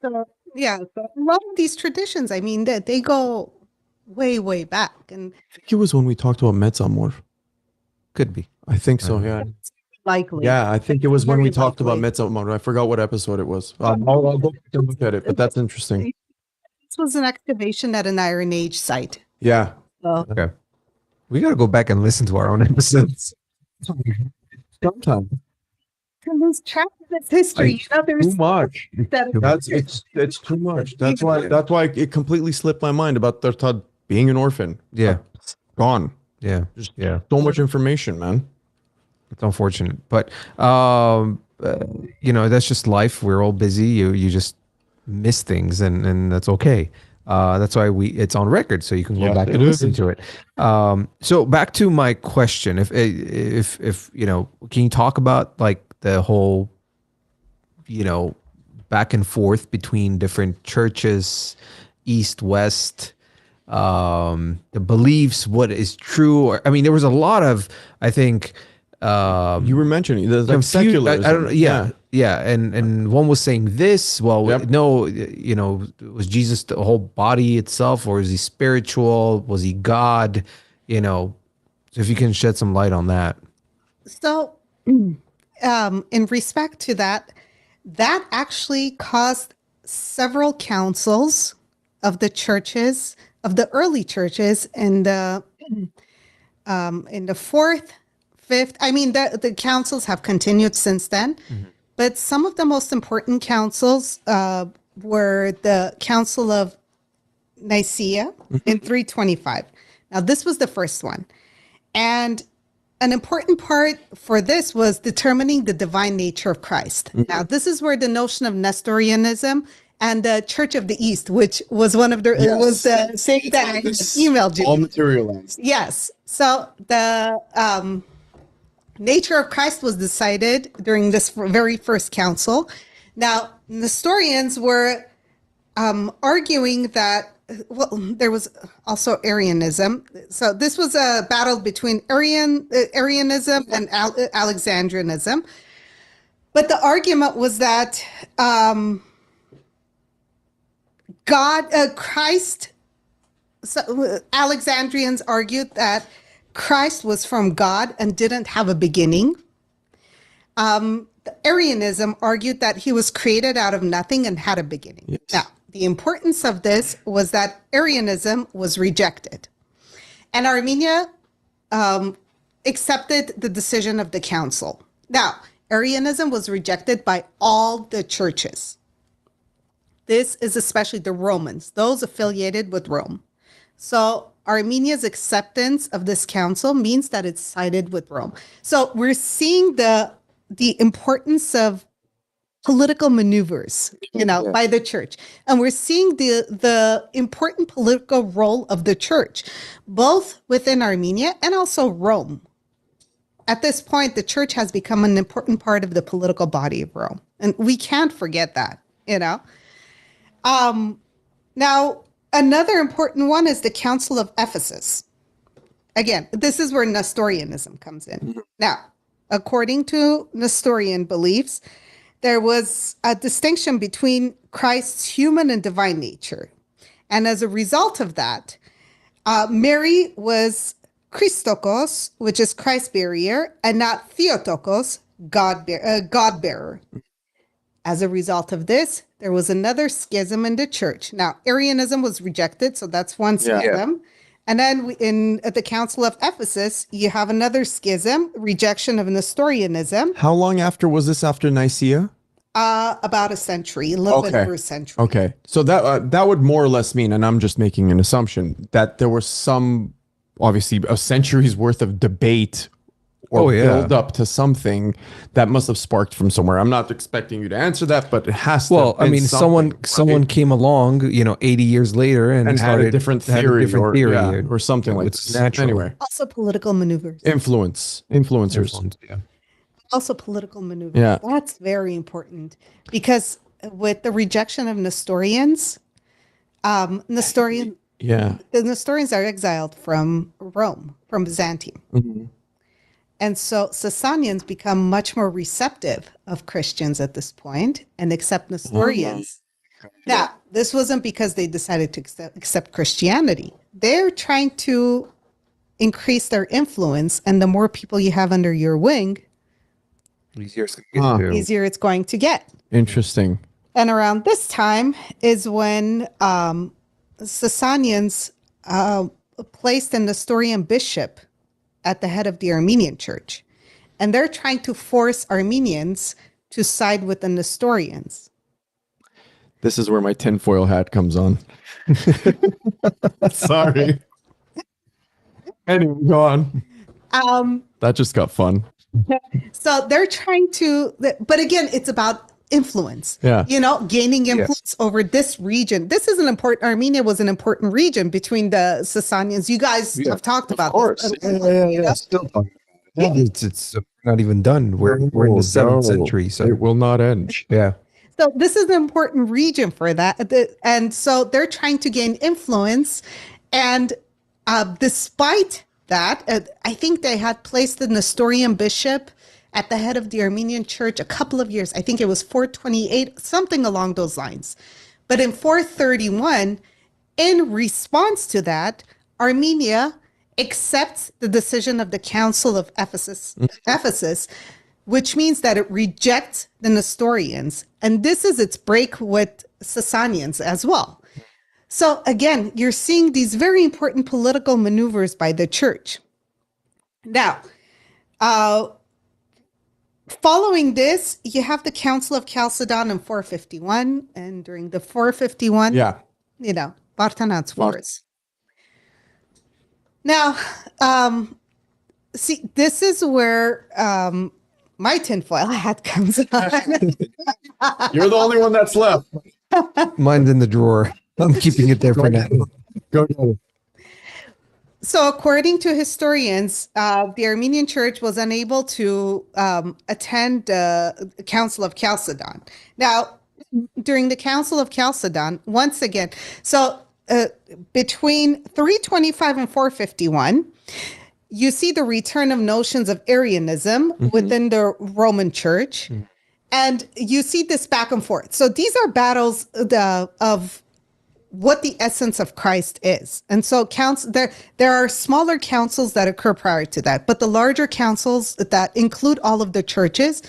So, so a lot of these traditions, I mean, they go way, way back. And I think it was when we talked about Metzamor. Could be. I think so, yeah. likely. Yeah, I think it was when we Very talked about likely. Metzamor. I forgot what episode it was. I'll go back and look at it, but that's interesting. This was an excavation at an Iron Age site. Yeah. So Okay. We got to go back and listen to our own episodes. Sometimes. to lose track of its history, there's Too much. that It's too much. That's why it completely slipped my mind about Tartad being an orphan. Yeah. Gone. Yeah. Just Yeah. so much information, man. It's unfortunate, but that's just life. We're all busy. You just miss things, and that's okay. That's why it's on record, so you can go Yeah, back it and is. listen to it. So back to my question: if can you talk about like the whole, back and forth between different churches, East, West, the beliefs, what is true? Or, I mean, there was a lot of, I think. You were mentioning there's like Confused. secularism. I don't know. Yeah. And one was saying this. Well, Yep. no, was Jesus the whole body itself, or is he spiritual? Was he God? So if you can shed some light on that. So, in respect to that actually caused several councils of the churches, of the early churches, and in the fourth, fifth, I mean, the councils have continued since then, but some of the most important councils were the Council of Nicaea in 325. Now, this was the first one. And an important part for this was determining the divine nature of Christ. Now, this is where the notion of Nestorianism and the Church of the East, which was one of the was the thing that I emailed you. All materialized. Yes. So the nature of Christ was decided during this very first council. Now, Nestorians were arguing that, well, there was also Arianism. So this was a battle between Arianism and Alexandrianism. But the argument was that Christ, so Alexandrians argued that Christ was from God and didn't have a beginning. Arianism argued that he was created out of nothing and had a beginning. Yes. Now, the importance of this was that Arianism was rejected. And Armenia accepted the decision of the council. Now, Arianism was rejected by all the churches. This is especially the Romans, those affiliated with Rome. So Armenia's acceptance of this council means that it's sided with Rome. So we're seeing the importance of political maneuvers, by the church. And we're seeing the important political role of the church, both within Armenia and also Rome. At this point, the church has become an important part of the political body of Rome. And we can't forget that, Now, another important one is the Council of Ephesus. Again, this is where Nestorianism comes in. Now, according to Nestorian beliefs, there was a distinction between Christ's human and divine nature. And as a result of that, Mary was Christokos, which is Christ bearer, and not Theotokos, God bearer. As a result of this, there was another schism in the church. Now, Arianism was rejected, so that's one schism. And then at the Council of Ephesus, you have another schism, rejection of Nestorianism. How long after was this after Nicaea? About a century, a little bit over a century. Okay. So that would more or less mean, and I'm just making an assumption, that there was some, obviously, a century's worth of debate or build up to something that must have sparked from somewhere. I'm not expecting you to answer that, but it has to. Well, I mean, someone came along, 80 years later and had a different theory, or something like it's this. natural. Anyway, Also political maneuvers. influencers. Also political maneuvers. Yeah. That's very important because with the rejection of Nestorians, the Nestorians are exiled from Rome, from Byzantium. And so Sasanians become much more receptive of Christians at this point and accept Nestorians. Now, this wasn't because they decided to accept Christianity. They're trying to increase their influence, and the more people you have under your wing, Easier it's going to get. Interesting. And around this time is when Sasanians placed a Nestorian bishop at the head of the Armenian church. And they're trying to force Armenians to side with the Nestorians. This is where my tinfoil hat comes on. Sorry. Anyway, go on. That just got fun. So they're trying to, but again, it's about influence. Yeah. Gaining influence over this region. This is an important, Armenia was an important region between the Sasanians. You guys have talked about this. Still talking about it. It's not even done. We're in the 7th century. So it will not end. Yeah. So this is an important region for that. And so they're trying to gain influence. And despite that, I think they had placed the Nestorian bishop at the head of the Armenian church a couple of years. I think it was 428, something along those lines. But in 431, in response to that, Armenia accepts the decision of the Council of Ephesus, which means that it rejects the Nestorians. And this is its break with Sasanians as well. So again, you're seeing these very important political maneuvers by the church. Now, following this, you have the Council of Chalcedon in 451, and during the 451, Vartanant's wars. Now, see, this is where my tinfoil hat comes on. You're the only one that's left. Mine's in the drawer. I'm keeping it there for now. Go ahead. So, according to historians, the Armenian Church was unable to attend the Council of Chalcedon. Now, during the Council of Chalcedon, once again, so between 325 and 451, you see the return of notions of Arianism within the Roman Church, and you see this back and forth. So these are battles of what the essence of Christ is. And so there are smaller councils that occur prior to that, but the larger councils that include all of the churches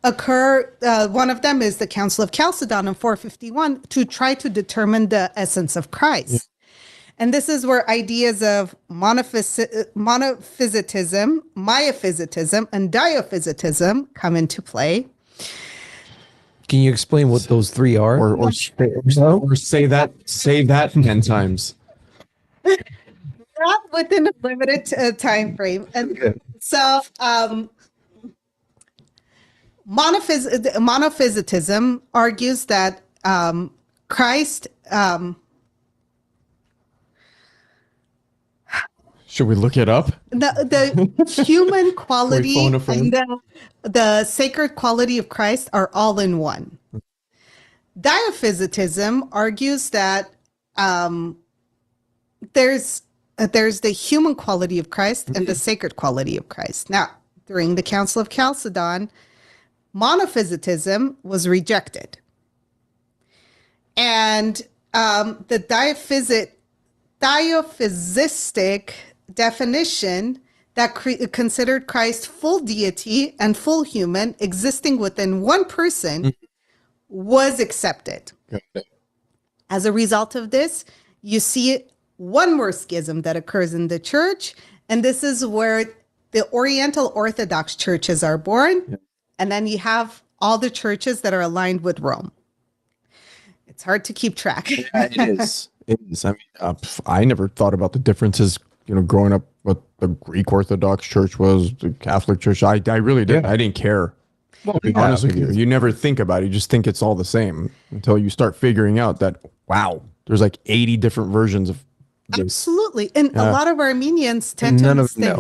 occur. One of them is the Council of Chalcedon in 451 to try to determine the essence of Christ. Yeah. And this is where ideas of monophysitism, miaphysitism, and diaphysitism come into play. Can you explain what those three are? Or say that 10 times. Not within a limited time frame. And so monophysitism argues that Christ... Should we look it up? The human quality and the sacred quality of Christ are all in one. Diaphysitism argues that there's the human quality of Christ and the sacred quality of Christ. Now, during the Council of Chalcedon, monophysitism was rejected. And the diaphysistic definition that considered Christ full deity and full human existing within one person was accepted. Okay. As a result of this, you see one more schism that occurs in the church, and this is where the Oriental Orthodox churches are born, and then you have all the churches that are aligned with Rome. It's hard to keep track. Yeah, it is. It is. I mean, I never thought about the differences. Growing up, what the Greek Orthodox Church was, the Catholic Church, I really didn't. I didn't care. Well, to be honest with you, you never think about it. You just think it's all the same until you start figuring out that, wow, there's like 80 different versions of this. Absolutely. And a lot of Armenians tend to mistake.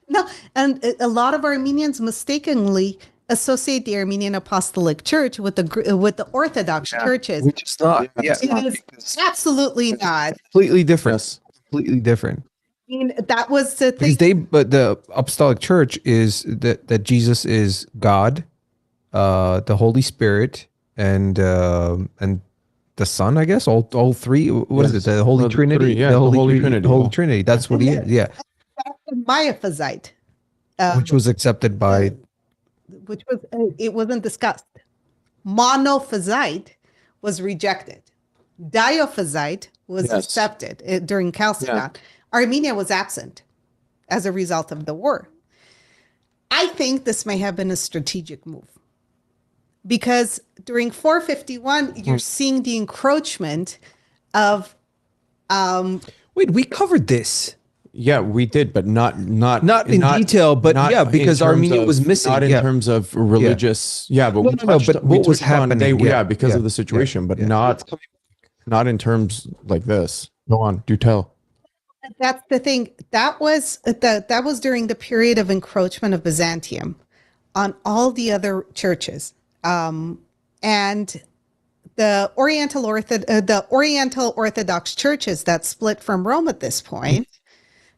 No, and a lot of Armenians mistakenly associate the Armenian Apostolic Church with the Orthodox churches. Which is not. Yeah. It is absolutely not. Completely different. Yes. Completely different. I mean, that was the thing. But the Apostolic Church is that Jesus is God, the Holy Spirit, and the Son. I guess all three. What is it? The Holy Trinity. The Holy Trinity. The Holy Trinity. That's what he is. Yeah. Miaphysite, which was accepted by. Which was it wasn't discussed. Monophysite was rejected. Diophysite was accepted during Chalcedon. Yeah. Armenia was absent as a result of the war. I think this may have been a strategic move because during 451, you're seeing the encroachment of. Wait, we covered this. Yeah, we did, but not in detail. But because Armenia was missing. Not in terms of religious. Yeah, but but what was happening? Because of the situation, but not in terms like this. Go on, do tell. That's the thing. That was during the period of encroachment of Byzantium on all the other churches, and the Oriental Orthodox churches that split from Rome at this point,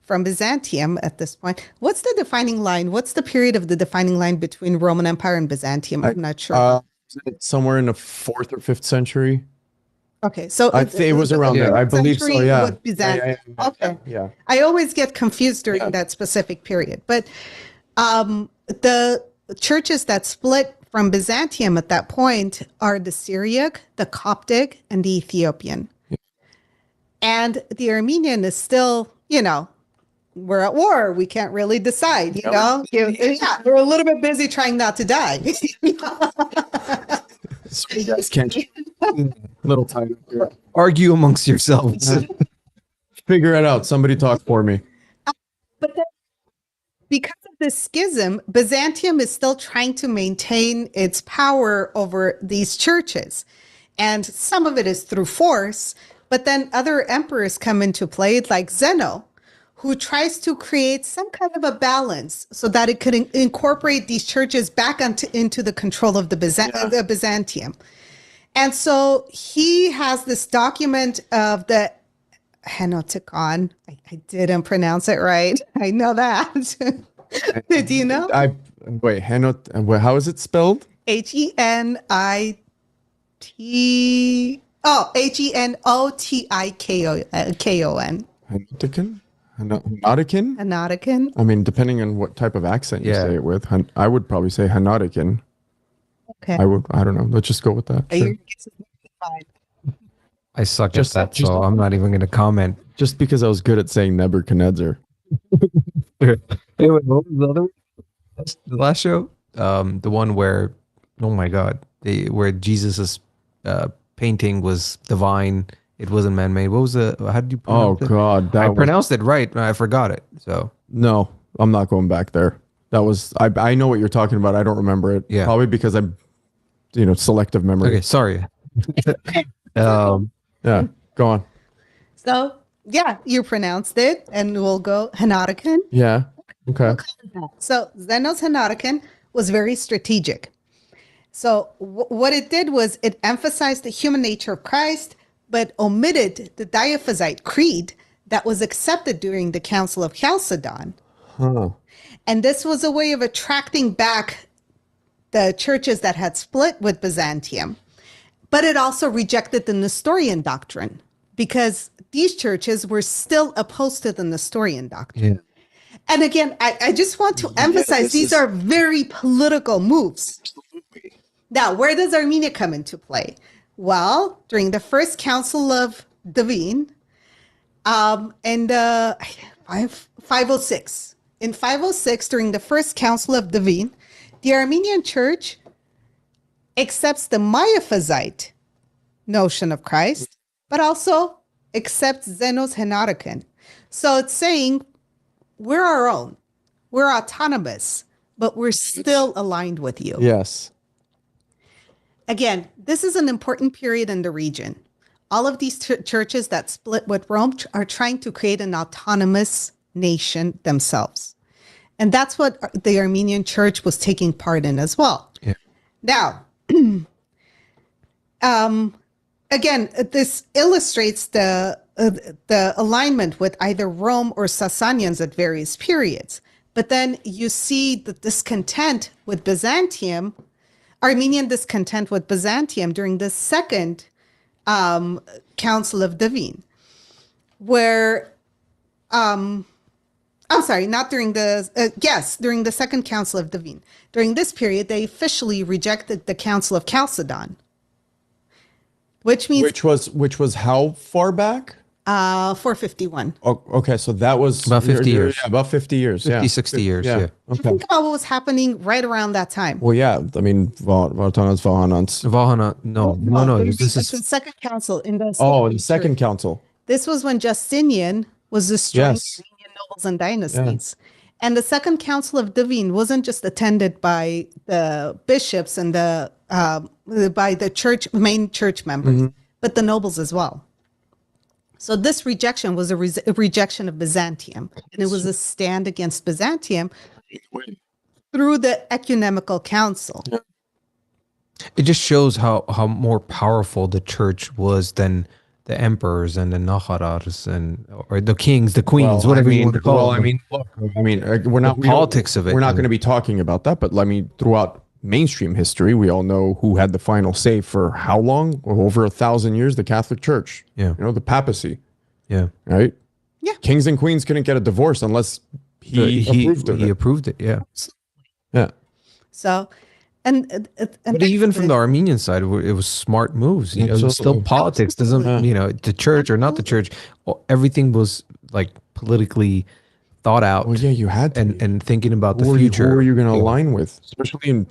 from Byzantium at this point. What's the defining line? What's the period of the defining line between Roman Empire and Byzantium? I'm not sure. Somewhere in the 4th or 5th century. Okay, so I think it was around there. I believe so. Yeah. Okay. Yeah. I always get confused during that specific period, but the churches that split from Byzantium at that point are the Syriac, the Coptic, and the Ethiopian. Yeah. And the Armenian is still, we're at war. We can't really decide, you know? Yeah, we're a little bit busy trying not to die. So you guys can't little tight up here. Argue amongst yourselves. Figure it out. Somebody talk for me. But then, because of this schism, Byzantium is still trying to maintain its power over these churches. And some of it is through force, but then other emperors come into play, like Zeno, who tries to create some kind of a balance so that it could incorporate these churches back into the control of the Byzantium. And so he has this document of the Henoticon. I didn't pronounce it right. I know that. Do you know? How is it spelled? Henotikoon. Henoticon? Henoticon? Henoticon. I mean, depending on what type of accent you say it with, I would probably say Henoticon. Okay. I don't know. Let's just go with that. Sure. I suck at that, so I'm not even going to comment. Just because I was good at saying Nebuchadnezzar. Anyway, what was the other one? The last show? The one where, oh my God, where Jesus's painting was divine. It wasn't man-made. What was how did you pronounce it? God. I pronounced it right, and I forgot it. So no, I'm not going back there. That was, I know what you're talking about. I don't remember it. Yeah. Probably because I'm, selective memory. Okay, sorry. Yeah, go on. So, yeah, you pronounced it, and we'll go Henoticon. Yeah, okay. So, Zeno's Henoticon was very strategic. So, what it did was it emphasized the human nature of Christ, but omitted the Diophysite creed that was accepted during the Council of Chalcedon. Huh. And this was a way of attracting back the churches that had split with Byzantium. But it also rejected the Nestorian doctrine because these churches were still opposed to the Nestorian doctrine. Yeah. And again, I just want to emphasize these are very political moves. Absolutely. Now, where does Armenia come into play? Well, during the first Council of Davin, in 506. In 506, during the first Council of Davin, the Armenian Church accepts the Miaphysite notion of Christ, but also accepts Zeno's Henoticon. So it's saying we're our own, we're autonomous, but we're still aligned with you. Yes. Again, this is an important period in the region. All of these churches that split with Rome are trying to create an autonomous nation themselves. And that's what the Armenian Church was taking part in as well. Yeah. Now, again, this illustrates the alignment with either Rome or Sasanians at various periods. But then you see the discontent with Byzantium, Armenian discontent with Byzantium during the second Council of Davin, where, I'm sorry, not during during the second Council of Davin. During this period, they officially rejected the Council of Chalcedon, which means which was how far back? 451. Oh, okay, so that was about 50 years. Yeah, about 50 years. 50, 60 years. Yeah. Okay. Think about what was happening right around that time. Well, yeah. I mean, Valhanans. No. This is the second council in the. The second council. This was when Justinian was destroying Armenian nobles and dynasties. Yeah. And the second council of Davin wasn't just attended by the bishops and by the main church members, but the nobles as well. So this rejection was a rejection of Byzantium, and it was a stand against Byzantium through the ecumenical council. It just shows how more powerful the church was than the emperors and the Naharars or the kings, the queens, whatever you want to call them. We're not politics of it. We're not going to be talking about that, but throughout mainstream history, we all know who had the final say for how long? Over 1,000 years, the Catholic Church. Yeah. The papacy. Yeah. Right? Yeah. Kings and queens couldn't get a divorce unless he approved of it. He approved it, yeah. Yeah. So, but even from the Armenian side, it was smart moves. Still politics doesn't, the church or not the church, everything was like politically thought out. Well, yeah, you had to. And thinking about the Who future. are you going to align with? Especially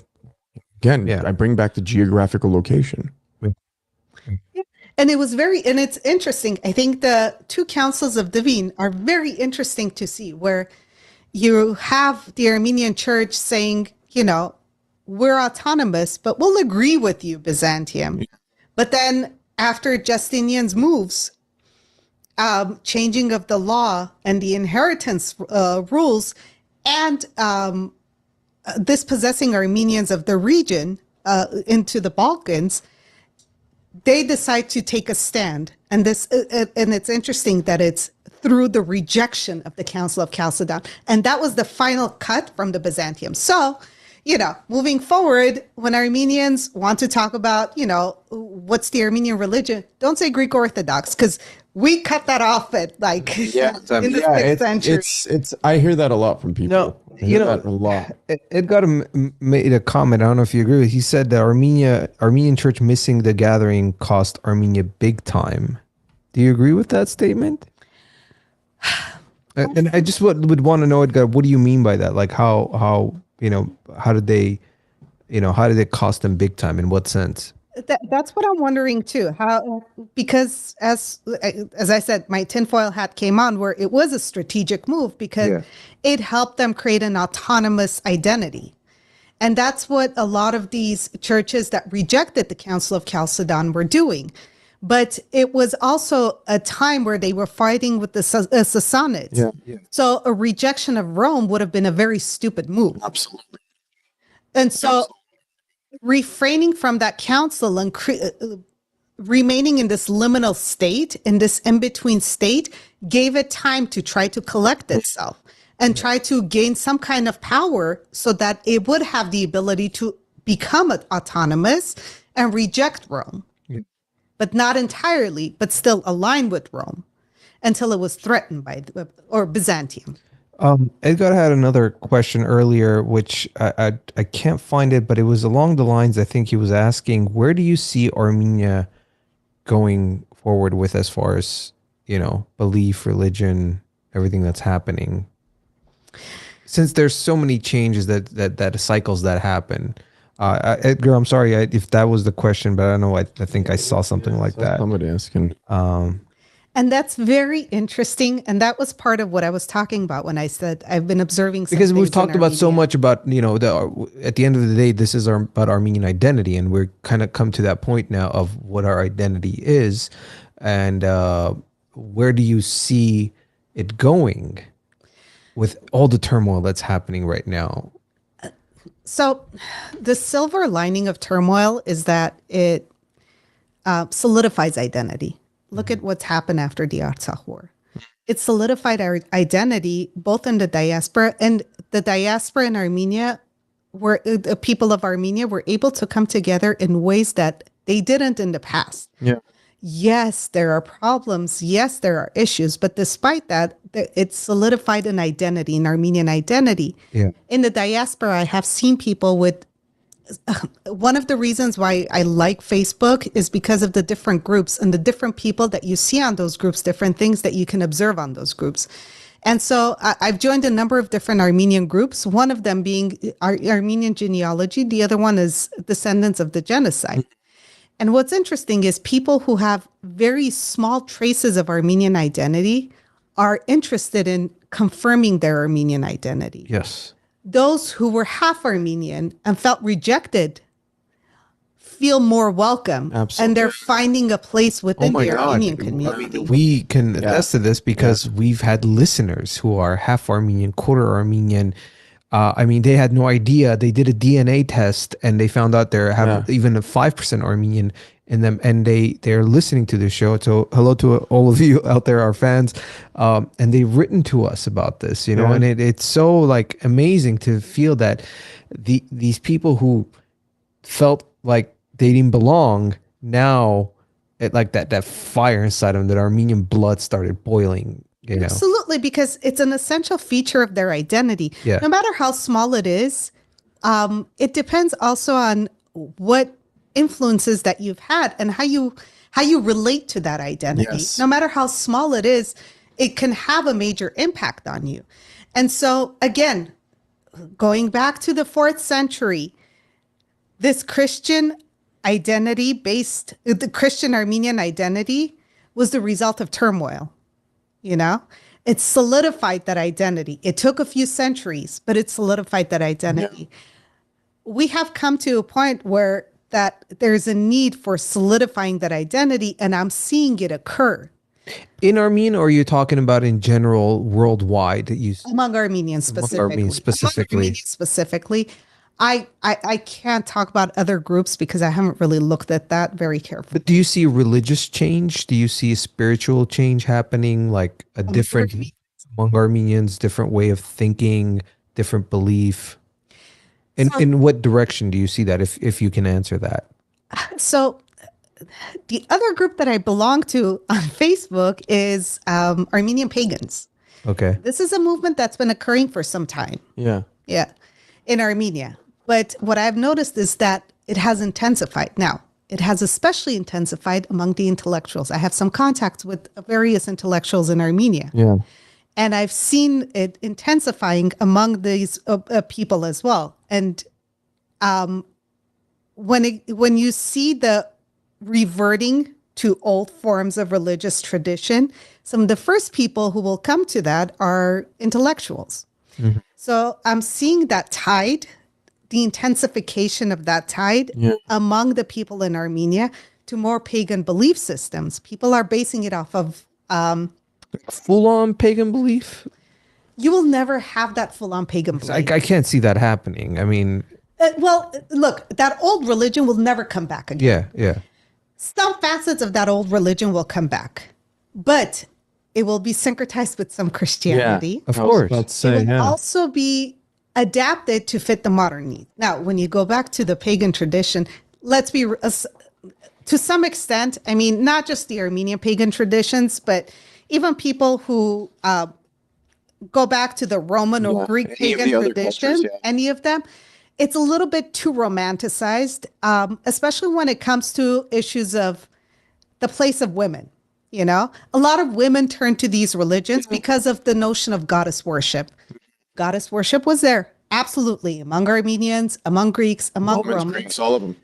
I bring back the geographical location. And it's interesting. I think the two councils of Divine are very interesting to see, where you have the Armenian church saying, we're autonomous, but we'll agree with you, Byzantium. But then after Justinian's moves, changing of the law and the inheritance rules, and dispossessing Armenians of the region into the Balkans, they decide to take a stand. And it's interesting that it's through the rejection of the Council of Chalcedon. And that was the final cut from the Byzantium. So, moving forward, when Armenians want to talk about, what's the Armenian religion, don't say Greek Orthodox, because we cut that off at in the 6th century. I hear that a lot from people. No, that a lot. Edgar made a comment. I don't know if you agree with it. He said that Armenian church missing the gathering cost Armenia big time. Do you agree with that statement? And I just would want to know, Edgar, what do you mean by that? Like how did they cost them big time? In what sense? That's what I'm wondering too. Because as I said, my tinfoil hat came on, where it was a strategic move because it helped them create an autonomous identity. And that's what a lot of these churches that rejected the Council of Chalcedon were doing. But it was also a time where they were fighting with the Sassanids. Yeah. So a rejection of Rome would have been a very stupid move. Absolutely. And so refraining from that council and remaining in this liminal state, in this in-between state, gave it time to try to collect itself and try to gain some kind of power so that it would have the ability to become autonomous and reject Rome. But not entirely, but still align with Rome until it was threatened by Byzantium. Edgar had another question earlier, which I can't find it, but it was along the lines, I think he was asking, where do you see Armenia going forward with as far as, belief, religion, everything that's happening? Since there's so many changes that cycles that happen. Edgar, I'm sorry if that was the question, but I don't know. I think I saw something like that. Somebody asking. And that's very interesting. And that was part of what I was talking about when I said I've been observing. Because we've talked about so much about, at the end of the day, this is about Armenian identity. And we're kind of come to that point now of what our identity is. And where do you see it going with all the turmoil that's happening right now? So the silver lining of turmoil is that it solidifies identity. Look at what's happened after the Artsakh War. It solidified our identity both in the diaspora, and the diaspora in Armenia, where the people of Armenia were able to come together in ways that they didn't in the past. Yeah. Yes, there are problems. Yes, there are issues. But despite that, it solidified an identity, an Armenian identity. Yeah. In the diaspora, I have seen people with one of the reasons why I like Facebook is because of the different groups and the different people that you see on those groups, different things that you can observe on those groups. And so I've joined a number of different Armenian groups, one of them being Armenian genealogy. The other one is descendants of the genocide. And what's interesting is people who have very small traces of Armenian identity are interested in confirming their Armenian identity. Yes. Those who were half Armenian and felt rejected feel more welcome. Absolutely. And they're finding a place within the Armenian community. We can attest to this because we've had listeners who are half Armenian, quarter Armenian. They had no idea. They did a DNA test and they found out they have even a 5% Armenian in them, and they're listening to the show. So hello to all of you out there, our fans, and they've written to us about this, and it's so like amazing to feel that these people who felt like they didn't belong now, like that fire inside them, that Armenian blood started boiling. Absolutely, because it's an essential feature of their identity. Yeah. No matter how small it is, it depends also on what influences that you've had and how you relate to that identity. Yes. No matter how small it is, it can have a major impact on you. And so again, going back to the 4th century, this Christian identity based, the Christian Armenian identity was the result of turmoil. You know, it solidified that identity. It took a few centuries, but it solidified that identity. Yeah. We have come to a point where that there's a need for solidifying that identity, and I'm seeing it occur. In Armenia, or are you talking about in general worldwide? Among Armenians specifically. I can't talk about other groups because I haven't really looked at that very carefully. But do you see religious change? Do you see a spiritual change happening, like a different among Armenians, different way of thinking, different belief? In what direction do you see that, if you can answer that? So the other group that I belong to on Facebook is Armenian pagans. Okay. This is a movement that's been occurring for some time. Yeah. Yeah. In Armenia. But what I've noticed is that it has intensified. Now, it has especially intensified among the intellectuals. I have some contacts with various intellectuals in Armenia. Yeah. And I've seen it intensifying among these people as well. And when you see the reverting to old forms of religious tradition, some of the first people who will come to that are intellectuals. Mm-hmm. So I'm seeing that tide, the intensification of that tide among the people in Armenia to more pagan belief systems. People are basing it off of full-on pagan belief. You will never have that full-on pagan belief. I can't see that happening. I mean, well, look, that old religion will never come back again. Yeah. Some facets of that old religion will come back, but it will be syncretized with some Christianity. Yeah, of course. It will also be adapted to fit the modern needs. Now, when you go back to the pagan tradition, let's be to some extent, I mean, not just the Armenian pagan traditions, but even people who go back to the Roman or Greek pagan tradition, any of them, it's a little bit too romanticized, especially when it comes to issues of the place of women. You know, a lot of women turn to these religions because of the notion of goddess worship. Goddess worship was there, absolutely, among Armenians, among Greeks, among Romans. Greeks, all of them.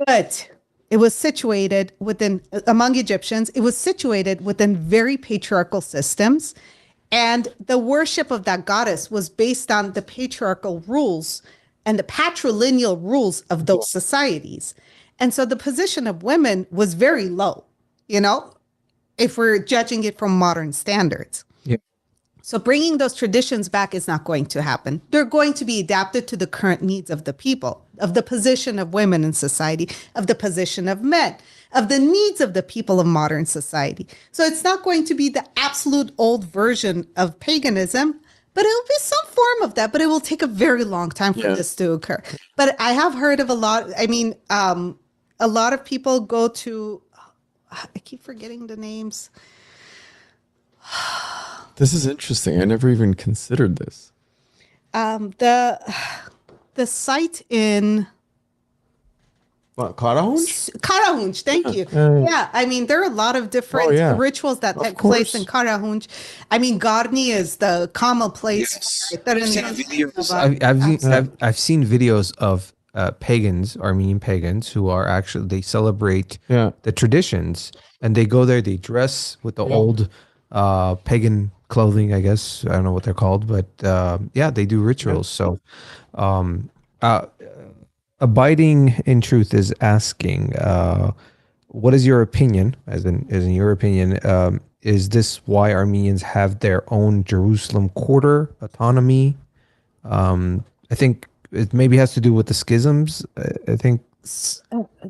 But it was situated within, among Egyptians, it was situated within very patriarchal systems. And the worship of that goddess was based on the patriarchal rules and the patrilineal rules of those societies. And so the position of women was very low, you know, if we're judging it from modern standards. Yeah. So bringing those traditions back is not going to happen. They're going to be adapted to the current needs of the people, of the position of women in society, of the position of men, of the needs of the people of modern society. So it's not going to be the absolute old version of paganism, but it will be some form of that, but it will take a very long time for this to occur. But I have heard of a lot of people go to, I keep forgetting the names. This is interesting. I never even considered this. The site in Karahunch? Karahunch, thank you. Yeah, I mean, there are a lot of different rituals that take place in Karahunch. I mean, Garni is the common place. I've seen videos of pagans, Armenian pagans, who are actually, they celebrate the traditions, and they go there, they dress with the old pagan clothing, I guess. I don't know what they're called, but they do rituals. So Abiding in Truth is asking, what is your opinion, as in your opinion, is this why Armenians have their own Jerusalem quarter autonomy? I think it maybe has to do with the schisms. I think.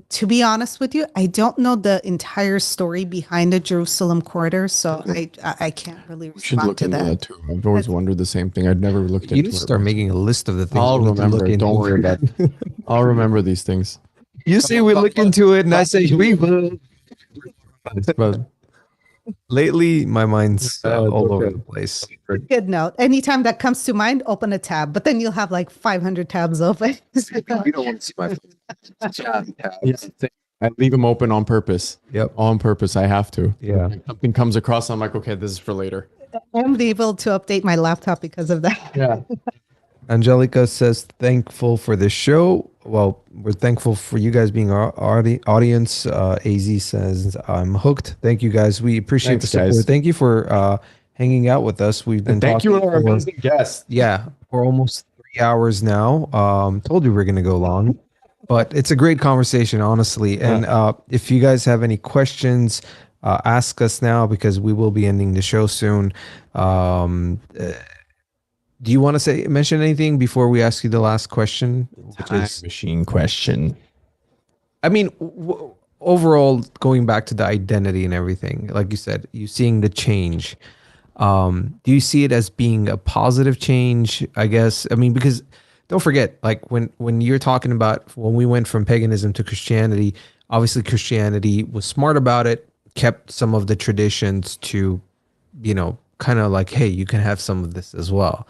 To be honest with you, I don't know the entire story behind the Jerusalem quarter, so I can't really respond to that. Too. I've always wondered the same thing. I'd never looked into it. You need to start making a list of the things. I'll remember. Don't worry about it. I'll remember these things. You say we look into it, and I say we will. But lately, my mind's all over the place. Good note. Anytime that comes to mind, open a tab, but then you'll have like 500 tabs open. You don't want to see my tabs. I leave them open on purpose. Yep. On purpose. I have to. Yeah. If something comes across, I'm like, okay, this is for later. I'm able to update my laptop because of that. Yeah. Angelica says, thankful for the show. Well, we're thankful for you guys being our audience. AZ says, I'm hooked. Thank you guys. We appreciate the support. Guys. Thank you for hanging out with us. We've been Thank you, talking our amazing guest. yeah, for almost 3 hours now. Told you we're going to go long, but it's a great conversation, honestly. And if you guys have any questions, ask us now because we will be ending the show soon. Do you want to mention anything before we ask you the last question? Time machine question. I mean, overall, going back to the identity and everything, like you said, you seeing the change. Do you see it as being a positive change? I guess. I mean, because don't forget, like when you're talking about when we went from paganism to Christianity, obviously Christianity was smart about it, kept some of the traditions to, kind of like, hey, you can have some of this as well.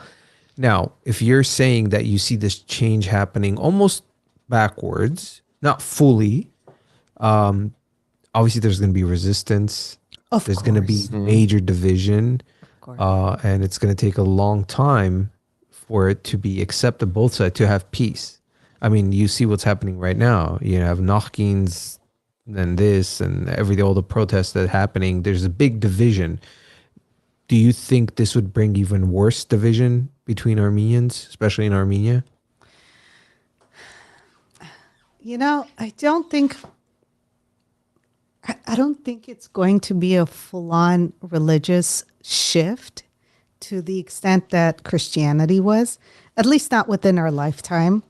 Now, if you're saying that you see this change happening almost backwards, not fully, obviously there's going to be resistance. There's going to be major division, and it's going to take a long time for it to be accepted, both sides, to have peace. I mean, you see what's happening right now. You have Nachkins and this and all the protests that are happening. There's a big division. Do you think this would bring even worse division between Armenians, especially in Armenia? I don't think it's going to be a full-on religious shift to the extent that Christianity was, at least not within our lifetime.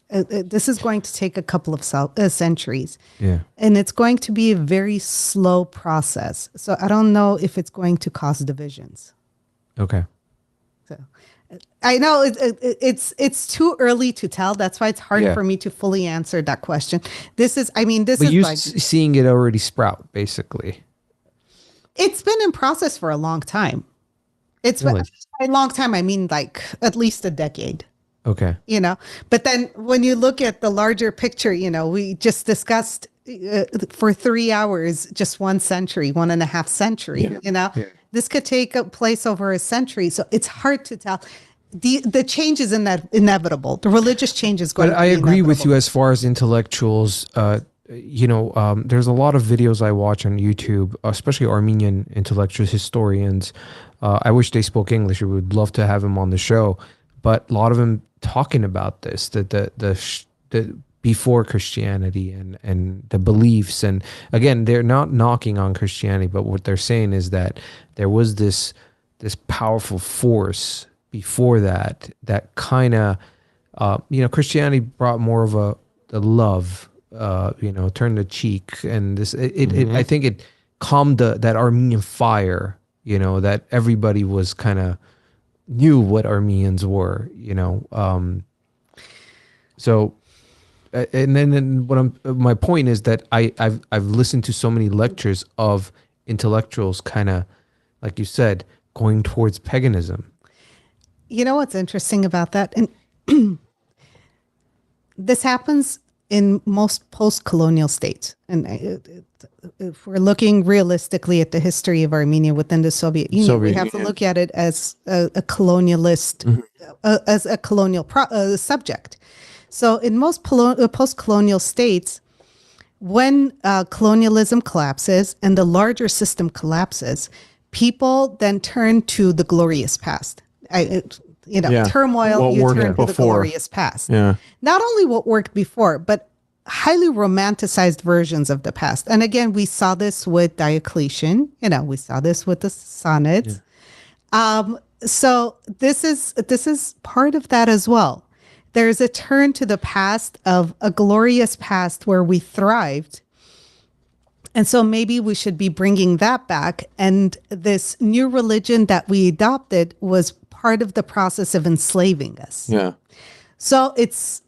This is going to take a couple of centuries. Yeah. And it's going to be a very slow process. So I don't know if it's going to cause divisions. Okay. So I know it's too early to tell. That's why it's hard for me to fully answer that question. This is seeing it already sprout, basically. It's been in process for a long time. It's really? Been a long time. I mean, like at least a decade. Okay. But then when you look at the larger picture, we just discussed for 3 hours, just 1.5 century, this could take place over a century. So it's hard to tell. The change is inevitable. The religious change is going to be inevitable. But I agree with you as far as intellectuals. There's a lot of videos I watch on YouTube, especially Armenian intellectuals, historians. I wish they spoke English. We would love to have them on the show. But a lot of them talking about this, the before Christianity and the beliefs. And again, they're not knocking on Christianity, but what they're saying is that there was this powerful force before that kind of, Christianity brought more of the love, turned the cheek. And this, I think it calmed that Armenian fire, that everybody was kind of knew what Armenians were, So, and then my point is that I've listened to so many lectures of intellectuals kind of, like you said, going towards paganism. You know what's interesting about that? And this happens in most post-colonial states. And if we're looking realistically at the history of Armenia within the Soviet Union, we have to look at it as a colonialist, as a colonial subject. So in most post-colonial states, when colonialism collapses and the larger system collapses, people then turn to the glorious past. Turmoil, you turn to the glorious past. Yeah. Not only what worked before, but highly romanticized versions of the past. And again, we saw this with Diocletian, we saw this with the sonnets. Yeah. So this is part of that as well. There's a turn to the past of a glorious past where we thrived. And so maybe we should be bringing that back. And this new religion that we adopted was part of the process of enslaving us. Yeah. So it's,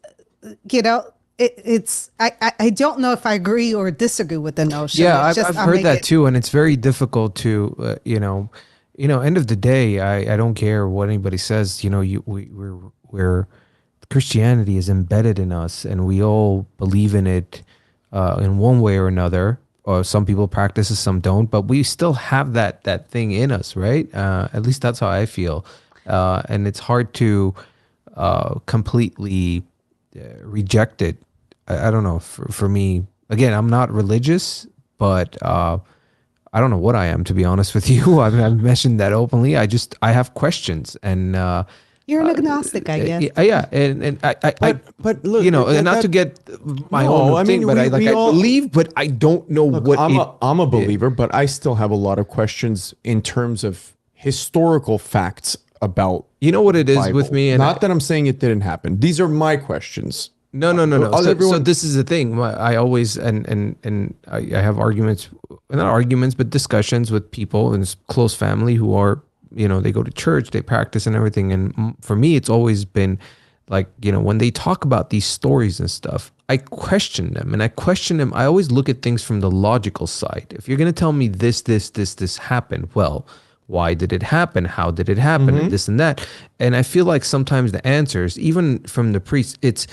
I don't know if I agree or disagree with the notion. Yeah, I've heard that too. And it's very difficult to, end of the day, I don't care what anybody says, we're Christianity is embedded in us and we all believe in it in one way or another. or some people practice it, some don't, but we still have that thing in us, right? At least that's how I feel. And it's hard to completely reject it. I don't know. For me, again, I'm not religious, but I don't know what I am, to be honest with you. I've mentioned that openly. I have questions, and You're an agnostic, I guess. yeah, and but look, you know, and not to get my own thing, but I believe, but I don't know what. I'm a believer, but I still have a lot of questions in terms of historical facts about. You know what it is Bible. with me, and not that I'm saying it didn't happen. These are my questions. No. So this is the thing. I always and I have arguments, not arguments, but discussions with people in close family who are, you know, they go to church, they practice and everything. And for me, it's always been like, you know, when they talk about these stories and stuff, I question them. I always look at things from the logical side. If you're going to tell me this happened, well, why did it happen? How did it happen? And this and that. And I feel like sometimes the answers, even from the priests, it's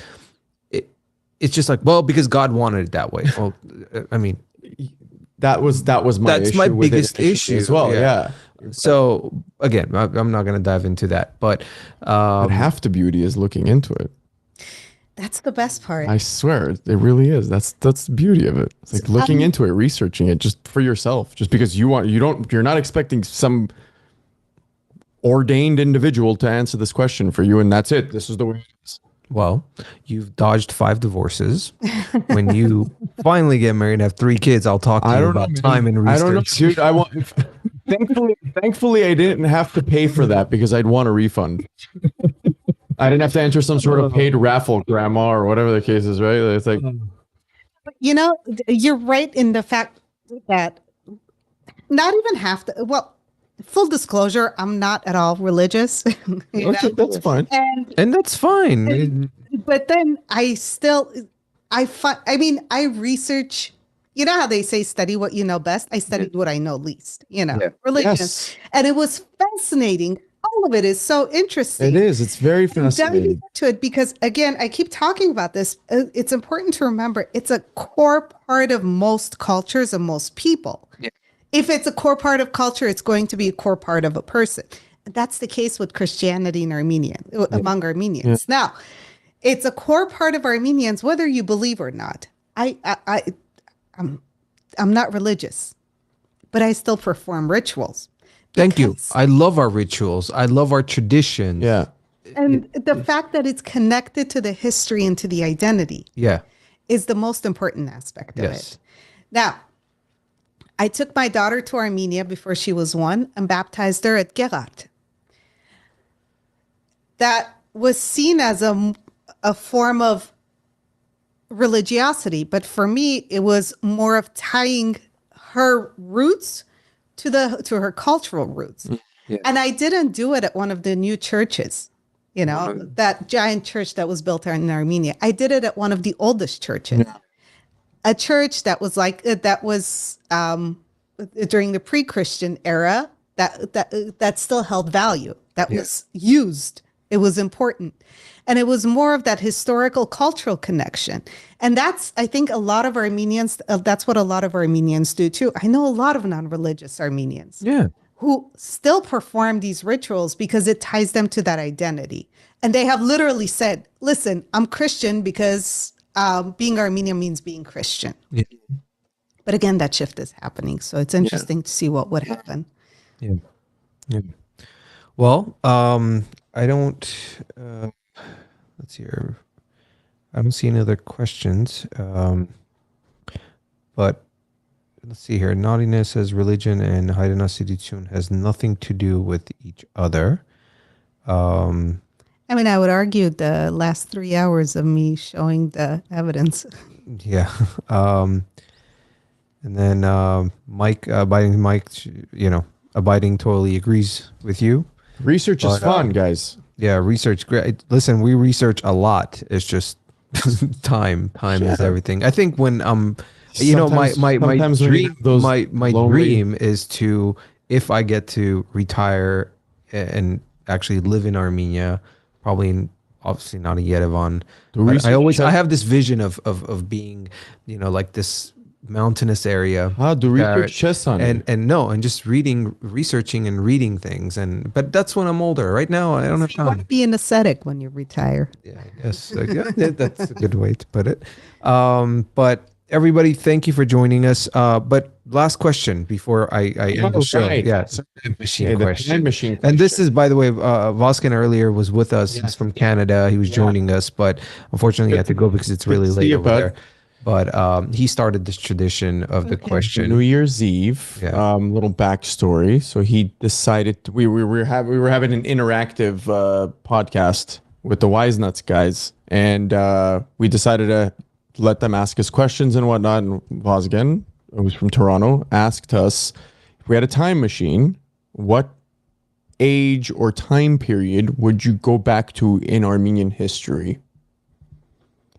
just like, well, because God wanted it that way. Well, I mean, that's my biggest issue as well. Yeah. So again, I'm not going to dive into that, but half the beauty is looking into it. That's the best part. I swear, it really is. That's the beauty of it. It's like looking into it, researching it just for yourself, just because you're not expecting some ordained individual to answer this question for you, and that's it. This is the way it is. Well, you've dodged 5 divorces. When you finally get married and have 3 kids, I'll talk to you about time and research. I don't know, dude. Thankfully, I didn't have to pay for that because I'd want a refund. I didn't have to enter some sort of paid raffle, grandma, or whatever the case is, right? It's like, you know, you're right in the fact that not even have to. Well, full disclosure, I'm not at all religious. Okay, that's fine. And that's fine. But then I research, you know how they say study what you know best? I studied what I know least, you know, religion. Yes. And it was fascinating. All of it is so interesting. It is. It's very fascinating. To it because, again, I keep talking about this. It's important to remember it's a core part of most cultures and most people. Yeah. If it's a core part of culture, it's going to be a core part of a person. That's the case with Christianity in among Armenians. Yeah. Now, it's a core part of Armenians, whether you believe or not. I'm not religious, but I still perform rituals. Thank you. I love our rituals. I love our traditions. Yeah. And the fact that it's connected to the history and to the identity is the most important aspect of it. Now, I took my daughter to Armenia before she was 1 and baptized her at Gerat. That was seen as a form of religiosity, but for me, it was more of tying her roots to her cultural roots. Yeah. And I didn't do it at one of the new churches, you know, that giant church that was built in Armenia. I did it at one of the oldest churches. Yeah. A church that was during the pre-Christian era that still held value, that was used. It was important. And it was more of that historical cultural connection. And that's, I think, a lot of Armenians, that's what a lot of Armenians do too. I know a lot of non-religious Armenians who still perform these rituals because it ties them to that identity. And they have literally said, listen, I'm Christian because being Armenian means being Christian. Yeah. But again, that shift is happening. So it's interesting to see what would happen. Yeah. Well, I don't, let's see here. I don't see any other questions. But let's see here. Naughtiness says religion and Haydanasidityun has nothing to do with each other. I mean, I would argue the last 3 hours of me showing the evidence. Yeah. And then Mike, Abiding totally agrees with you. Research is fun, guys. Yeah, research. Great. Listen, we research a lot. It's just time. Time is everything. I think when my dream is to, if I get to retire and actually live in Armenia, obviously not a Yerevan. I have this vision of being, like this mountainous area. Do research chess on it. And just researching and reading things. But that's when I'm older. Right now, I don't have You want time. to be an ascetic when you retire. Yeah, yes, that's a good way to put it. But everybody, thank you for joining us. But last question before I end the show. Right. Yeah, so time machine the question. time machine And this is, by the way, Voskin earlier was with us. He's from Canada. He was joining us, but unfortunately, he had to go because it's really late over there. But he started this tradition of the question. New Year's Eve. Yeah. Little backstory. So he decided we were having an interactive podcast with the Wise Nuts guys, and we decided to let them ask us questions and whatnot. And Vosgen, who's from Toronto, asked us if we had a time machine, what age or time period would you go back to in Armenian history?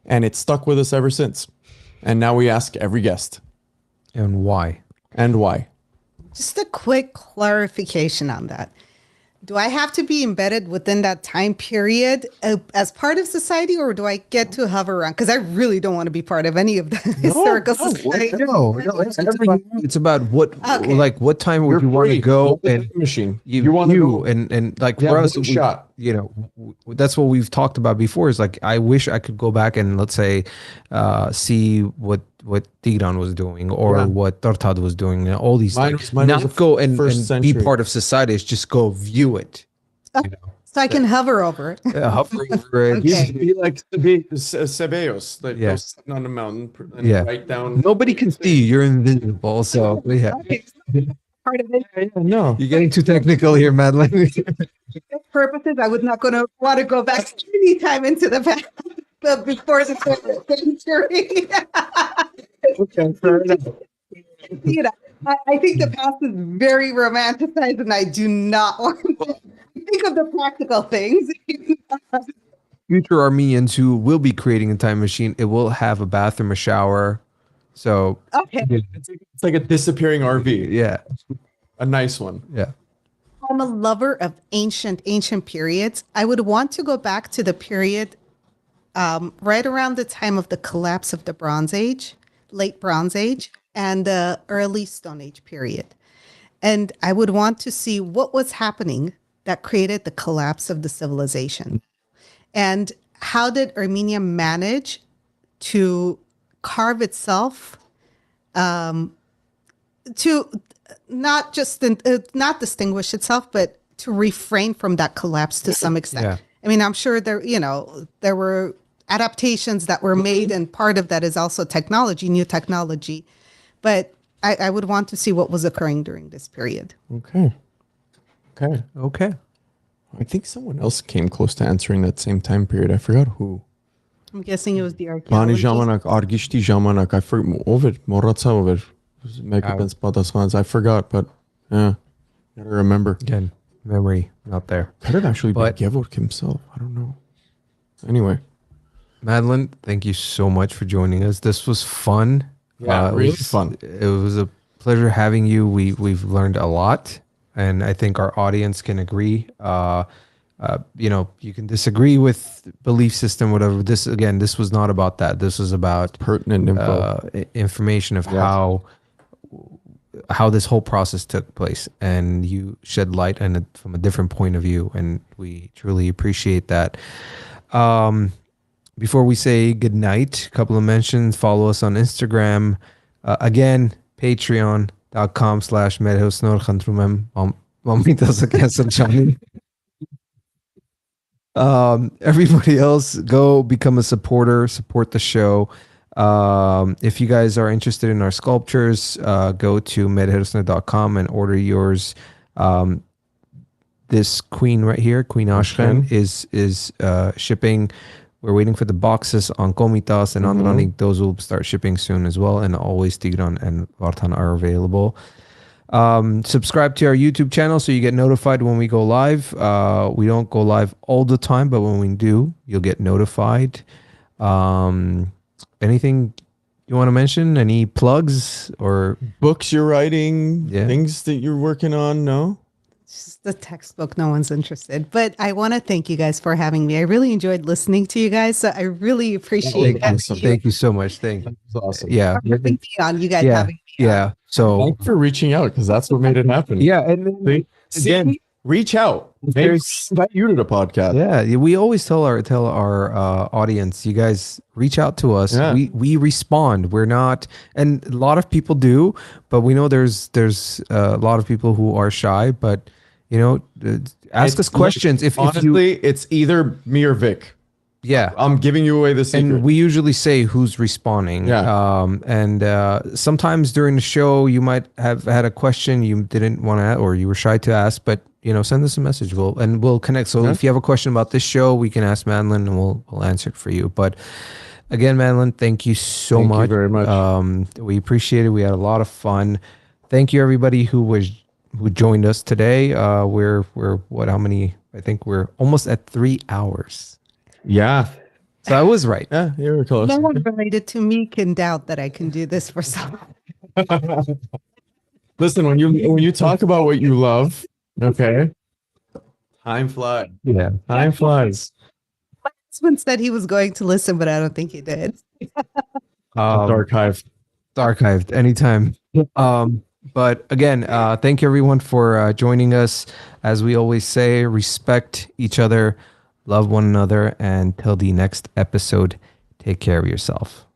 And it's stuck with us ever since. And now we ask every guest. And why? And why? Just a quick clarification on that. Do I have to be embedded within that time period as part of society, or do I get to hover around? Because I really don't want to be part of any of the historical society. No, it's about what, like, what time would you want to go and machine? you want to and like for us, shot. That's what we've talked about before. Is like I wish I could go back and let's say see what Tigran was doing or what Tortad was doing, and all these things. Not go and be part of society. It's just go view it. So I can hover over it. Hover over it. Okay. Be like Sebeos, like go sitting on the mountain and write down. Nobody can see you. You're invisible. So Part of it. No, you're getting too technical here, Madlen. Purposes, I was not going to want to go back any time into the past before the century. Okay, fair enough. I think the past is very romanticized, and I do not want to think of the practical things. Future Armenians who will be creating a time machine, it will have a bathroom, a shower. So Okay. it's like a disappearing RV. Yeah. A nice one. Yeah. I'm a lover of ancient periods. I would want to go back to the period right around the time of the collapse of the Bronze Age, late Bronze Age, and the early Stone Age period. And I would want to see what was happening that created the collapse of the civilization. And how did Armenia manage to carve itself to not just not distinguish itself, but to refrain from that collapse to some extent. Yeah. I mean, I'm sure there were adaptations that were made, and part of that is also technology, new technology. But I would want to see what was occurring during this period. Okay. I think someone else came close to answering that same time period. I forgot who. I'm guessing it was the Bani archaeology. ժամանակ, Արգիշտի ժամանակ. I forgot. Over, մոռացա over. I forgot, but yeah, gotta remember. Again, memory not there. Could it actually be But- Gevorg himself? I don't know. Anyway, Madlen, thank you so much for joining us. This was fun. Yeah, It really was fun. It was a pleasure having you. We've learned a lot, and I think our audience can agree. You can disagree with belief system, whatever. This was not about that. This was about pertinent info. information of how this whole process took place, and you shed light on it from a different point of view, and we truly appreciate that. Before we say goodnight, a couple of mentions. Follow us on Instagram. Again, patreon.com/medhosnor khantrumem mamitas chani. Everybody else, go become a supporter, support the show. If you guys are interested in our sculptures, go to medherosner.com and order yours. This queen right here, Queen Ashken, is shipping. We're waiting for the boxes on Komitas and Andranik. Those will start shipping soon as well. And always Tigran and Vartan are available. Subscribe to our YouTube channel so you get notified when we go live. We don't go live all the time, but when we do, you'll get notified. Anything you want to mention? Any plugs or Books you're writing? Yeah. Things that you're working on? No? It's just the textbook. No one's interested. But I want to thank you guys for having me. I really enjoyed listening to you guys. So I really appreciate that. Thank you so much. Thank you. That's awesome. Yeah. On you guys Yeah. having me. Yeah. So Thanks for reaching out because that's what made it happen. yeah, and then, Again, reach out. Maybe invite you to the podcast. yeah, we always tell our audience, you guys reach out to us. Yeah. We respond. We're not, and a lot of people do, but we know there's a lot of people who are shy. But ask us questions. If Honestly, it's either me or Vic. yeah, I'm giving you away the secret. and we usually say who's responding. Yeah. And sometimes during the show, you might have had a question you didn't want to, or you were shy to ask, but send us a message. We'll connect. So if you have a question about this show, we can ask Madlen and we'll answer it for you. But again, Madlen, thank you so much. Thank you very much. We appreciate it. We had a lot of fun. Thank you everybody who joined us today. We're how many? I think we're almost at 3 hours. Yeah. So I was right. Yeah, you were close. No one related to me can doubt that I can do this for someone. Listen, when you talk about what you love, okay, time flies. Yeah. Time flies. My husband said he was going to listen, but I don't think he did. Archive. It's archived anytime. But again, thank you everyone for joining us. As we always say, respect each other, love one another, and till the next episode, take care of yourself.